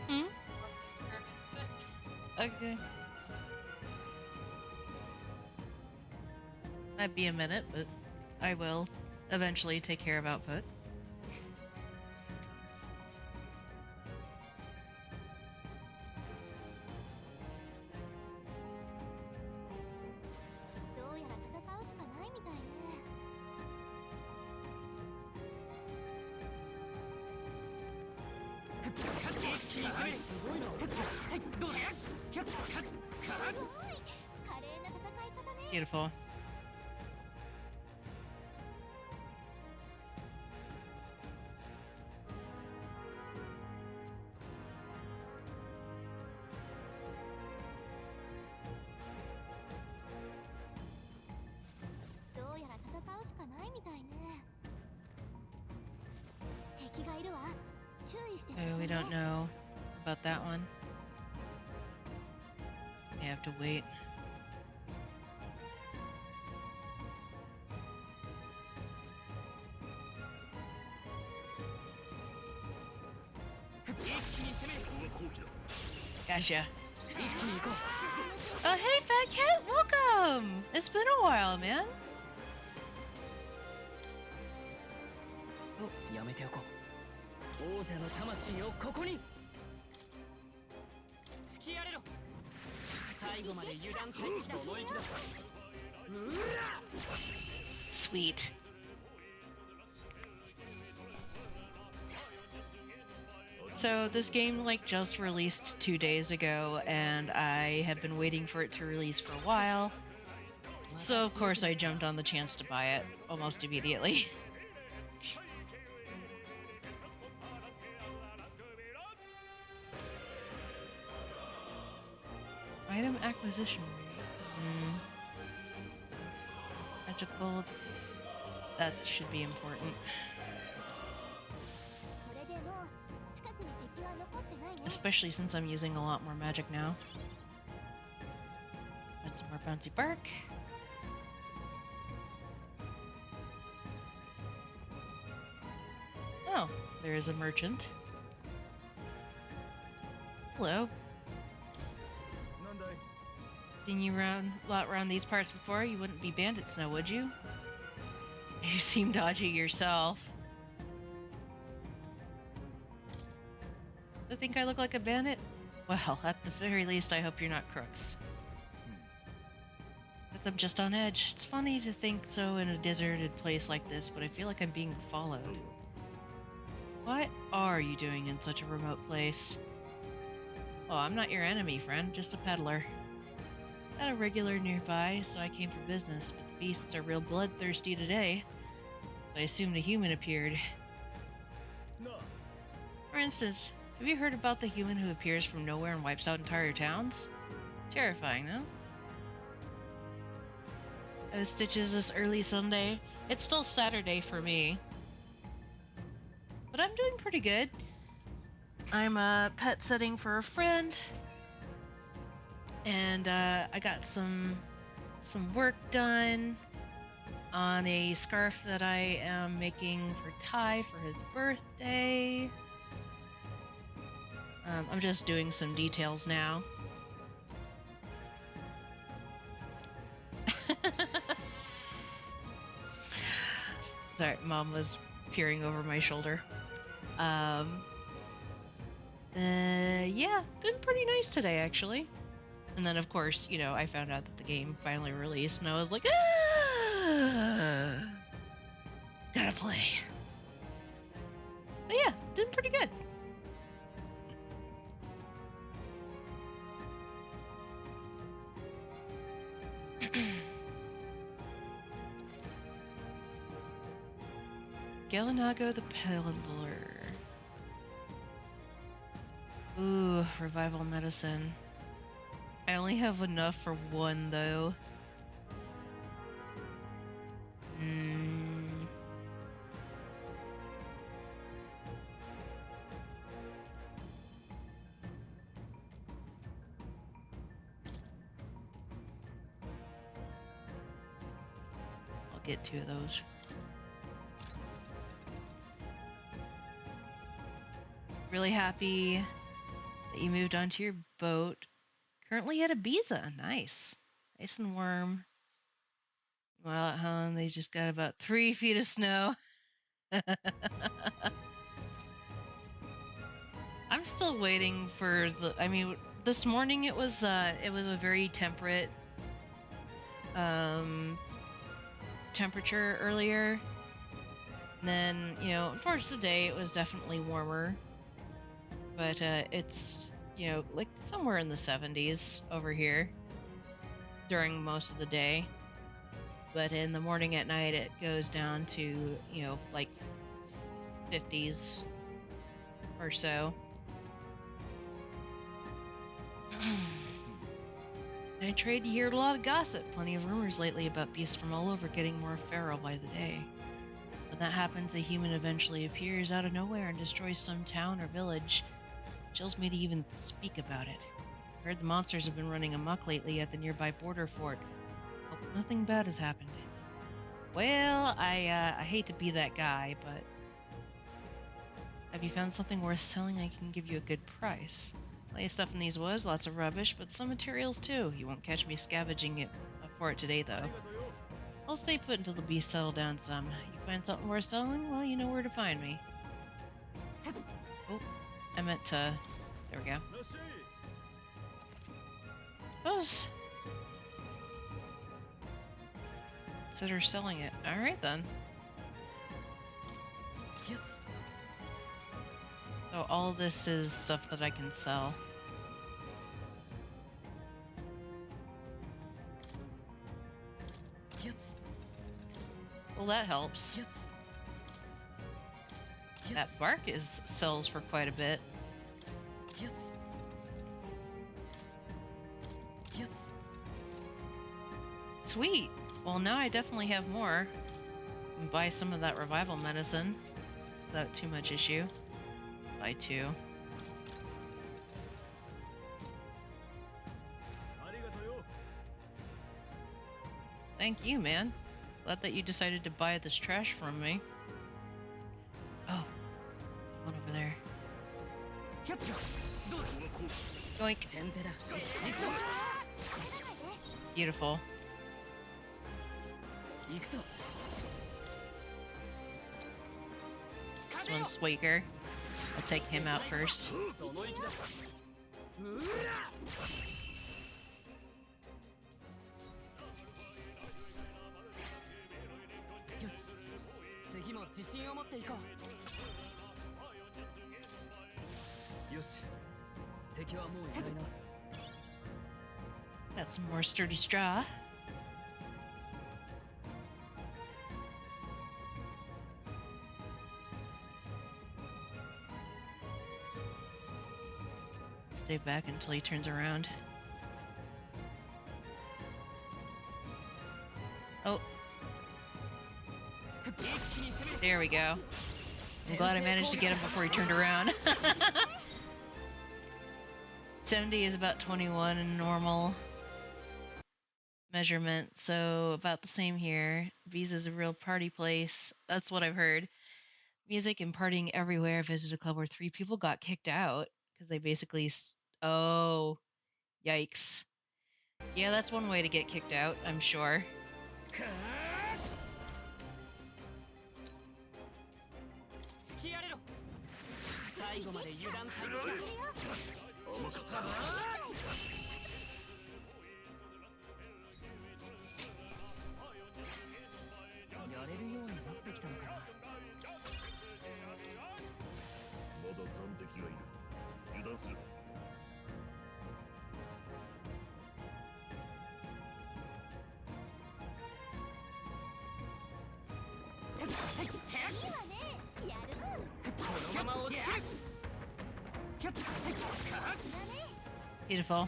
Hmm? Okay. Might be a minute, but I will eventually take care of output. どうやら戦うしかないみたいね。すごいな。どうだ。キャッカッカッ。すごい。華麗な戦い方ね。 Beautiful. どうやら戦うしかないみたいね。敵がいるわ。注意して進ん Oh, で。 we don't know about that one. I have to wait. Gotcha. Oh, hey, Fat Cat, welcome! It's been a while, man. やめておこう。王者の魂をここに。突きやれろ。最後まで油断せずその意気だ。うら。 Sweet. So this game just released 2 days ago, and I have been waiting for it to release for a while. So of course I jumped on the chance to buy it almost immediately. Item acquisition rate. Magic gold. That should be important. これでもう近くに敵は残ってないね。 Especially since I'm using a lot more magic now. Add some more bouncy bark. Oh, there is a merchant. Hello. Seen you lot around these parts before. You wouldn't be bandits now, would you? You seem dodgy yourself. I think I look like a bandit? Well, at the very least, I hope you're not crooks. Guess I'm just on edge. It's funny to think so in a deserted place like this, but I feel like I'm being followed. What are you doing in such a remote place? Oh, I'm not your enemy, friend, just a peddler. Had a regular nearby, so I came for business, but the beasts are real bloodthirsty today. So I assumed a human appeared. For instance, have you heard about the human who appears from nowhere and wipes out entire towns? Terrifying, no? I was stitches this early Sunday. It's still Saturday for me. But I'm doing pretty good. I'm pet sitting for a friend. And I got some work done on a scarf that I am making for Ty for his birthday. I'm just doing some details now. Sorry, Mom was peering over my shoulder. Yeah, been pretty nice today, actually. And then, of course, you know, I found out that the game finally released, and I was like, ah! Gotta play. But yeah, doing pretty good. Galinago the Peddler. Ooh, revival medicine. I only have enough for one, though. I'll get 2 of those. Really happy that you moved onto your boat. Currently at Ibiza. Nice. Nice and warm. Well, at home, they just got about 3 feet of snow. I'm still waiting for the... I mean, this morning it was a very temperate temperature earlier. And then, you know, towards the day it was definitely warmer. But it's, you know, like somewhere in the 70s over here during most of the day. But in the morning at night it goes down to, you know, like 50s or so. I tried to hear a lot of gossip, plenty of rumors lately about beasts from all over getting more feral by the day. When that happens, a human eventually appears out of nowhere and destroys some town or village. Chills me to even speak about it. I heard the monsters have been running amok lately at the nearby border fort. Hope nothing bad has happened. Well, I hate to be that guy, but have you found something worth selling? I can give you a good price. Plenty of stuff in these woods, lots of rubbish, but some materials too. You won't catch me scavenging it for it today, though. I'll stay put until the beasts settle down some. You find something worth selling? Well, you know where to find me. Oh, I meant to... There we go. Suppose. Consider selling it. Alright then. Yes. So all this is stuff that I can sell. Yes. Well, that helps. Yes. That bark sells for quite a bit. Yes. Yes. Sweet. Well, now I definitely have more. And buy some of that revival medicine without too much issue. Buy 2. Thank you, man. Glad that you decided to buy this trash from me. Oh, one over there. Yoink. Beautiful. This one's Swaker. I'll take him out first. Got some more sturdy straw. stay back until he turns around. Oh. There we go. I'm glad I managed to get him before he turned around. 70 is about 21 in normal measurement, so about the same here. Visa's a real party place. That's what I've heard. Music and partying everywhere. I visited a club where 3 people got kicked out because they basically... Oh, yikes. Yeah, that's one way to get kicked out, I'm sure. Beautiful.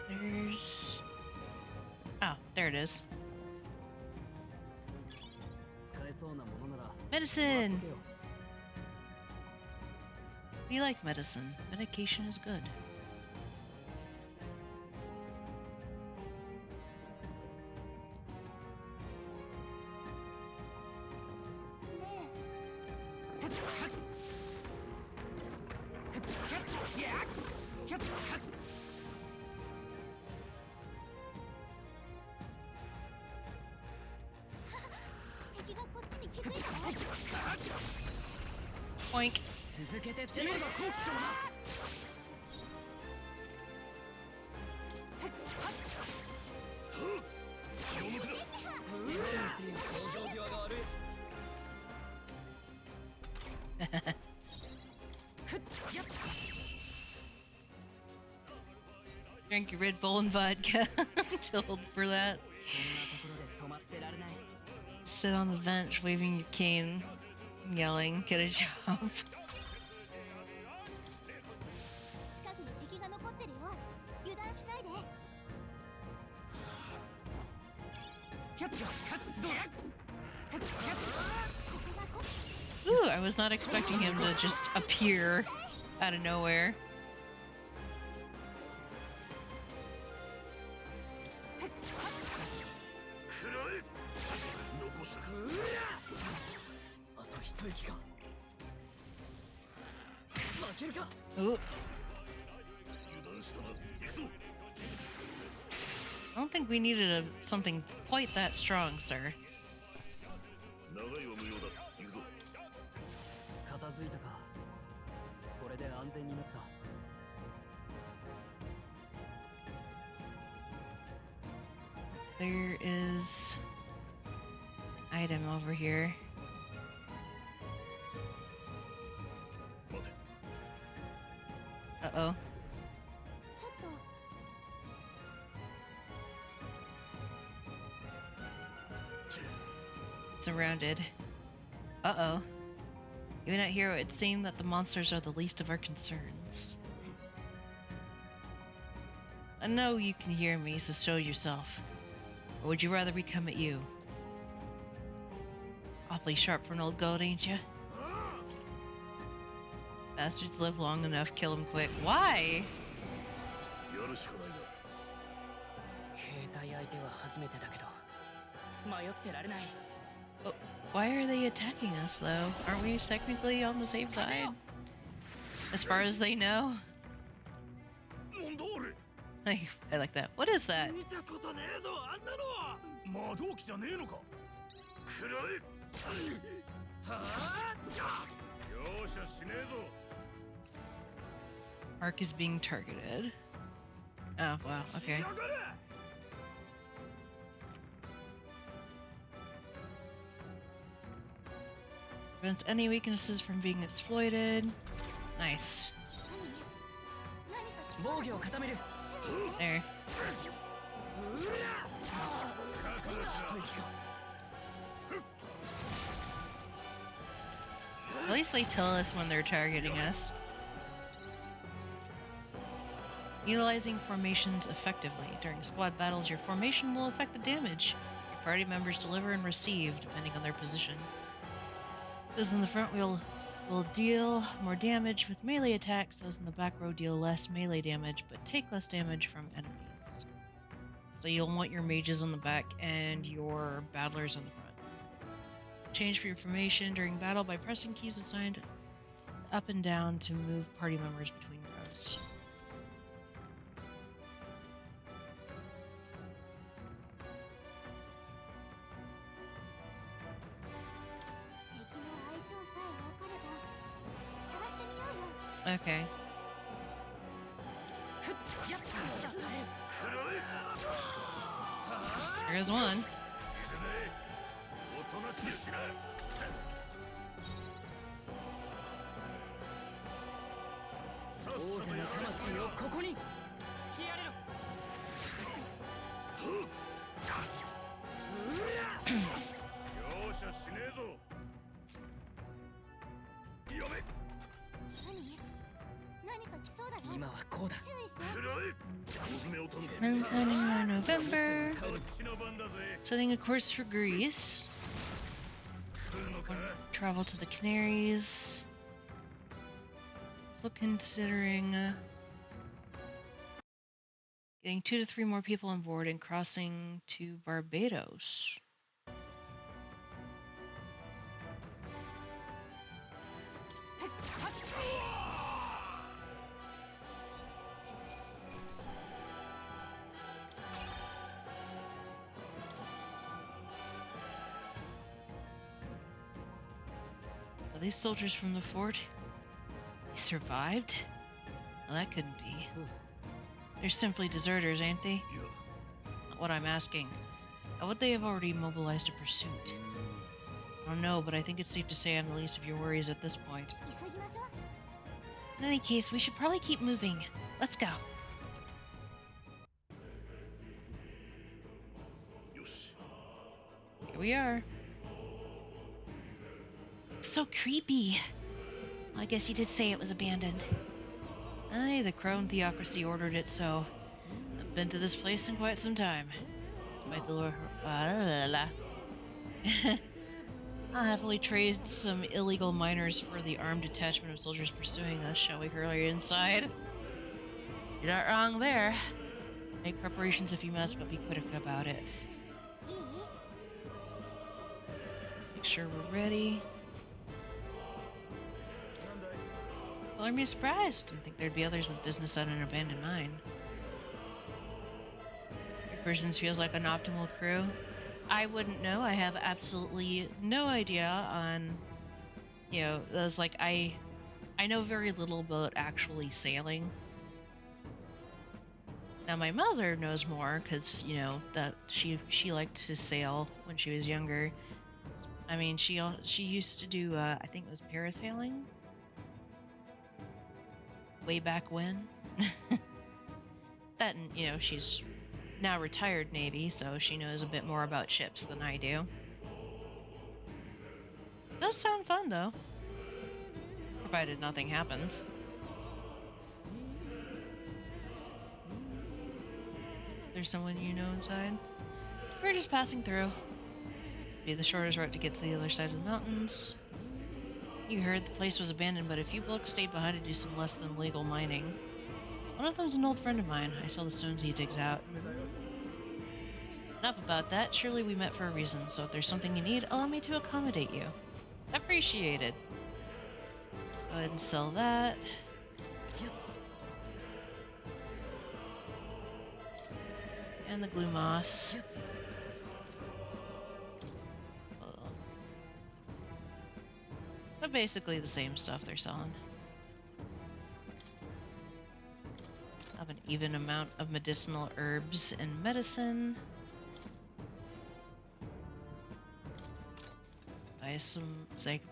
There's... Oh, there it is. Medicine! We like medicine. Medication is good. Oink. Drink your Red Bull and vodka. Too old for that. Sit on the bench waving your cane, yelling, get a job. Ooh, I was not expecting him to just appear out of nowhere. Ooh. I don't think we needed something quite that strong, sir. There is an item over here. Uh-oh. Surrounded. Uh-oh. Even out here, it would seem that the monsters are the least of our concerns. I know you can hear me, so show yourself. Or would you rather we come at you? Awfully sharp for an old goat, ain't ya? Bastards live long enough, kill them quick. Why? Oh, why are they attacking us, though? Aren't we technically on the same side? As far as they know? I like that. What is that? Ark is being targeted. Oh, wow, okay. Prevents any weaknesses from being exploited. Nice. There. At least they tell us when they're targeting us. Utilizing formations effectively. During squad battles, your formation will affect the damage your party members deliver and receive, depending on their position. Those in the front will deal more damage with melee attacks. Those in the back row deal less melee damage, but take less damage from enemies. So you'll want your mages on the back and your battlers on the front. Change for your formation during battle by pressing keys assigned up and down to move party members between rows. Okay. There's one. Planning on November. Setting a course for Greece. Travel to the Canaries. Also considering getting 2 to 3 more people on board and crossing to Barbados. Are these soldiers from the fort? They survived? Well, that couldn't be. They're simply deserters, ain't they? Not what I'm asking. How would they have already mobilized a pursuit? I don't know, but I think it's safe to say I'm the least of your worries at this point. In any case, we should probably keep moving. Let's go. Here we are. So creepy. Well, I guess you did say it was abandoned. Aye, the Crown Theocracy ordered it so. I've been to this place in quite some time. Despite the I'll happily trade some illegal miners for the armed detachment of soldiers pursuing us, shall we hurry inside? You're not wrong there. Make preparations if you must, but be quick about it. Make sure we're ready. Color me surprised. Didn't think there'd be others with business on an abandoned mine. Your persons feels like an optimal crew. I wouldn't know. I have absolutely no idea on, you know, there's like I know very little about actually sailing. Now my mother knows more because, you know, that she liked to sail when she was younger. I mean, she used to do I think it was parasailing. Way back when. That, and, you know, she's now retired Navy, so she knows a bit more about ships than I do. Does sound fun, though. Provided nothing happens. There's someone you know inside? We're just passing through. Be the shortest route to get to the other side of the mountains. You heard the place was abandoned, but a few blokes stayed behind to do some less than legal mining. One of them's an old friend of mine. I saw the stones he digs out. Enough about that. Surely we met for a reason, so if there's something you need, allow me to accommodate you. Appreciated. Go ahead and sell that. And the glue moss. But basically the same stuff they're selling. Have an even amount of medicinal herbs and medicine.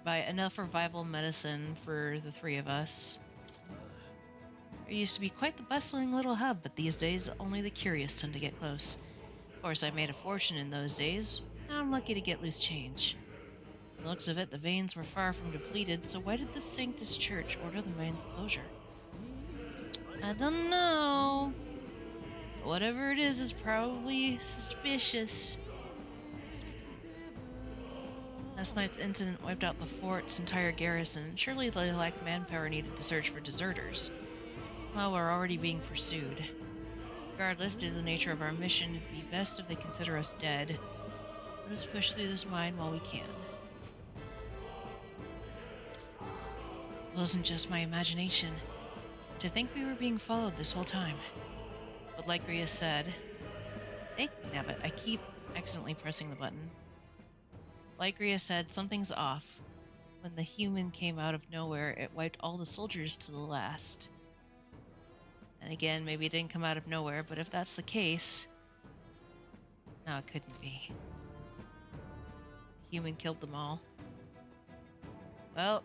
Buy enough revival medicine for the 3 of us. There used to be quite the bustling little hub, but these days only the curious tend to get close. Of course, I made a fortune in those days. Now I'm lucky to get loose change. the looks of it, the veins were far from depleted, so why did the Sanctus Church order the mine's closure? I don't know. Whatever it is probably suspicious. Last night's incident wiped out the fort's entire garrison. Surely they lacked manpower needed to search for deserters. Somehow we're already being pursued. Regardless, due to the nature of our mission, it'd be best if they consider us dead. Let us push through this mine while we can. It wasn't just my imagination. To think we were being followed this whole time. But like Rhea said... Nabbit, I keep accidentally pressing the button. Like Rhea said, something's off. When the human came out of nowhere, it wiped all the soldiers to the last. And again, maybe it didn't come out of nowhere, but if that's the case... No, it couldn't be. The human killed them all. Well...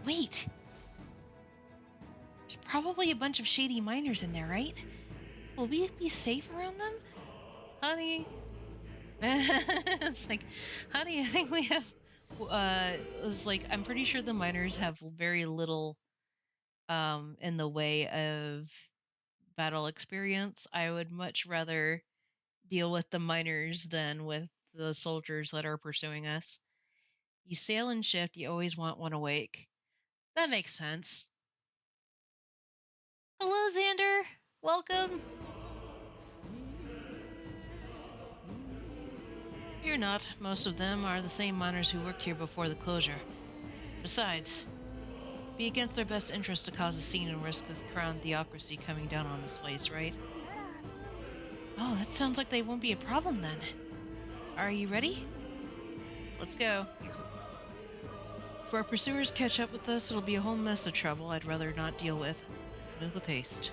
Wait! There's probably a bunch of shady miners in there, right? Will we be safe around them? Honey... It's like, how do you think we have... it's like, I'm pretty sure the miners have very little in the way of battle experience. I would much rather deal with the miners than with the soldiers that are pursuing us. You sail and shift, you always want one awake. That makes sense. Hello, Xander! Welcome! Fear not, most of them are the same miners who worked here before the closure. Besides, it'd be against their best interest to cause a scene and risk the crown theocracy coming down on this place, right? Oh, that sounds like they won't be a problem then. Are you ready? Let's go. If our pursuers catch up with us, it'll be a whole mess of trouble I'd rather not deal with. Move with haste.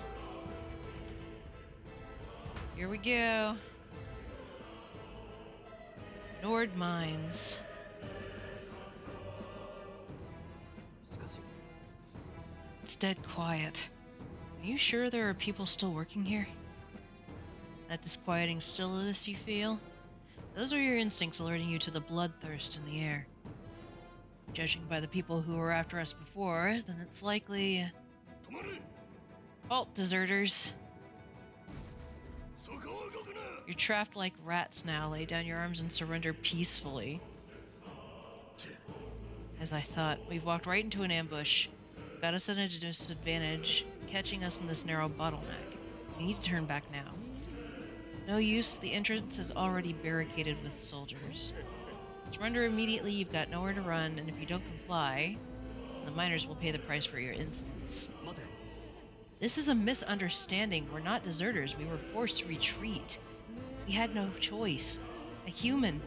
Here we go. Nord Mines. It's dead quiet. Are you sure there are people still working here? That disquieting stillness you feel? Those are your instincts alerting you to the bloodthirst in the air. Judging by the people who were after us before, then it's likely... Halt, deserters! You're trapped like rats now. Lay down your arms and surrender peacefully. As I thought, we've walked right into an ambush. Got us at a disadvantage, catching us in this narrow bottleneck. We need to turn back now. No use, the entrance is already barricaded with soldiers. Surrender immediately, you've got nowhere to run, and if you don't comply, the miners will pay the price for your insolence. This is a misunderstanding. We're not deserters. We were forced to retreat. We had no choice. A human.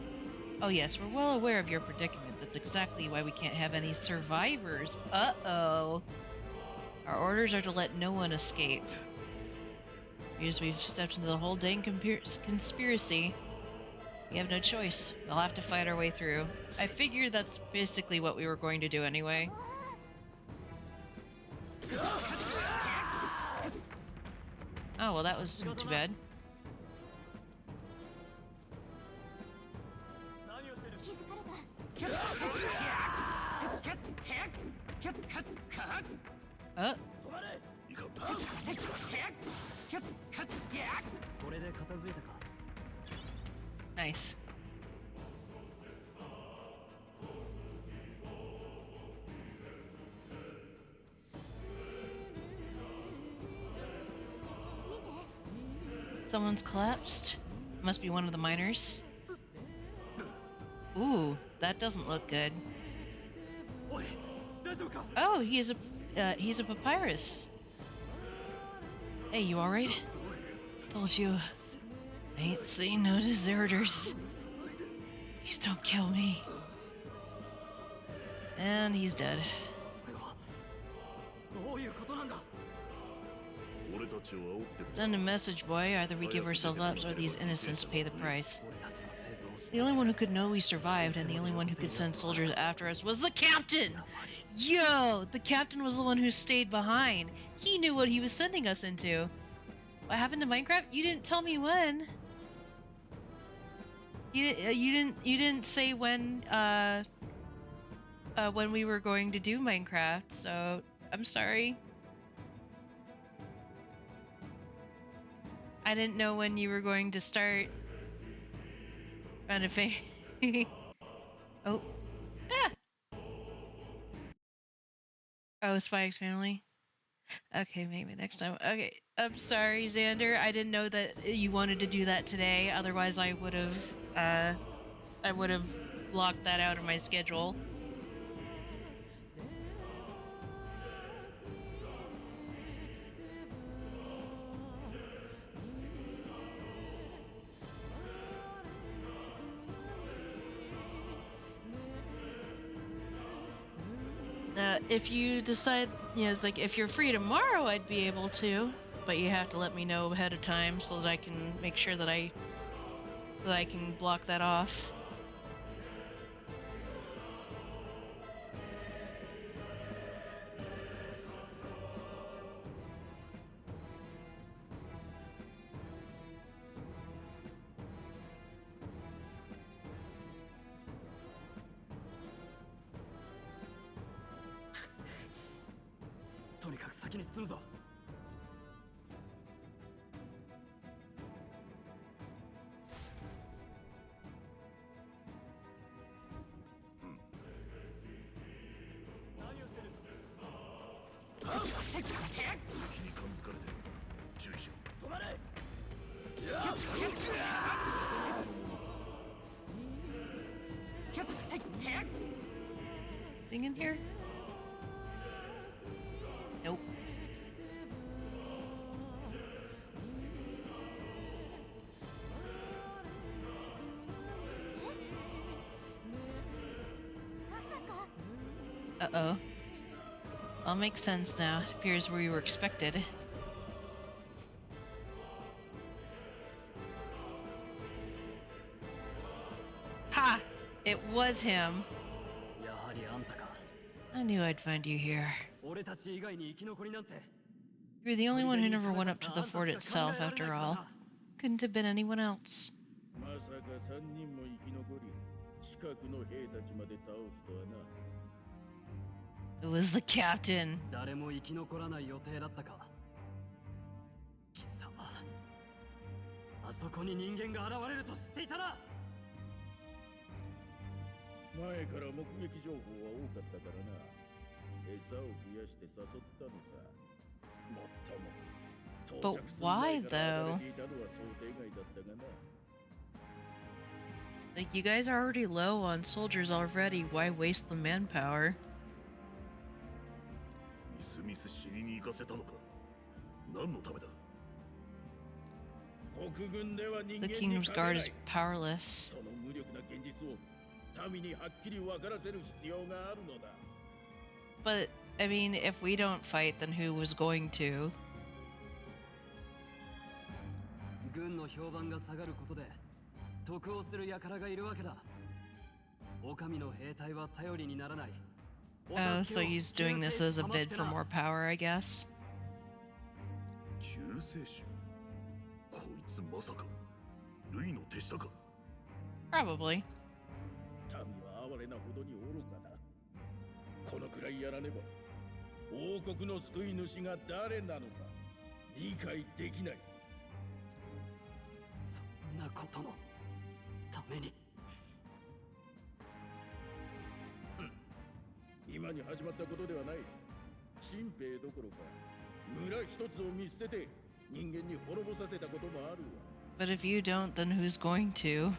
Oh yes, we're well aware of your predicament. That's exactly why we can't have any survivors. Uh-oh. Our orders are to let no one escape. Because we've stepped into the whole dang conspiracy, we have no choice. We'll have to fight our way through. I figured that's basically what we were going to do anyway. Oh, well that wasn't too bad. Oh. Nice. Someone's collapsed. Must be one of the miners. Ooh, that doesn't look good. Oh, he's a papyrus. Hey, you alright? Told you, I ain't seen no deserters. Please don't kill me. And he's dead. Send a message, boy. Either we give ourselves up or these innocents pay the price. The only one who could know we survived and the only one who could send soldiers after us was the captain! Yo! The captain was the one who stayed behind. He knew what he was sending us into. What happened to Minecraft? You didn't tell me when. You didn't say when we were going to do Minecraft, so I'm sorry. I didn't know when you were going to start renovating. Oh. Ah! Oh, Spike's family. Okay, maybe next time. Okay, I'm sorry, Xander. I didn't know that you wanted to do that today. Otherwise, I would have blocked that out of my schedule. If you decide, it's like if you're free tomorrow, I'd be able to, but you have to let me know ahead of time so that I can make sure that I can block that off. Thing in here? Nope. Uh-oh. All makes sense now. It appears we were expected. Ha! It was him. I knew I'd find you here. You're the only one who never went up to the fort itself, after all. Couldn't have been anyone else. It was the captain. But why, though? Like, you guys are already low on soldiers already. Why waste the manpower? The Kingdom's Guard is powerless. But, I mean, if we don't fight, then who was going to? Oh, so he's doing this as a bid for more power, I guess. Probably. But if you don't, then who's going to?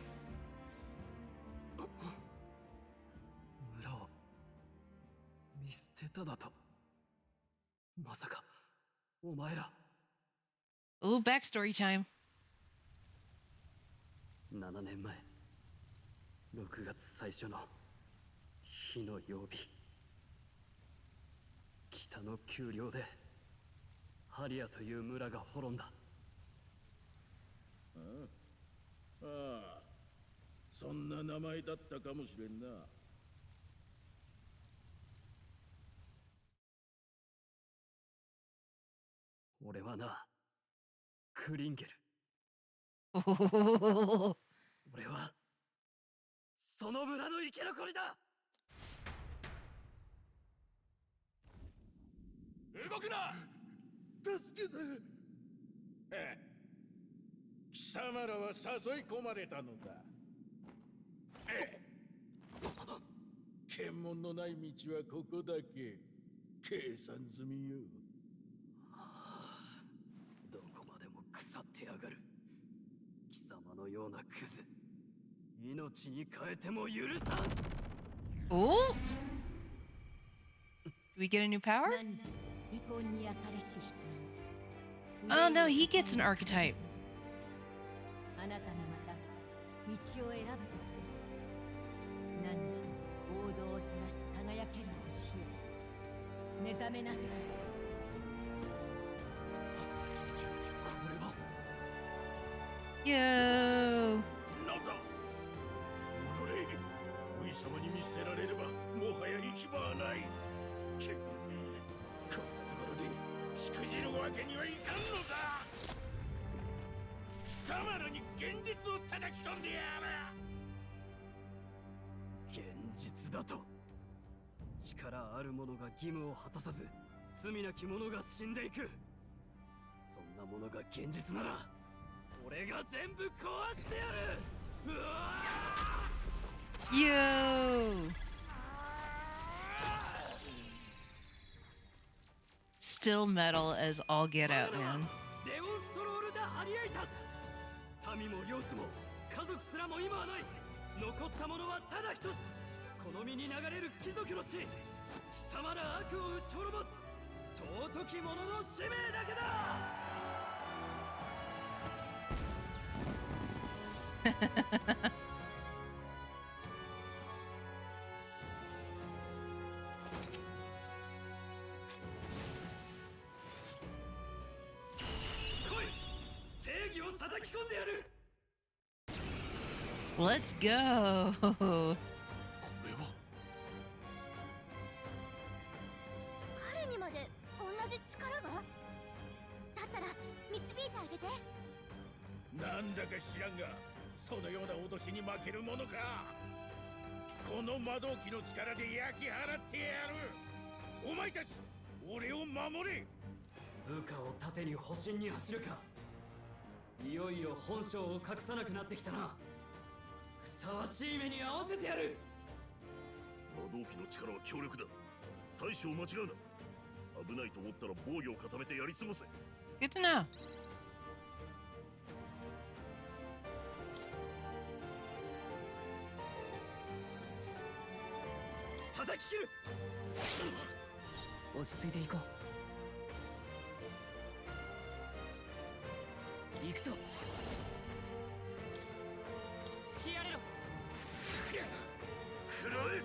Ooh, backstory time. 7年前6月最初の火の曜日、北の丘陵でハリアという村が滅んだ。ああ、そんな名前だったかもしれんな。俺はな、クリンゲル。俺はその村の生き残りだ。動くな。助けて。貴様らは誘い込まれたのだ。検問のない道はここだけ。計算済みよ。どこまでも腐ってやがる。貴様のようなクズ、命に変えても許さん。Oh? Do we get a new power? Oh no, he gets an archetype. あなたもまた道を選ぶ時です。汝、王道を照らす輝ける星よ、目覚めなさい。Yo. なんだ。おのれ、上様に見捨てられればもはや行き場はない。こんなところでしくじるわけにはいかんのだ。貴様らに現実を叩き込んでやる。現実だと。力ある者が義務を果たさず、罪なき者が死んでいく。そんなものが現実なら、俺が全部壊してやる。うわYo. Still metal as all get out, man. レオンストロール・ダ・ハリエイタス。民も領地も家族すらも今はない。残ったものはただ一つ。この身に流れる貴族の血。貴様ら悪を打ち滅ぼす尊き者の使命だけだ。来い、正義を叩き込んでやる。 Let's go. 彼にまで同じ力が？だったら導いてあげて。なんだか知らんが、そのような脅しに負けるものか。この魔導機の力で焼き払ってやる。お前たち、俺を守れ。部下を盾に保身に走るか。いよいよ本性を隠さなくなってきたな。ふさわしい目に合わせてやる。魔導機の力は強力だ。大将間違うな。危ないと思ったら防御を固めてやり過ごせ。 Good to know. 叩き切る。落ち着いていこう。行くぞ。突きやれろ。食らえ。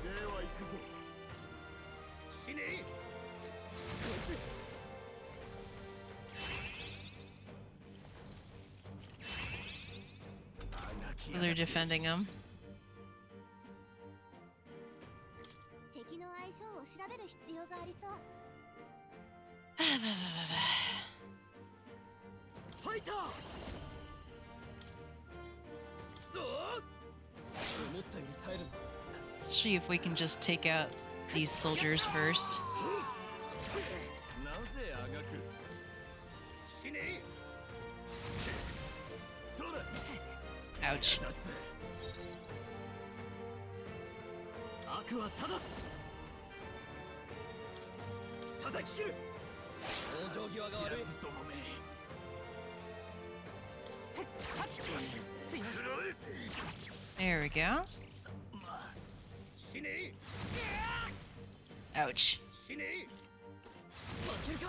では行くぞ。死ねえ。こいつ。 So they're defending him. 敵の相性を調べる必要がありそう。ファイター。思ったより耐える。 Let's see if we can just take out these soldiers first. なぜあがく。死ねえ。そうだ。 Ouch. 悪は正す。叩き切る。往生際が悪い。どもめ。There we go. 死ねえ。 Ouch. 死ねえ。負けるか。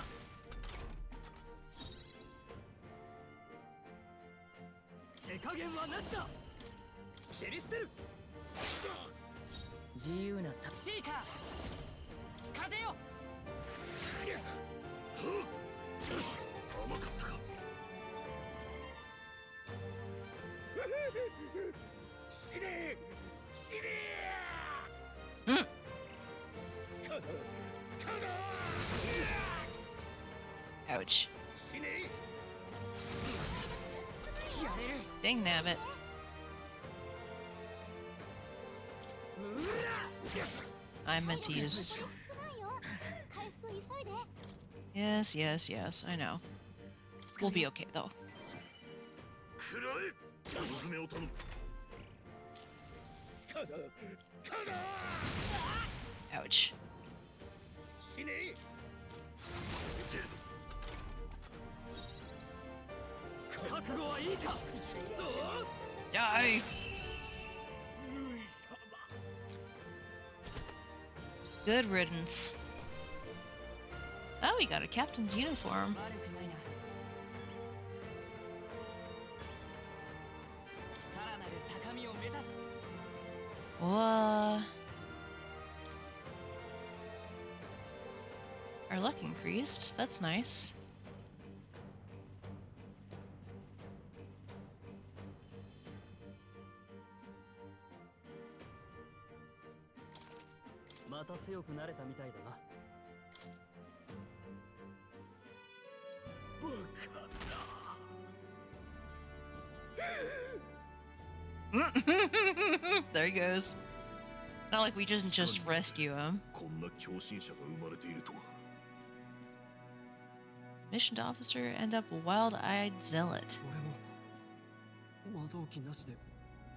手加減はなしだ。切り捨てる。自由なタシーカー。風よ。甘かったか。死ねえ。死ねえ。うん。 Ouch. Dang nabbit. I meant to use. Yes, yes, yes, I know. We'll be okay though. Ouch. Die! Good riddance. Oh, we got a captain's uniform. What? Our luck increased. That's nice. There he goes. Not like we didn't just rescue him. Mission to officer, end up a wild-eyed zealot. 魔導機なしで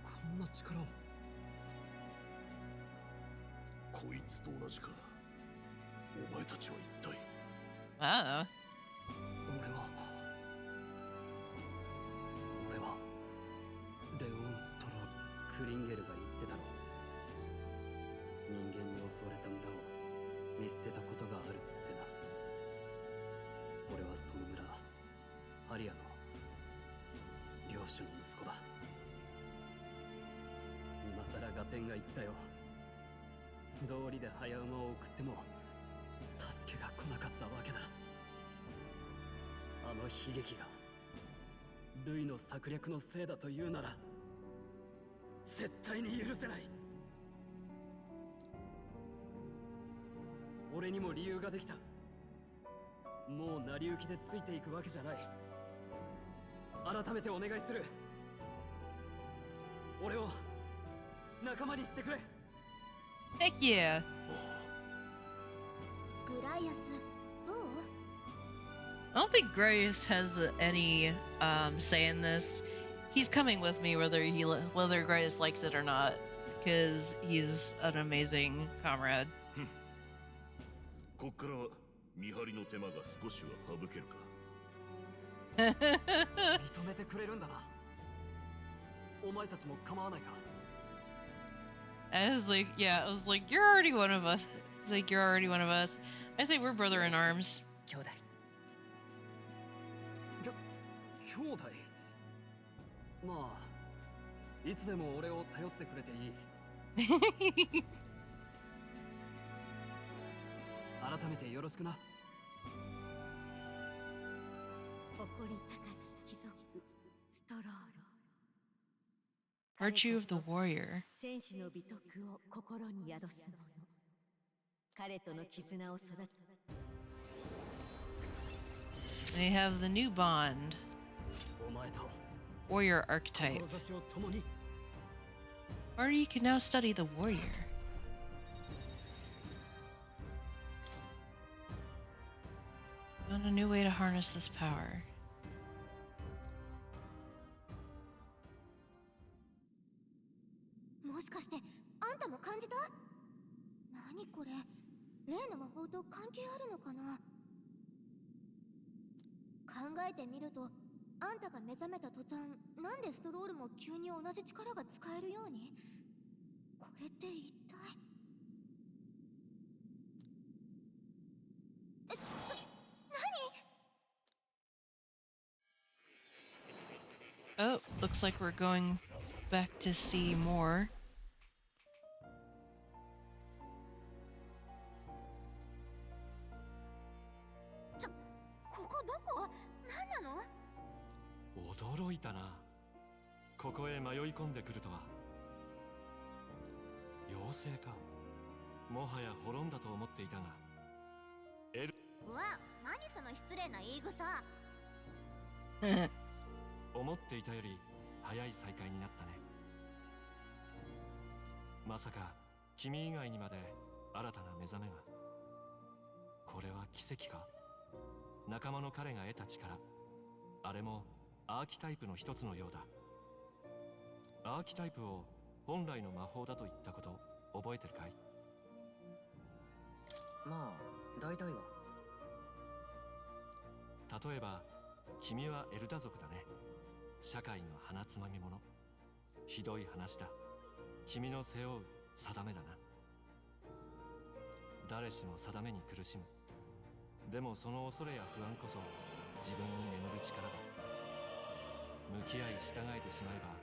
こんな力を。こいつと同じか。お前たちは一体。ああ。俺はレオンストラ・クリンゲルが言ってたろ。人間に襲われた村を見捨てたことがあるってな。俺はその村、ハリアの領主の息子だ。今さら合点が言ったよ。道理で早馬を送っても助けが来なかったわけだ。あの悲劇がルイの策略のせいだというなら絶対に許せない。俺にも理由ができた。もう成り行きでついていくわけじゃない。改めてお願いする。俺を仲間にしてくれ。Heck yeah. グライアス、どう？ I don't think Grace has any say in this. He's coming with me whether Grace likes it or not, because he's an amazing comrade. こっからは見張りの手間が少しは省けるか。認めてくれるんだな。お前たちも構わないか。I was like, yeah, I was like, you're already one of us. It's like, you're already one of us. I say we're brother in arms. 兄弟。まあ、いつでも俺を頼ってくれていい。改めてよろしくな。誇り高き貴族ストロール。 Virtue of the warrior. 戦士の美徳を心に宿す者。彼との絆を育て。 They have the new bond. Warrior archetype. Party can now study the warrior. Found a new way to harness this power. もしかしてあんたも感じた？何これ？例の魔法と関係あるのかな？考えてみると、あんたが目覚めた途端、なんでストロールも急に同じ力が使えるように？これって一体？Oh, looks like we're going back to see more. ここどこ？何なの？驚いたな。ここへ迷い込んでくるとは。妖精か。もはや滅んだと思っていたが。うわ、何その失礼な言い草。思っていたより早い再会になったね。まさか君以外にまで新たな目覚めが。これは奇跡か。仲間の彼が得た力、あれもアーキタイプの一つのようだ。アーキタイプを本来の魔法だと言ったこと覚えてるかい？まあ大体は。例えば君はエルダ族だね。社会の鼻つまみ者。ひどい話だ。君の背負う定めだな。誰しも定めに苦しむ。でもその恐れや不安こそ自分に眠る力だ。向き合い従えてしまえば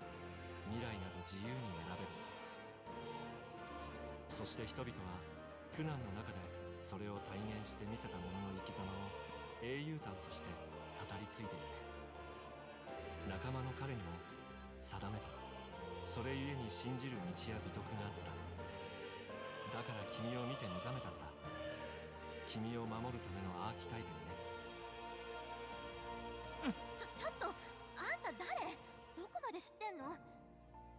未来など自由に選べる。そして人々は苦難の中でそれを体現して見せた者の生き様を英雄譚として語り継いでいく。仲間の彼にも定めとそれゆえに信じる道や美徳があった。だから君を見て目覚めたんだ。君を守るためのアーキタイプにね。ちょっとあんた誰？どこまで知ってんの？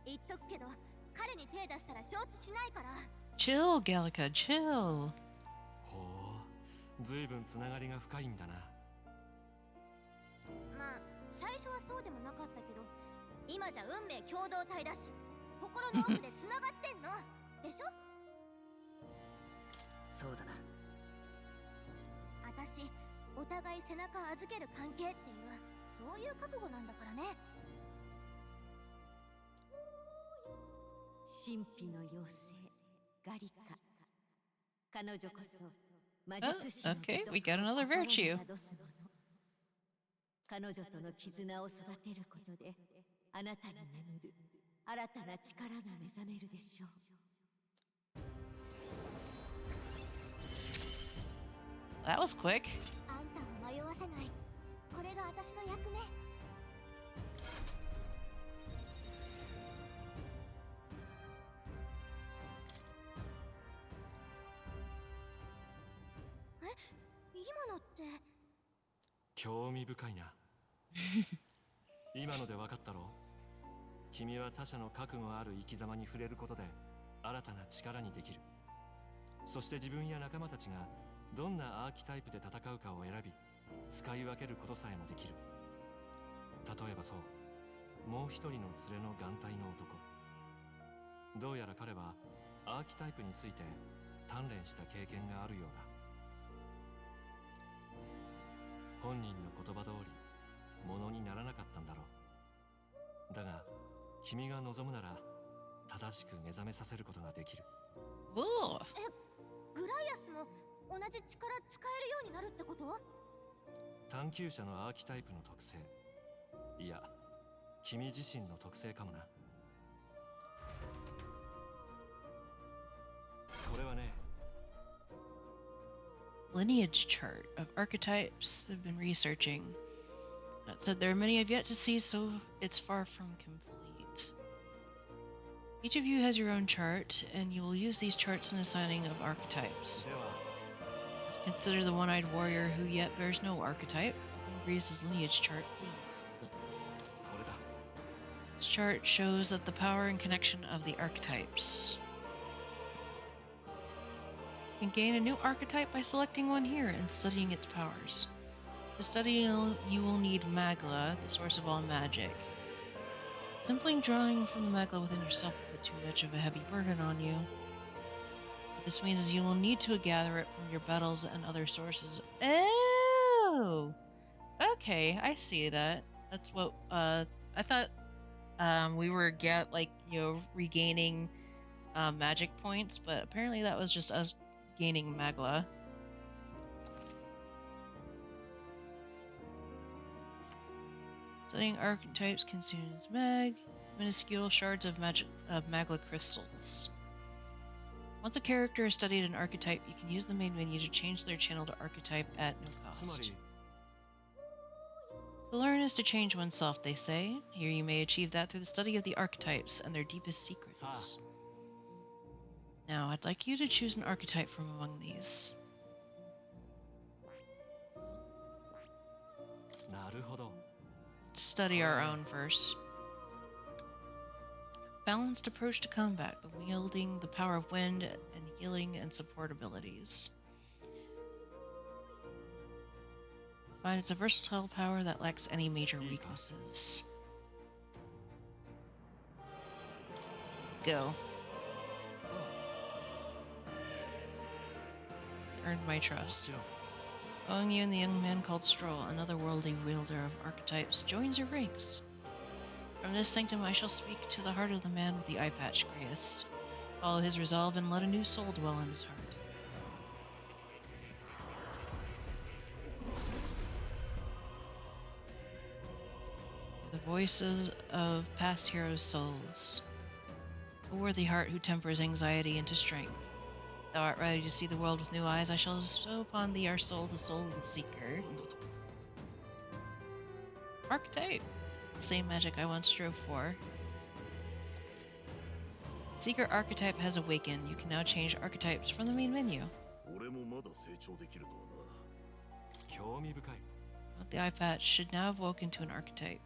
言っとくけど彼に手出したら承知しないから。 Chill, Gallica, chill. ほう、随分つながりが深いんだな。まあ最初はそうでもなかったけど、今じゃ運命共同体だし心の奥でつながってんのでしょ。そうだな。私お互い背中預ける関係っていうそういう覚悟なんだからね。神秘の妖精ガリカ、彼女こそ魔術師の Okay, we got another virtue. 彼女との絆を育てることであなたに眠る新たな力が目覚めるでしょう。That was quick. あんたを迷わせない、これが私の役目。今のって興味深いな。今ので分かったろう。君は他者の覚悟ある生き様に触れることで新たな力にできる。そして自分や仲間たちがどんなアーキタイプで戦うかを選び使い分けることさえもできる。例えばそう、もう一人の連れの眼帯の男。どうやら彼はアーキタイプについて鍛錬した経験があるようだ。本人の言葉通りものにならなかったんだろう。だが君が望むなら正しく目覚めさせることができる。グライアスも同じ力使えるようになるってこと？探求者のアーキタイプの特性、いや君自身の特性かもな。これはね、Lineage chart of archetypes they've been researching. That said, there are many I've yet to see, so it's far from complete. Each of you has your own chart, and you will use these charts in assigning of archetypes. Let's consider the one-eyed warrior who yet bears no archetype. Agrees his lineage chart, please. This chart shows that the power and connection of the archetypes. You can gain a new archetype by selecting one here and studying its powers. To study, you will need Magla, the source of all magic. Simply drawing from the Magla within yourself will put too much of a heavy burden on you. What this means is you will need to gather it from your battles and other sources. Oh! Okay, I see that. That's what, I thought, we were regaining, magic points, but apparently that was just us gaining Magla. Studying archetypes consumes minuscule shards of Magla crystals. Once a character has studied an archetype, you can use the main menu to change their channel to archetype at no cost. To learn is to change oneself, they say. Here you may achieve that through the study of the archetypes and their deepest secrets. Now, I'd like you to choose an archetype from among these. Let's study our own first. balanced approach to combat, wielding the power of wind and healing and support abilities. Find it's a versatile power that lacks any major weaknesses. Go. Earned my trust. Owing you and the young man called Stroll, another worldly wielder of archetypes, joins your ranks. From this sanctum I shall speak to the heart of the man with the eye patch, Grius. Follow his resolve and let a new soul dwell in his heart. The voices of past heroes' souls. A worthy heart who tempers anxiety into strength. Thou art ready to see the world with new eyes. I shall bestow upon thee our soul, the soul of the seeker. Archetype. The same magic I once strove for. Seeker archetype has awakened. You can now change archetypes from the main menu. The eye patch should now evoke into an archetype.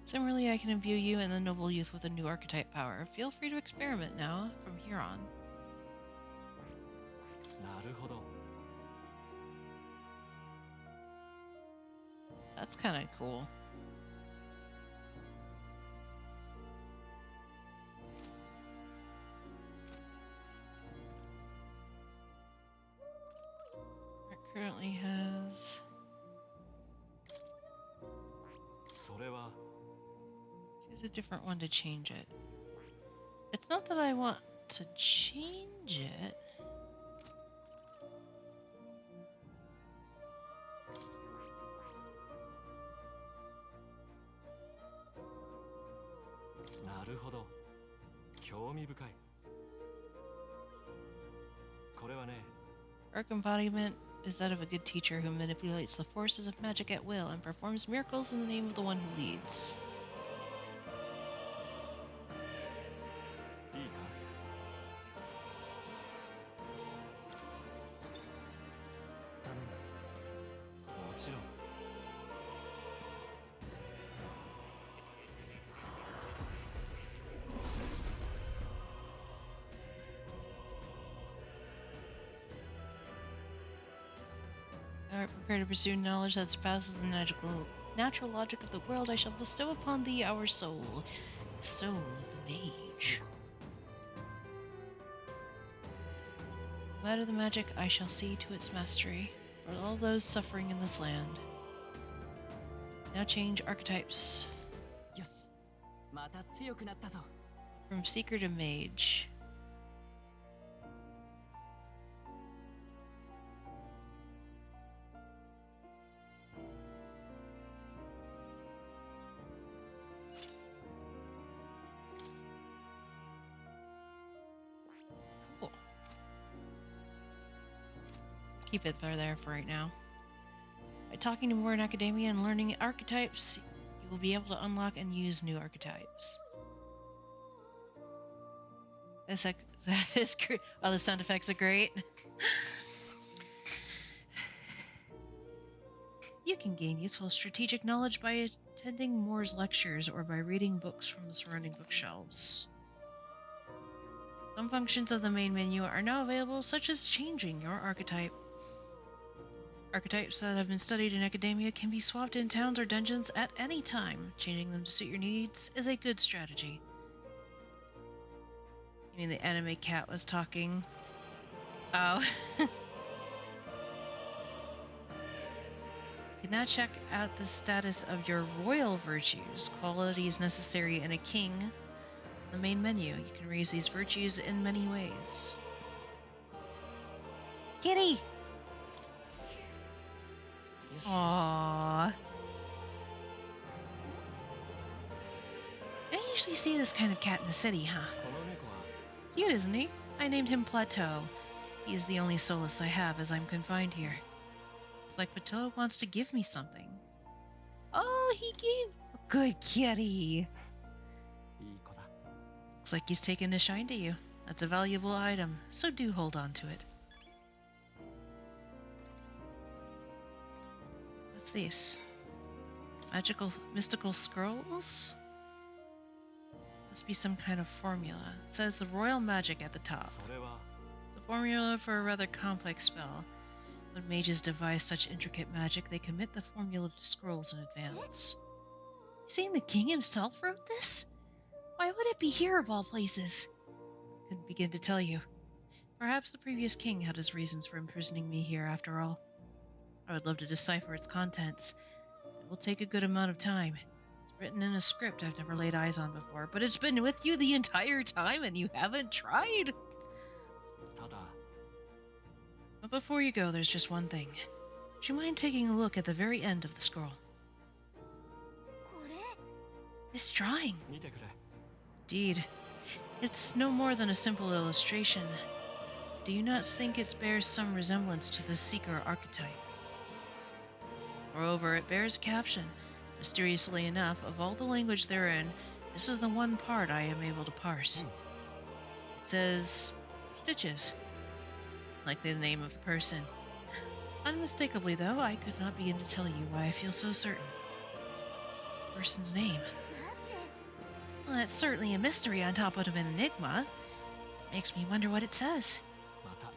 Similarly, I can imbue you and the noble youth with a new archetype power. Feel free to experiment now from here on. That's kind of cool. It currently has... Choose a different one to change it. It's not that I want to change it. Arc embodiment is that of a good teacher who manipulates the forces of magic at will and performs miracles in the name of the one who leads. Prepare to pursue knowledge that surpasses the natural logic of the world. I shall bestow upon thee our soul, the soul of the mage. No matter the magic, I shall see to its mastery for all those suffering in this land. Now change archetypes from seeker to mage. Keep it there for right now. By talking to more in academia and learning archetypes, you will be able to unlock and use new archetypes. Oh, the sound effects are great. You can gain useful strategic knowledge by attending Moore's lectures or by reading books from the surrounding bookshelves. Some functions of the main menu are now available, such as changing your archetype. Archetypes that have been studied in academia can be swapped in towns or dungeons at any time. Changing them to suit your needs is a good strategy. You mean the anime cat was talking? Oh. You can now check out the status of your royal virtues, qualities necessary in a king. The main menu. You can raise these virtues in many ways. Kitty! Aww. I don't usually see this kind of cat in the city, huh? Cute, isn't he? I named him Plateau. He is the only solace I have as I'm confined here. It's like Plateau wants to give me something. Oh, he gave... Good kitty. Looks like he's taken a shine to you. That's a valuable item, so do hold on to it. What's this? Mystical scrolls? Must be some kind of formula. It says the royal magic at the top. それは It's a formula for a rather complex spell. When mages devise such intricate magic, they commit the formula to scrolls in advance. You saying the king himself wrote this? Why would it be here of all places? Couldn't begin to tell you. Perhaps the previous king had his reasons for imprisoning me here after all. I would love to decipher its contents. It will take a good amount of time. It's written in a script I've never laid eyes on before, but it's been with you the entire time and you haven't tried? ただ But before you go, there's just one thing. Would you mind taking a look at the very end of the scroll? これ This drawing. 見てくれ Indeed. It's no more than a simple illustration. Do you not think it bears some resemblance to the Seeker archetype? Moreover, it bears a caption. Mysteriously enough, of all the language therein, this is the one part I am able to parse. It says, Stitches. Like the name of the person. Unmistakably, though, I could not begin to tell you why I feel so certain. The person's name. 待って Well, that's certainly a mystery on top of an enigma. Makes me wonder what it says. また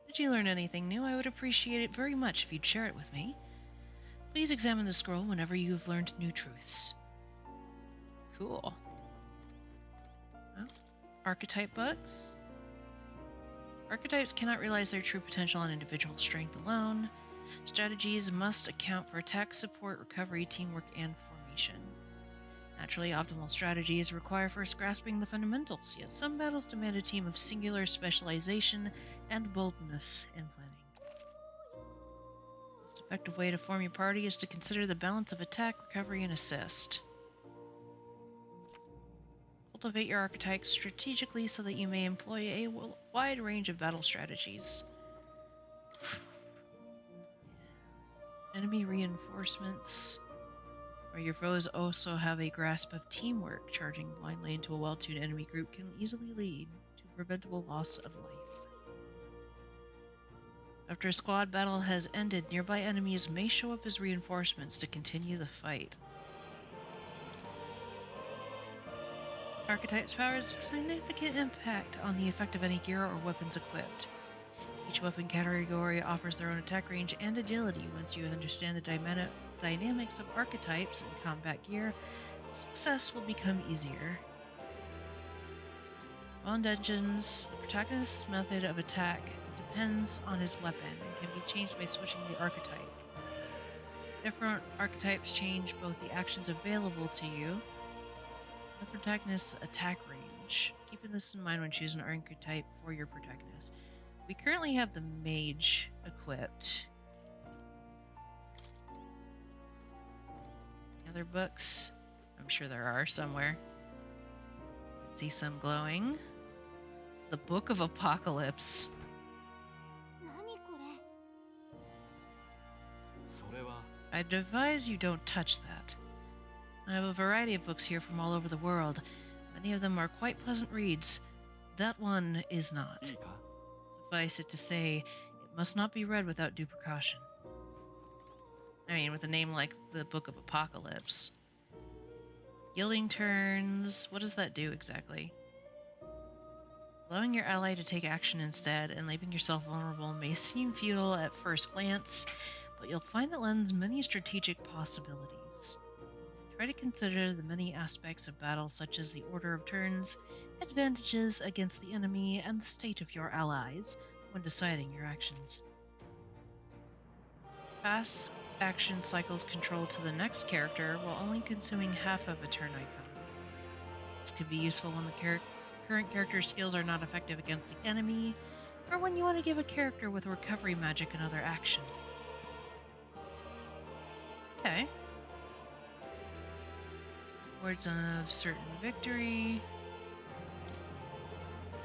Did you learn anything new? I would appreciate it very much if you'd share it with me. Please examine the scroll whenever you have learned new truths. Cool. Well, archetype books. Archetypes cannot realize their true potential on individual strength alone. Strategies must account for attack, support, recovery, teamwork, and formation. Naturally, optimal strategies require first grasping the fundamentals, yet some battles demand a team of singular specialization and boldness in planning. The most effective way to form your party is to consider the balance of attack, recovery, and assist. Cultivate your archetypes strategically so that you may employ a wide range of battle strategies. Enemy reinforcements. Where your foes also have a grasp of teamwork, charging blindly into a well-tuned enemy group can easily lead to preventable loss of life. After a squad battle has ended, nearby enemies may show up as reinforcements to continue the fight. Archetype's powers have significant impact on the effect of any gear or weapons equipped. Each weapon category offers their own attack range and agility. Once you understand the dynamics of archetypes and combat gear, success will become easier. While in dungeons, the protagonist's method of attack depends on his weapon and can be changed by switching the archetype. Different archetypes change both the actions available to you and the protagonist's attack range. Keeping this in mind when choosing an archetype for your protagonist. We currently have the mage equipped. Other books? I'm sure there are somewhere. See some glowing. The Book of Apocalypse. 何これ それは I advise you don't touch that. I have a variety of books here from all over the world. Many of them are quite pleasant reads. That one is not. いいか Suffice it to say, it must not be read without due precaution. I mean, with a name like the Book of Apocalypse. Yielding turns... What does that do exactly? Allowing your ally to take action instead and leaving yourself vulnerable may seem futile at first glance, but you'll find it lends many strategic possibilities. Try to consider the many aspects of battle, such as the order of turns, advantages against the enemy, and the state of your allies when deciding your actions. Pass action cycles control to the next character while only consuming half of a turn icon. This could be useful when the current character's skills are not effective against the enemy, or when you want to give a character with recovery magic another action. Okay. Words of certain victory.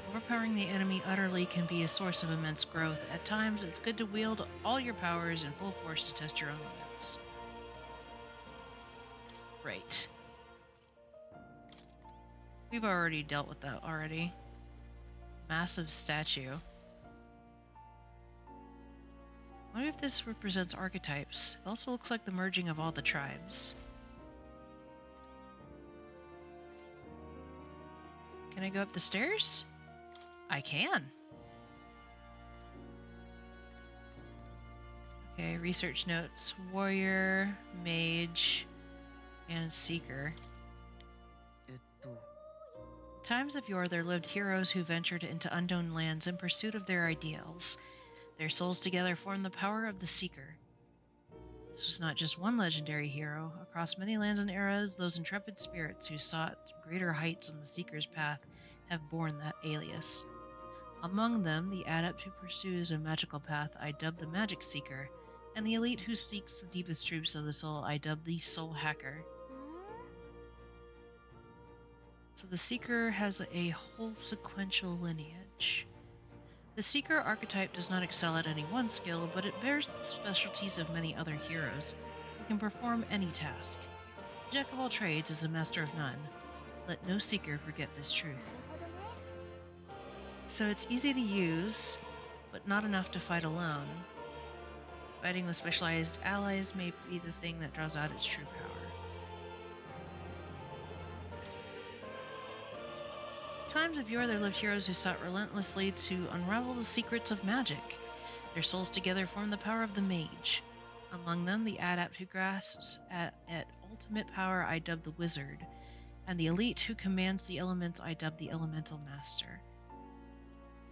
Overpowering the enemy utterly can be a source of immense growth. At times, it's good to wield all your powers in full force to test your own limits. Right. We've already dealt with that already. Massive statue. What if this represents archetypes? It also looks like the merging of all the tribes. Can I go up the stairs? I can. Okay, research notes. Warrior, mage, and seeker. Times of yore there lived heroes who ventured into unknown lands in pursuit of their ideals. Their souls together formed the power of the seeker. This was not just one legendary hero. Across many lands and eras, those intrepid spirits who sought greater heights on the seeker's path have borne that alias. Among them, the adept who pursues a magical path I dub the Magic Seeker, and the elite who seeks the deepest truths of the soul I dub the Soul Hacker. So the Seeker has a whole sequential lineage. The Seeker archetype does not excel at any one skill, but it bears the specialties of many other heroes and can perform any task. Jack of all trades is a master of none. Let no Seeker forget this truth. So it's easy to use, but not enough to fight alone. Fighting with specialized allies may be the thing that draws out its true power. Times of yore there lived heroes who sought relentlessly to unravel the secrets of magic. Their souls together form the power of the mage. Among them, the adept who grasps at ultimate power I dub the wizard, and the elite who commands the elements I dub the elemental master.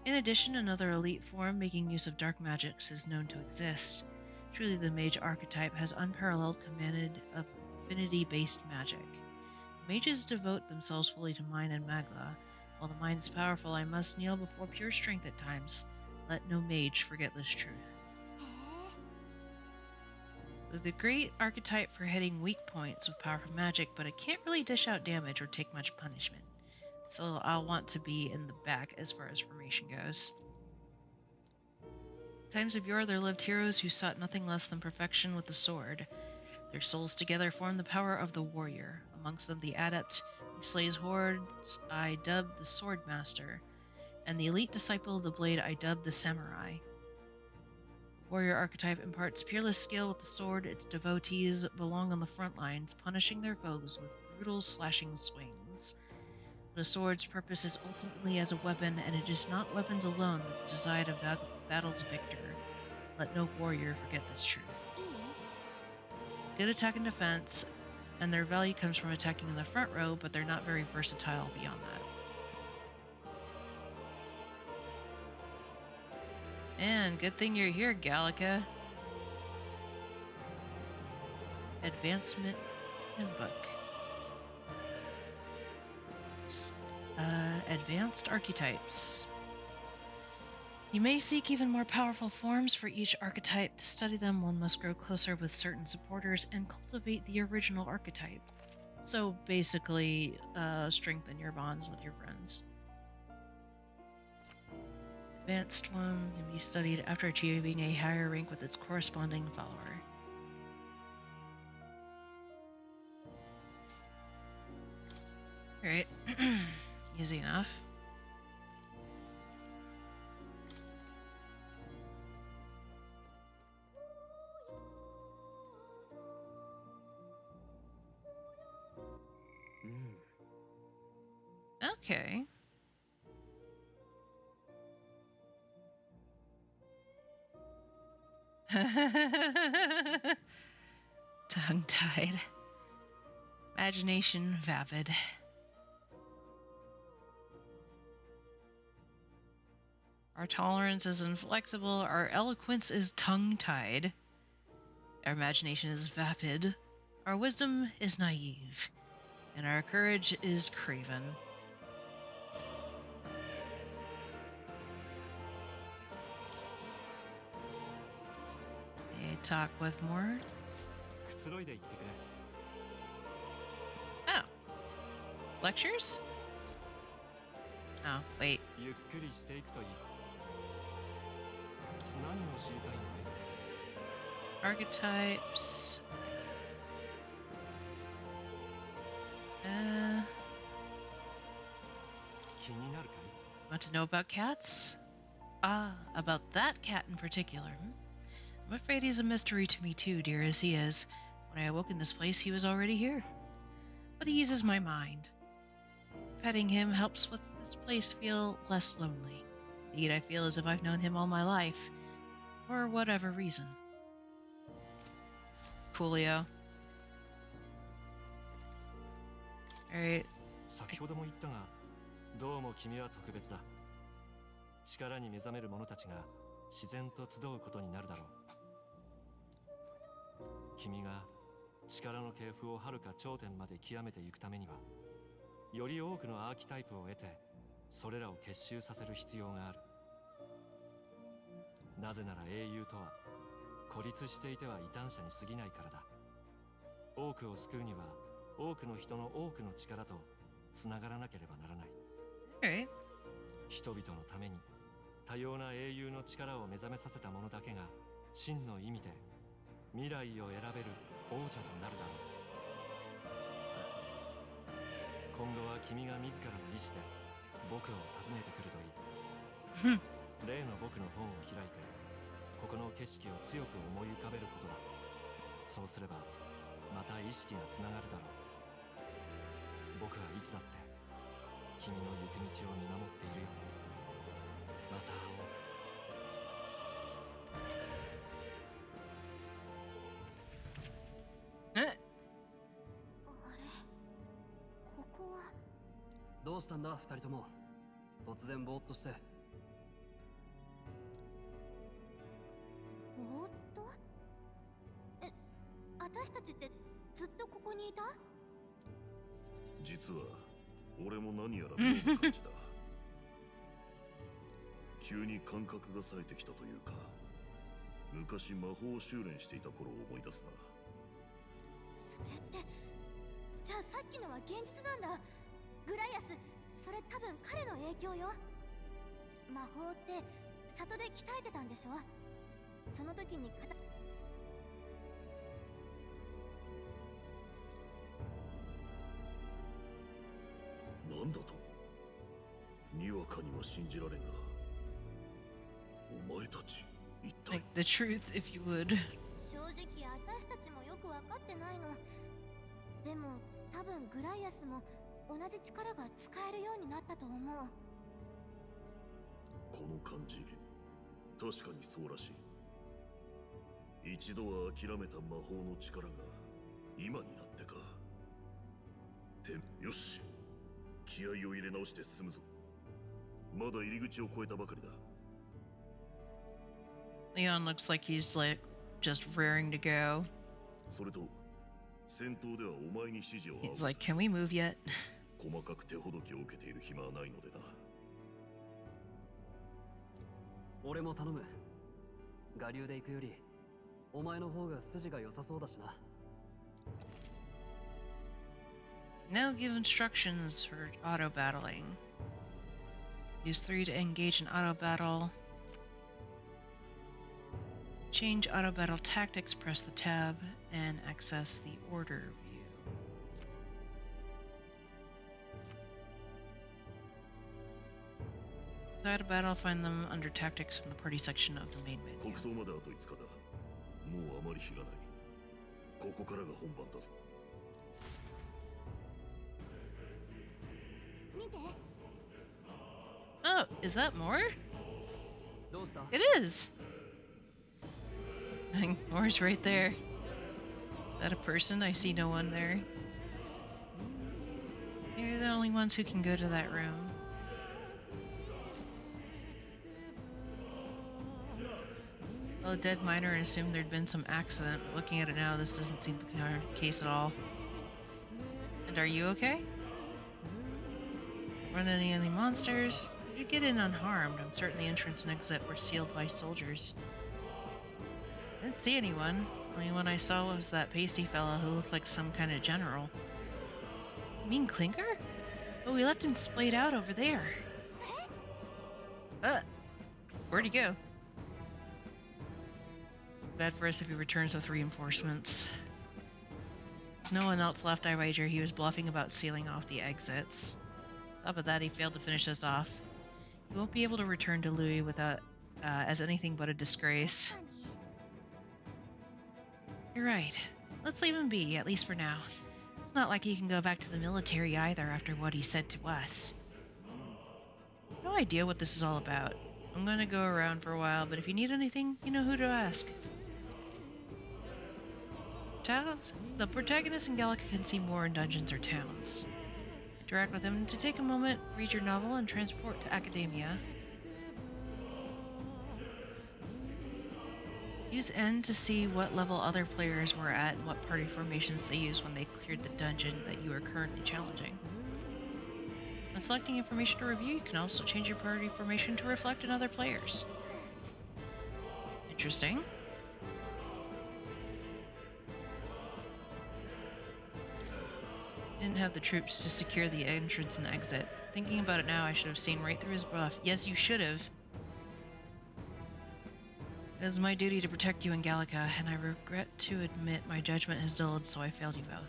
In addition, another elite form making use of dark magics is known to exist. Truly, the mage archetype has unparalleled command of affinity-based magic. Mages devote themselves fully to mind and magla. While the mind is powerful, I must kneel before pure strength at times. Let no mage forget this truth. The great archetype for hitting weak points with powerful magic, but it can't really dish out damage or take much punishment. So I'll want to be in the back as far as formation goes. Times of yore there lived heroes who sought nothing less than perfection with the sword. Their souls together form the power of the warrior. Amongst them the adept who slays hordes I dub the sword master, and the elite disciple of the blade I dub the samurai. The warrior archetype imparts peerless skill with the sword. Its devotees belong on the front lines, punishing their foes with brutal slashing swings. The sword's purpose is ultimately as a weapon, and it is not weapons alone that decide a battle's victor. Let no warrior forget this truth. Good attack and defense, and their value comes from attacking in the front row, but they're not very versatile beyond that. And good thing you're here, Gallica. Advancement Handbook. Advanced Archetypes. You may seek even more powerful forms for each archetype. To study them, one must grow closer with certain supporters and cultivate the original archetype. So basically, strengthen your bonds with your friends. Advanced one can be studied after achieving a higher rank with its corresponding follower. Alright, easy enough. Okay. Tongue-tied. Imagination vapid. Our tolerance is inflexible, our eloquence is tongue-tied. Our imagination is vapid, our wisdom is naive, and our courage is craven. Talk with more. Oh. Lectures? Oh, wait. Archetypes. Want to know about cats? Ah, about that cat in particular. I'm afraid he's a mystery to me too, dear as he is. When I awoke in this place, he was already here. But he eases my mind. Petting him helps with the this place feel less lonely. Indeed, I feel as if I've known him all my life. For whatever reason. Coolio. Alright. 先ほども言ったが、どうも君は特別だ。力に目覚める者たちが自然と集うことになるだろう。君が力の系譜をはるか頂点まで極めていくためには、より多くのアーキタイプを得て、それらを結集させる必要がある。なぜなら英雄とは孤立していては異端者に過ぎないからだ。多くを救うには多くの人の多くの力とつながらなければならない。人々のために多様な英雄の力を目覚めさせた者だけが真の意味で未来を選べる王者となるだろう。今後は君が自らの意志で僕を訪ねてくるといい。例の僕の本を開いてここの景色を強く思い浮かべることだ。そうすればまた意識がつながるだろう。僕はいつだって君の行く道を見守っているよ。また会おう。ここは。どうしたんだ二人とも。突然ぼーっとして。ぼーっと？私たちってずっとここにいた？実は俺も何やら妙な感じだ。急に感覚が冴えてきたというか、昔魔法修練していた頃を思い出すな。それってじゃあさっきのは現実なんだ。グライアス、それ多分彼の影響よ。魔法って里で鍛えてたんでしょ。その時になんだと？にわかには信じられんが。お前たち一体。 Like the truth, if you would. 正直私たちもよく分かってないの。でも多分グライアスも同じ力が使えるようになったと思う。この感じ、確かにそうらしい。一度は諦めた魔法の力が今になってか。よし、気合を入れ直して進むぞ。まだ入り口を越えたばかりだ。Leon looks like he's like just raring to go. それと戦闘ではお前に指示を仰ぐ。 He's like, can we move yet? 細かく手ほどきを受けている暇はないのでな。俺も頼む。我流で行くよりお前の方が筋が良さそうだしな。Now give instructions for auto battling. Use 3 to engage in auto battle. Change auto battle tactics, press the tab, and access the order view. Auto battle, find them under tactics in the party section of the main menu. 国葬まであと5日だ。もうあまり日がない。ここからが本番だぞ。見て。Oh, is that more? どうした？ It is! More's right there. Is that a person? I see no one there. You're the only ones who can go to that room. Well, a dead miner assumed there'd been some accident. Looking at it now, this doesn't seem the case at all. And are you okay? Run any monsters? How'd you get in unharmed? I'm certain the entrance and exit were sealed by soldiers. I didn't see anyone. Only one I saw was that pasty fellow who looked like some kind of general. You mean Clinker? Oh, we left him splayed out over there. Where'd he go? Bad for us if he returns with reinforcements. With no one else left, I wager he was bluffing about sealing off the exits. On top of that, he failed to finish us off. He won't be able to return to Louis without as anything but a disgrace. You're right. Let's leave him be, at least for now. It's not like he can go back to the military either after what he said to us. No idea what this is all about. I'm gonna go around for a while, but if you need anything, you know who to ask. The protagonist in Gallica can see more in dungeons or towns. Interact with him to take a moment, read your novel, and transport to academia. Use N to see what level other players were at and what party formations they used when they cleared the dungeon that you are currently challenging. When selecting information to review, you can also change your party formation to reflect in other players. Interesting. Didn't have the troops to secure the entrance and exit. Thinking about it now, I should have seen right through his bluff. Yes, you should have. It is my duty to protect you in Gallica, and I regret to admit my judgment has dulled, so I failed you both.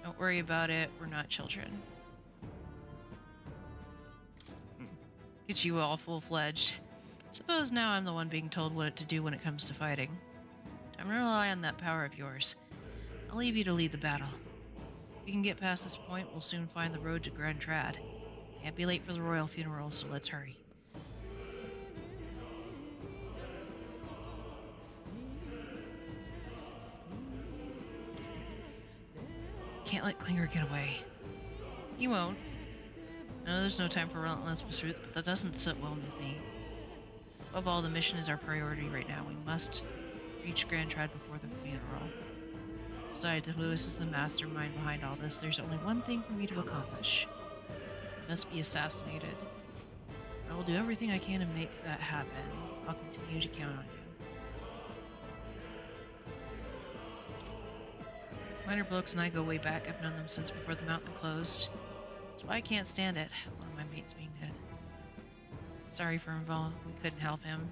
Don't worry about it, we're not children. Get you all full-fledged. Suppose now I'm the one being told what to do when it comes to fighting. I'm gonna rely on that power of yours. I'll leave you to lead the battle. If we can get past this point, we'll soon find the road to Grand Trad. Can't be late for the royal funeral, so let's hurry. Can't let Klinger get away. He won't. I know there's no time for relentless pursuit, but that doesn't sit well with me. Above all, the mission is our priority right now. We must reach Grand Trad before the funeral. Besides, if Lewis is the mastermind behind all this, there's only one thing for me to accomplish. He must be assassinated. I will do everything I can to make that happen. I'll continue to count on you. Minor Blokes and I go way back. I've known them since before the mountain closed. That's why I can't stand it, one of my mates being dead. Sorry for involved. We couldn't help him.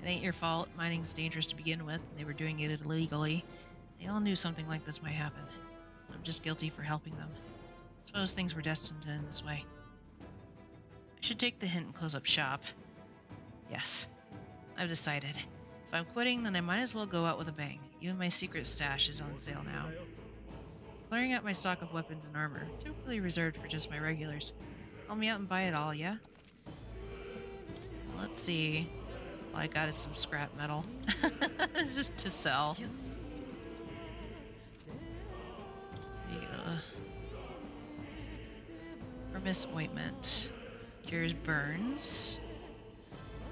It ain't your fault. Mining's dangerous to begin with, and they were doing it illegally. They all knew something like this might happen. I'm just guilty for helping them. I suppose things were destined to end this way. I should take the hint and close up shop. Yes, I've decided. If I'm quitting, then I might as well go out with a bang. Even my secret stash is on sale now. Clearing out my stock of weapons and armor, typically reserved for just my regulars. Help me out and buy it all, yeah? Let's see. All I got is some scrap metal. This is to sell. Vermis ointment. Cures burns.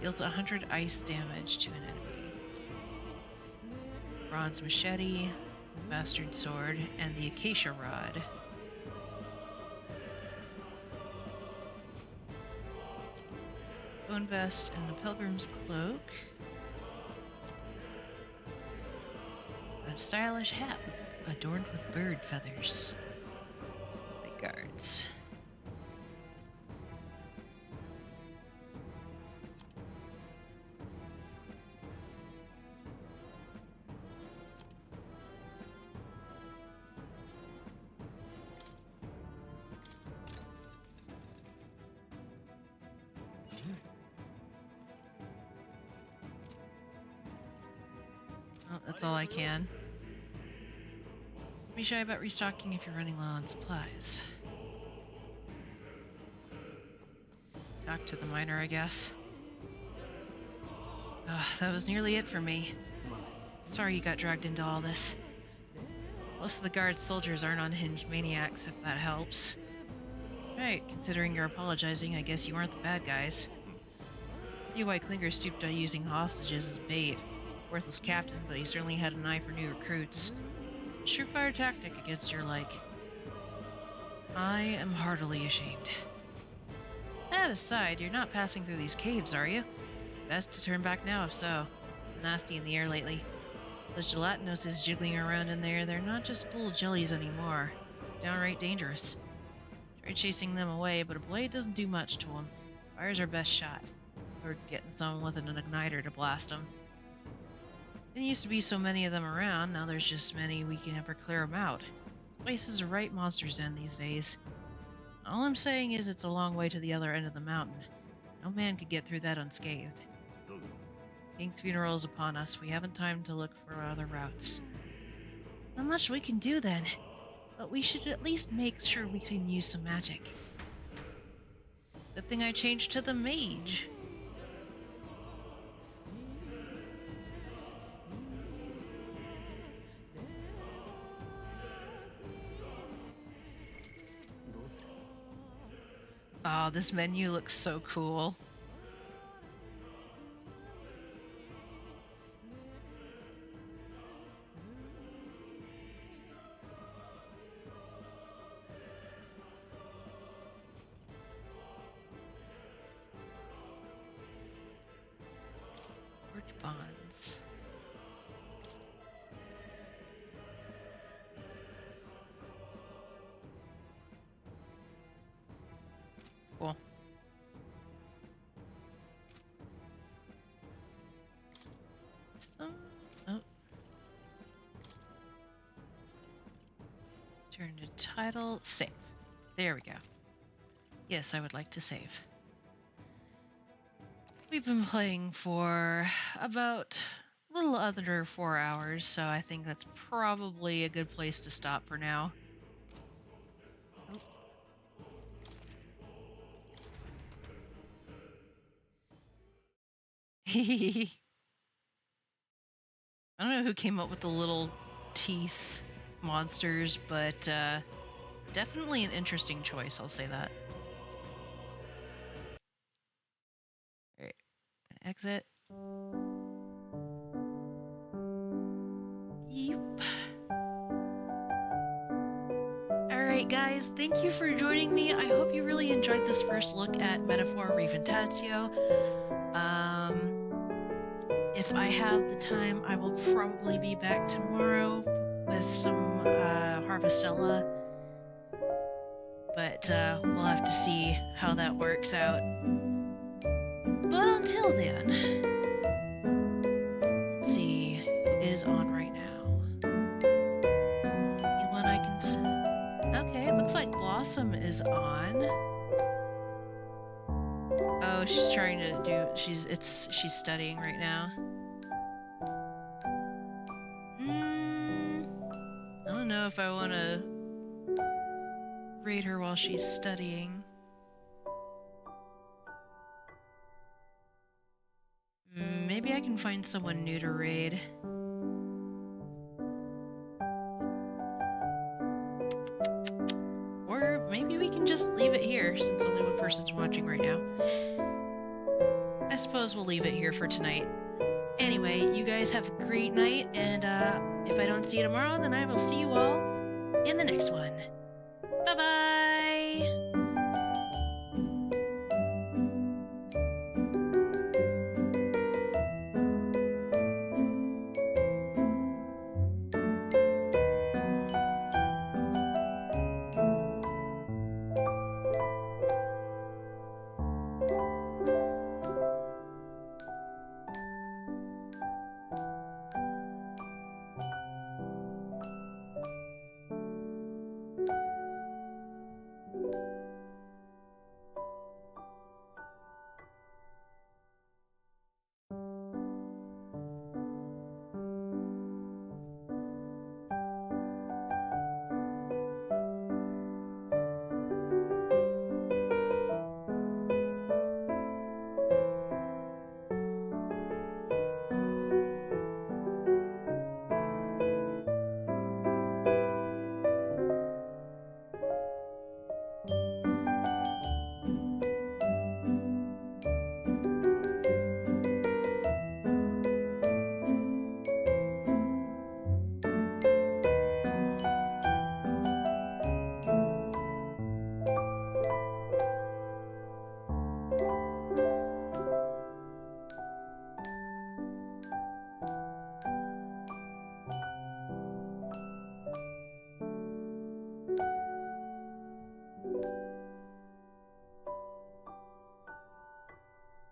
Deals 100 ice damage to an enemy. Bronze machete, bastard sword, and the acacia rod. Bone vest and the pilgrim's cloak. A stylish hat adorned with bird feathers. My guards. Oh, that's all I can. Be shy about restocking if you're running low on supplies. Talk to the miner, I guess. That was nearly it for me. Sorry you got dragged into all this. Most of the guard's soldiers aren't unhinged maniacs, if that helps. Right, considering you're apologizing, I guess you aren't the bad guys. See why Klinger stooped to using hostages as bait. Worthless captain, but he certainly had an eye for new recruits. A surefire tactic against your like. I am heartily ashamed. That aside, you're not passing through these caves, are you? Best to turn back now, if so. Nasty in the air lately. Those gelatinoses jiggling around in there, they're not just little jellies anymore. Downright dangerous. Try chasing them away, but a blade doesn't do much to them. Fire's our best shot. Or getting someone with an igniter to blast them. There used to be so many of them around, now there's just many we can never clear them out. This place is a right monster's den these days. All I'm saying is it's a long way to the other end of the mountain. No man could get through that unscathed. King's funeral is upon us. We haven't time to look for other routes. Not much we can do then. but we should at least make sure we can use some magic. Good thing I changed to the mage. Oh, this menu looks so cool. Forge bonds. Cool. Oh. Turn to title. Save. There we go. Yes, I would like to save. We've been playing for about a little under 4 hours, so I think that's probably a good place to stop for now. Oh. I don't know who came up with the little teeth monsters, but definitely an interesting choice, I'll say that. Alright, exit. Yep. Alright guys, thank you for joining me. I hope you really enjoyed this first look at Metaphor ReFantazio. If I have the time, I will probably be back tomorrow with some Harvestella. But we'll have to see how that works out. But until then, let's see who is on right now. Anyone I can... Okay, it looks like Blossom is on. Oh, she's trying to do... She's studying right now. I don't know if I want to raid her while she's studying. Maybe I can find someone new to raid. Or maybe we can just leave it here since only one person's watching right now. I suppose we'll leave it here for tonight. Anyway, you guys have a great night, and if I don't see you tomorrow, then I will see you all in the next one. Bye-bye!